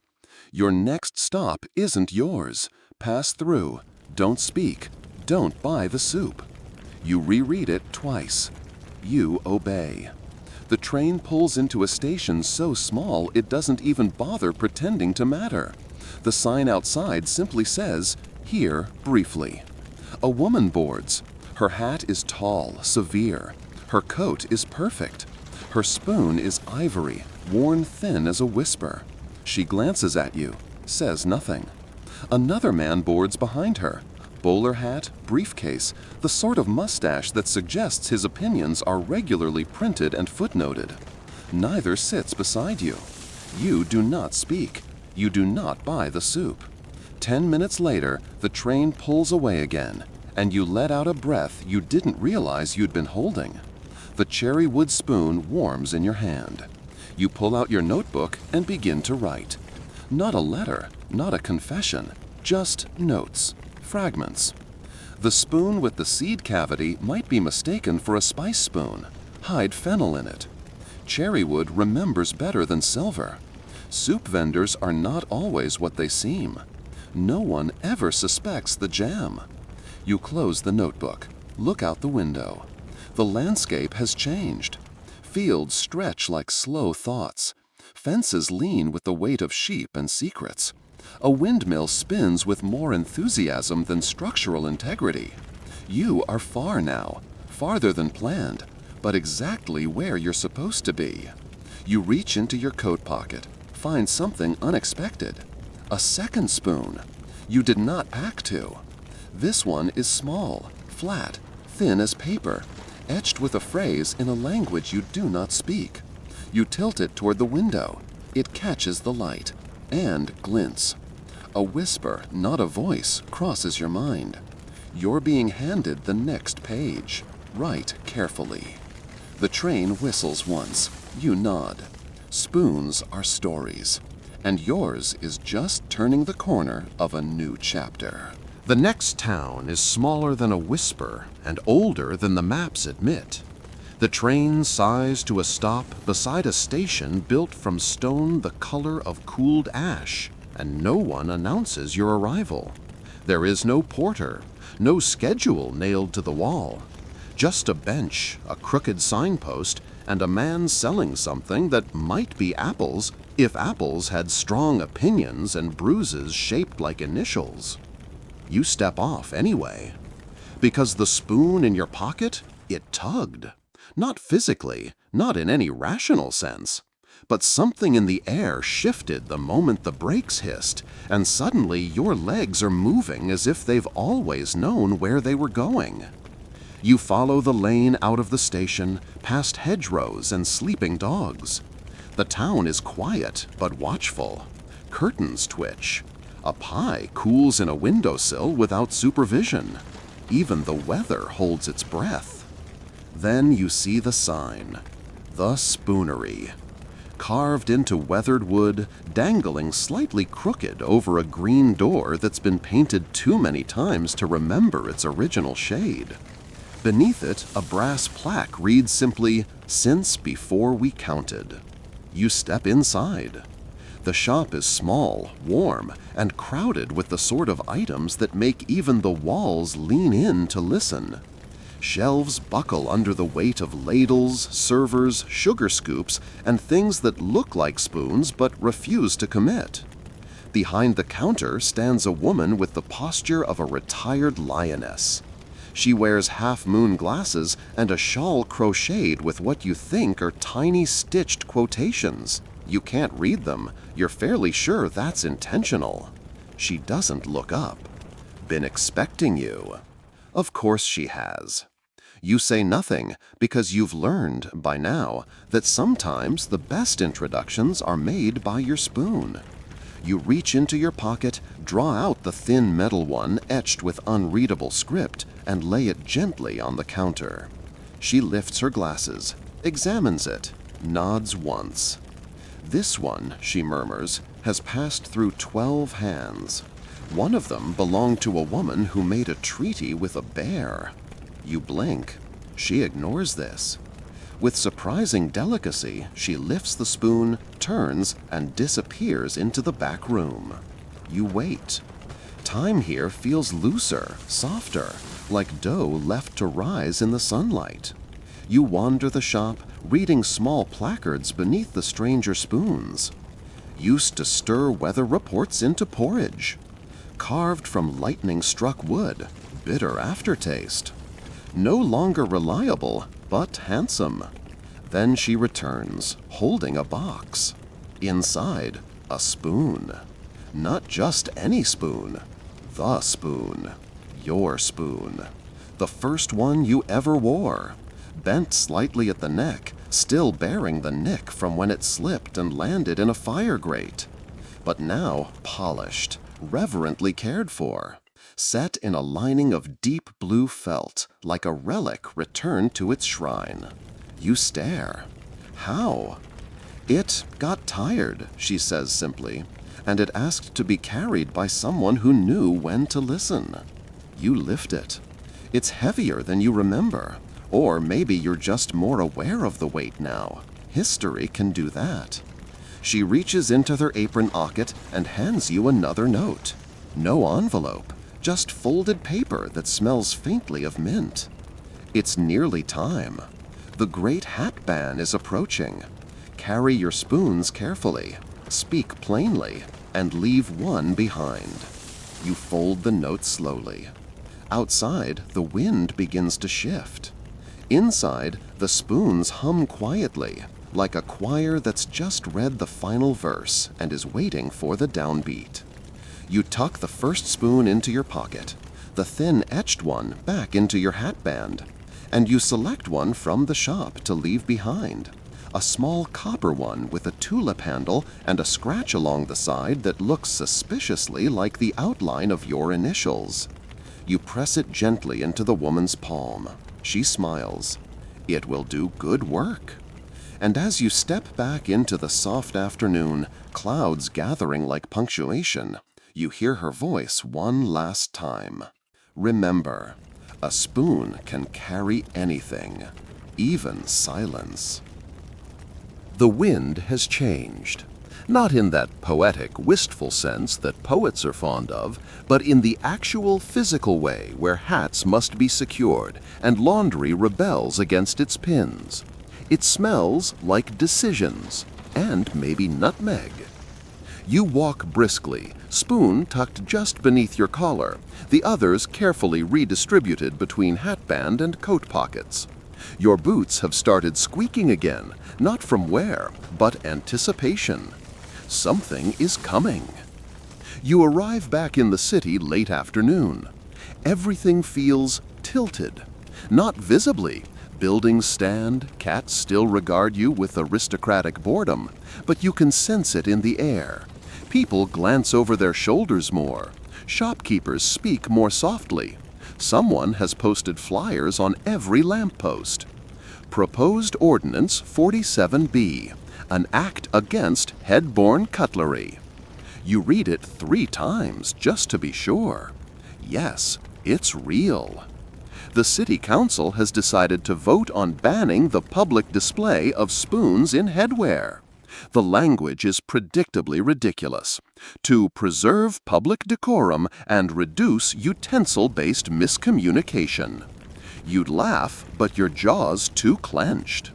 Your next stop isn't yours. Pass through. Don't speak. Don't buy the soup. You reread it twice. You obey. The train pulls into a station so small it doesn't even bother pretending to matter. The sign outside simply says, "Here briefly." A woman boards. Her hat is tall, severe. Her coat is perfect. Her spoon is ivory, worn thin as a whisper. She glances at you, says nothing. Another man boards behind her. Bowler hat, briefcase, the sort of mustache that suggests his opinions are regularly printed and footnoted. Neither sits beside you. You do not speak. You do not buy the soup. 10 minutes later, the train pulls away again, and you let out a breath you didn't realize you'd been holding. The cherrywood spoon warms in your hand. You pull out your notebook and begin to write. Not a letter, not a confession, just notes, fragments. The spoon with the seed cavity might be mistaken for a spice spoon. Hide fennel in it. Cherrywood remembers better than silver. Soup vendors are not always what they seem. No one ever suspects the jam. You close the notebook. Look out the window. The landscape has changed. Fields stretch like slow thoughts. Fences lean with the weight of sheep and secrets. A windmill spins with more enthusiasm than structural integrity. You are far now, farther than planned, but exactly where you're supposed to be. You reach into your coat pocket, find something unexpected. A second spoon. You did not pack two. This one is small, flat, thin as paper, etched with a phrase in a language you do not speak. You tilt it toward the window. It catches the light and glints. A whisper, not a voice, crosses your mind. You're being handed the next page. Write carefully. The train whistles once. You nod. Spoons are stories, and yours is just turning the corner of a new chapter. The next town is smaller than a whisper and older than the maps admit. The train sighs to a stop beside a station built from stone the color of cooled ash, and no one announces your arrival. There is no porter, no schedule nailed to the wall. Just a bench, a crooked signpost, and a man selling something that might be apples if apples had strong opinions and bruises shaped like initials. You step off anyway. Because the spoon in your pocket, it tugged. Not physically, not in any rational sense. But something in the air shifted the moment the brakes hissed, and suddenly your legs are moving as if they've always known where they were going. You follow the lane out of the station, past hedgerows and sleeping dogs. The town is quiet but watchful. Curtains twitch. A pie cools in a windowsill without supervision. Even the weather holds its breath. Then you see the sign, The Spoonery. Carved into weathered wood, dangling slightly crooked over a green door that's been painted too many times to remember its original shade. Beneath it, a brass plaque reads simply, "Since before we counted." You step inside. The shop is small, warm, and crowded with the sort of items that make even the walls lean in to listen. Shelves buckle under the weight of ladles, servers, sugar scoops, and things that look like spoons but refuse to commit. Behind the counter stands a woman with the posture of a retired lioness. She wears half-moon glasses and a shawl crocheted with what you think are tiny stitched quotations. You can't read them. You're fairly sure that's intentional. She doesn't look up. Been expecting you. Of course she has. You say nothing because you've learned by now that sometimes the best introductions are made by your spoon. You reach into your pocket, draw out the thin metal one etched with unreadable script, and lay it gently on the counter. She lifts her glasses, examines it, nods once. This one, she murmurs, has passed through 12 hands. One of them belonged to a woman who made a treaty with a bear. You blink. She ignores this. With surprising delicacy, she lifts the spoon, turns, and disappears into the back room. You wait. Time here feels looser, softer, like dough left to rise in the sunlight. You wander the shop, reading small placards beneath the stranger spoons. Used to stir weather reports into porridge. Carved from lightning-struck wood, bitter aftertaste. No longer reliable, but handsome. Then she returns, holding a box. Inside, a spoon. Not just any spoon. The spoon. Your spoon. The first one you ever wore. Bent slightly at the neck, still bearing the nick from when it slipped and landed in a fire grate. But now polished, reverently cared for. Set in a lining of deep blue felt, like a relic returned to its shrine. You stare. How? It got tired, she says simply, and it asked to be carried by someone who knew when to listen. You lift it. It's heavier than you remember, or maybe you're just more aware of the weight now. History can do that. She reaches into her apron pocket and hands you another note. No envelope. Just folded paper that smells faintly of mint. It's nearly time. The great hat ban is approaching. Carry your spoons carefully, speak plainly, and leave one behind. You fold the note slowly. Outside, the wind begins to shift. Inside, the spoons hum quietly, like a choir that's just read the final verse and is waiting for the downbeat. You tuck the first spoon into your pocket, the thin etched one back into your hat band, and you select one from the shop to leave behind, a small copper one with a tulip handle and a scratch along the side that looks suspiciously like the outline of your initials. You press it gently into the woman's palm. She smiles. It will do good work. And as you step back into the soft afternoon, clouds gathering like punctuation, you hear her voice one last time. Remember, a spoon can carry anything, even silence. The wind has changed. Not in that poetic, wistful sense that poets are fond of, but in the actual physical way where hats must be secured and laundry rebels against its pins. It smells like decisions, and maybe nutmeg. You walk briskly, spoon tucked just beneath your collar, the others carefully redistributed between hatband and coat pockets. Your boots have started squeaking again, not from wear, but anticipation. Something is coming. You arrive back in the city late afternoon. Everything feels tilted. Not visibly. Buildings stand, cats still regard you with aristocratic boredom, but you can sense it in the air. People glance over their shoulders more. Shopkeepers speak more softly. Someone has posted flyers on every lamppost. Proposed Ordinance 47B, an act against head-borne cutlery. You read it 3 times just to be sure. Yes, it's real. The City Council has decided to vote on banning the public display of spoons in headwear. The language is predictably ridiculous. To preserve public decorum and reduce utensil-based miscommunication. You'd laugh, but your jaw's too clenched.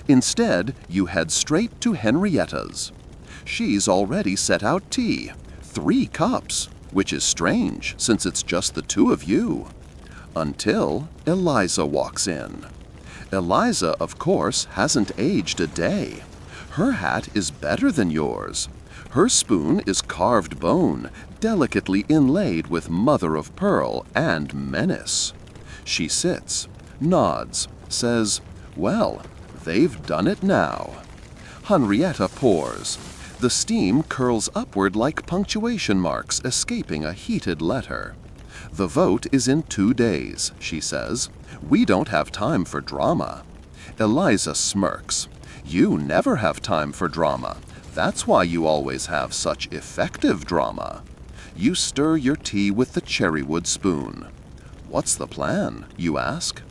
Instead, you head straight to Henrietta's. She's already set out tea, 3 cups, which is strange since it's just the 2 of you. Until Eliza walks in. Eliza, of course, hasn't aged a day. Her hat is better than yours. Her spoon is carved bone, delicately inlaid with mother of pearl and menace. She sits, nods, says, "Well, they've done it now." Henrietta pours. The steam curls upward like punctuation marks escaping a heated letter. "The vote is in 2 days," she says. "We don't have time for drama." Eliza smirks. "You never have time for drama. That's why you always have such effective drama." You stir your tea with the cherrywood spoon. "What's the plan?" you ask.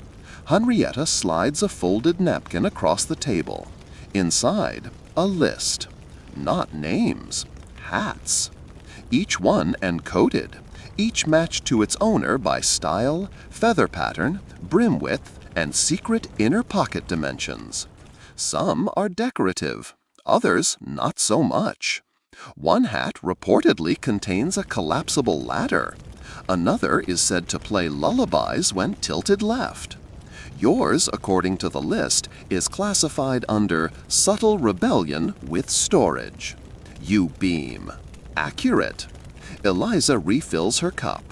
Henrietta slides a folded napkin across the table. Inside, a list. Not names, hats. Each one encoded, each matched to its owner by style, feather pattern, brim width, and secret inner pocket dimensions. Some are decorative, others not so much. One hat reportedly contains a collapsible ladder. Another is said to play lullabies when tilted left. Yours, according to the list, is classified under subtle rebellion with storage. You beam. Accurate. Eliza refills her cup.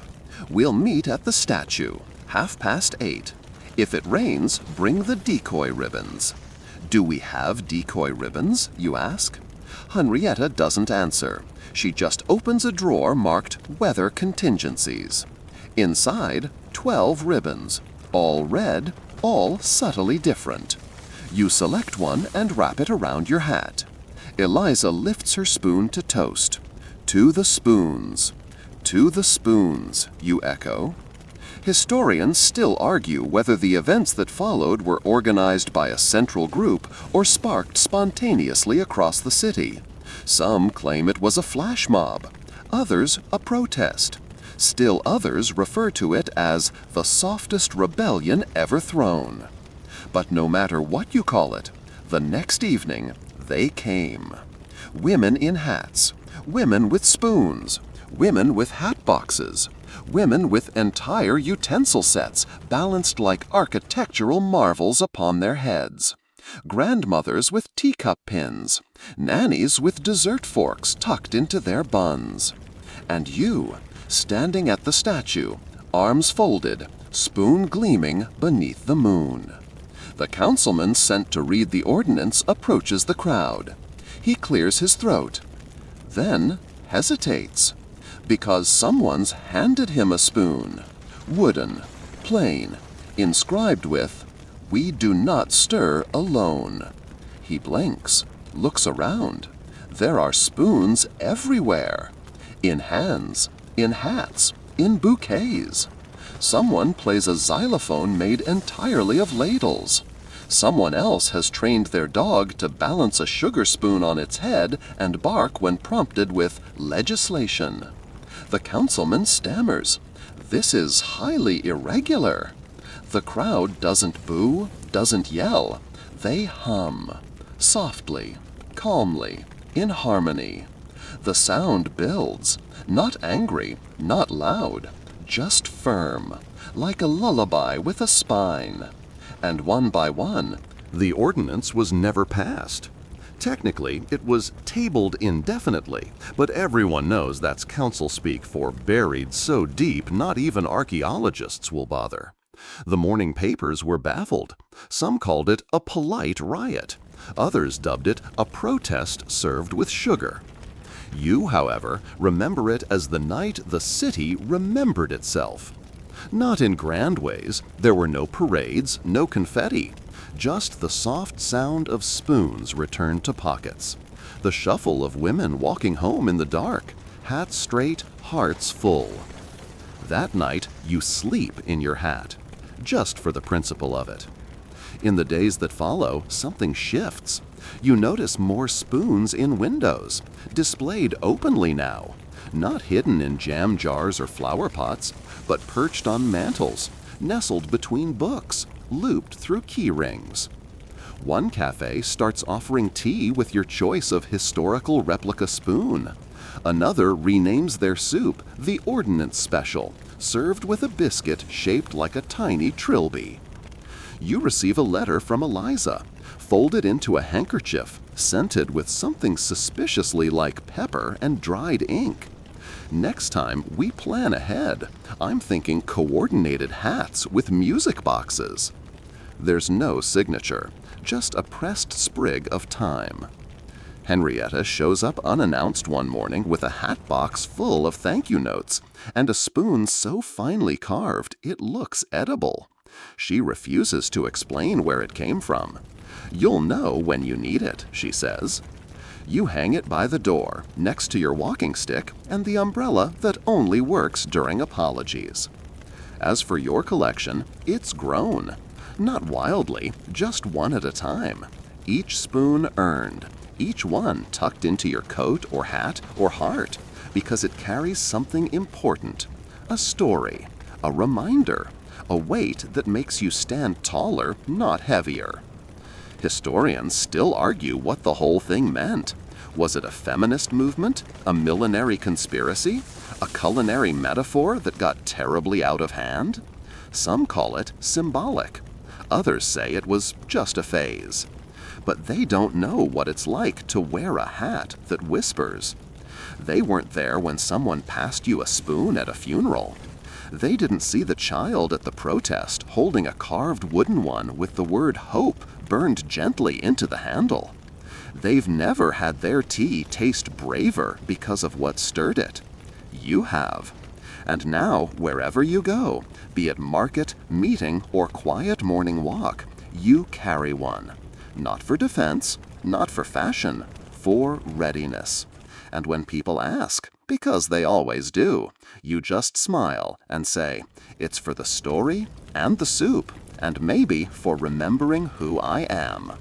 "We'll meet at the statue, 8:30. If it rains, bring the decoy ribbons." "Do we have decoy ribbons?" you ask. Henrietta doesn't answer. She just opens a drawer marked Weather Contingencies. Inside, 12 ribbons, all red, all subtly different. You select one and wrap it around your hat. Eliza lifts her spoon to toast. "To the spoons. To the spoons," you echo. Historians still argue whether the events that followed were organized by a central group or sparked spontaneously across the city. Some claim it was a flash mob, others a protest. Still others refer to it as the softest rebellion ever thrown. But no matter what you call it, the next evening they came. Women in hats, women with spoons, women with hat boxes, women with entire utensil sets balanced like architectural marvels upon their heads, grandmothers with teacup pins, nannies with dessert forks tucked into their buns. And you, standing at the statue, arms folded, spoon gleaming beneath the moon. The councilman sent to read the ordinance approaches the crowd. He clears his throat, then hesitates, because someone's handed him a spoon, wooden, plain, inscribed with, "We do not stir alone." He blinks, looks around. There are spoons everywhere, in hands, in hats, in bouquets. Someone plays a xylophone made entirely of ladles. Someone else has trained their dog to balance a sugar spoon on its head and bark when prompted with legislation. The councilman stammers. This is highly irregular. The crowd doesn't boo, doesn't yell. They hum, softly, calmly, in harmony. The sound builds, not angry, not loud, just firm, like a lullaby with a spine. And one by one, The ordinance was never passed. Technically, it was tabled indefinitely, but everyone knows that's council speak for buried so deep not even archaeologists will bother. The morning papers were baffled. Some called it a polite riot. Others dubbed it a protest served with sugar. You, however, remember it as the night the city remembered itself. Not in grand ways. There were no parades, no confetti. Just the soft sound of spoons returned to pockets. The shuffle of women walking home in the dark, hats straight, hearts full. That night, you sleep in your hat, just for the principle of it. In the days that follow, something shifts. You notice more spoons in windows, displayed openly now, not hidden in jam jars or flower pots, but perched on mantels, nestled between books, looped through key rings. One cafe starts offering tea with your choice of historical replica spoon. Another renames their soup the Ordnance Special, served with a biscuit shaped like a tiny trilby. You receive a letter from Eliza, folded into a handkerchief, scented with something suspiciously like pepper and dried ink. Next time, we plan ahead. I'm thinking coordinated hats with music boxes. There's no signature, just a pressed sprig of thyme. Henrietta shows up unannounced one morning with a hat box full of thank you notes and a spoon so finely carved it looks edible. She refuses to explain where it came from. "You'll know when you need it," she says. You hang it by the door, next to your walking stick and the umbrella that only works during apologies. As for your collection, it's grown. Not wildly, just one at a time. Each spoon earned, each one tucked into your coat or hat or heart, because it carries something important. A story, a reminder, a weight that makes you stand taller, not heavier. Historians still argue what the whole thing meant. Was it a feminist movement, a millenary conspiracy, a culinary metaphor that got terribly out of hand? Some call it symbolic. Others say it was just a phase. But they don't know what it's like to wear a hat that whispers. They weren't there when someone passed you a spoon at a funeral. They didn't see the child at the protest holding a carved wooden one with the word hope burned gently into the handle. They've never had their tea taste braver because of what stirred it. You have. And now, wherever you go, be it market, meeting, or quiet morning walk, you carry one. Not for defense, not for fashion, for readiness. And when people ask, because they always do, you just smile and say, "It's for the story and the soup, and maybe for remembering who I am."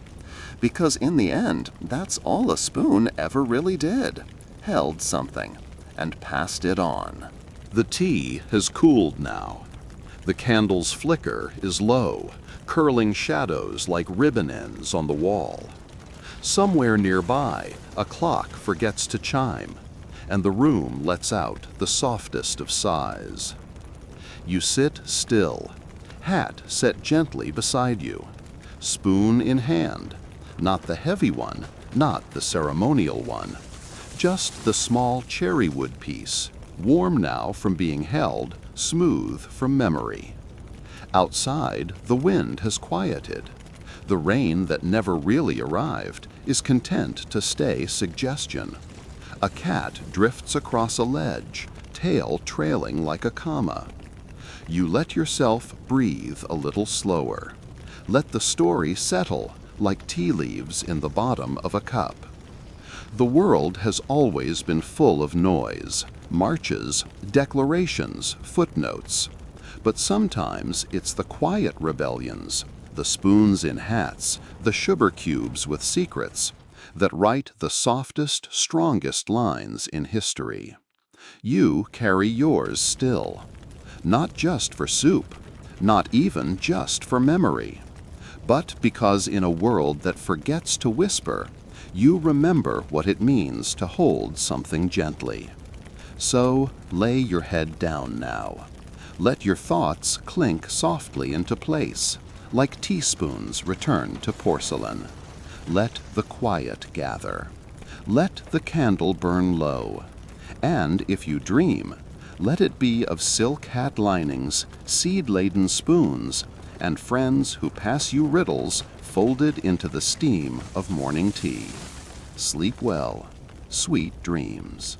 Because in the end, that's all a spoon ever really did. Held something and passed it on. The tea has cooled now. The candle's flicker is low, curling shadows like ribbon ends on the wall. Somewhere nearby, a clock forgets to chime, and the room lets out the softest of sighs. You sit still, hat set gently beside you, spoon in hand, not the heavy one, not the ceremonial one, just the small cherrywood piece, warm now from being held, smooth from memory. Outside, the wind has quieted. The rain that never really arrived is content to stay suggestion. A cat drifts across a ledge, tail trailing like a comma. You let yourself breathe a little slower. Let the story settle like tea leaves in the bottom of a cup. The world has always been full of noise, marches, declarations, footnotes. But sometimes it's the quiet rebellions, the spoons in hats, the sugar cubes with secrets, that write the softest, strongest lines in history. You carry yours still. Not just for soup, not even just for memory, but because in a world that forgets to whisper, you remember what it means to hold something gently. So lay your head down now. Let your thoughts clink softly into place, like teaspoons return to porcelain. Let the quiet gather. Let the candle burn low. And if you dream, let it be of silk hat linings, seed-laden spoons, and friends who pass you riddles folded into the steam of morning tea. Sleep well. Sweet dreams.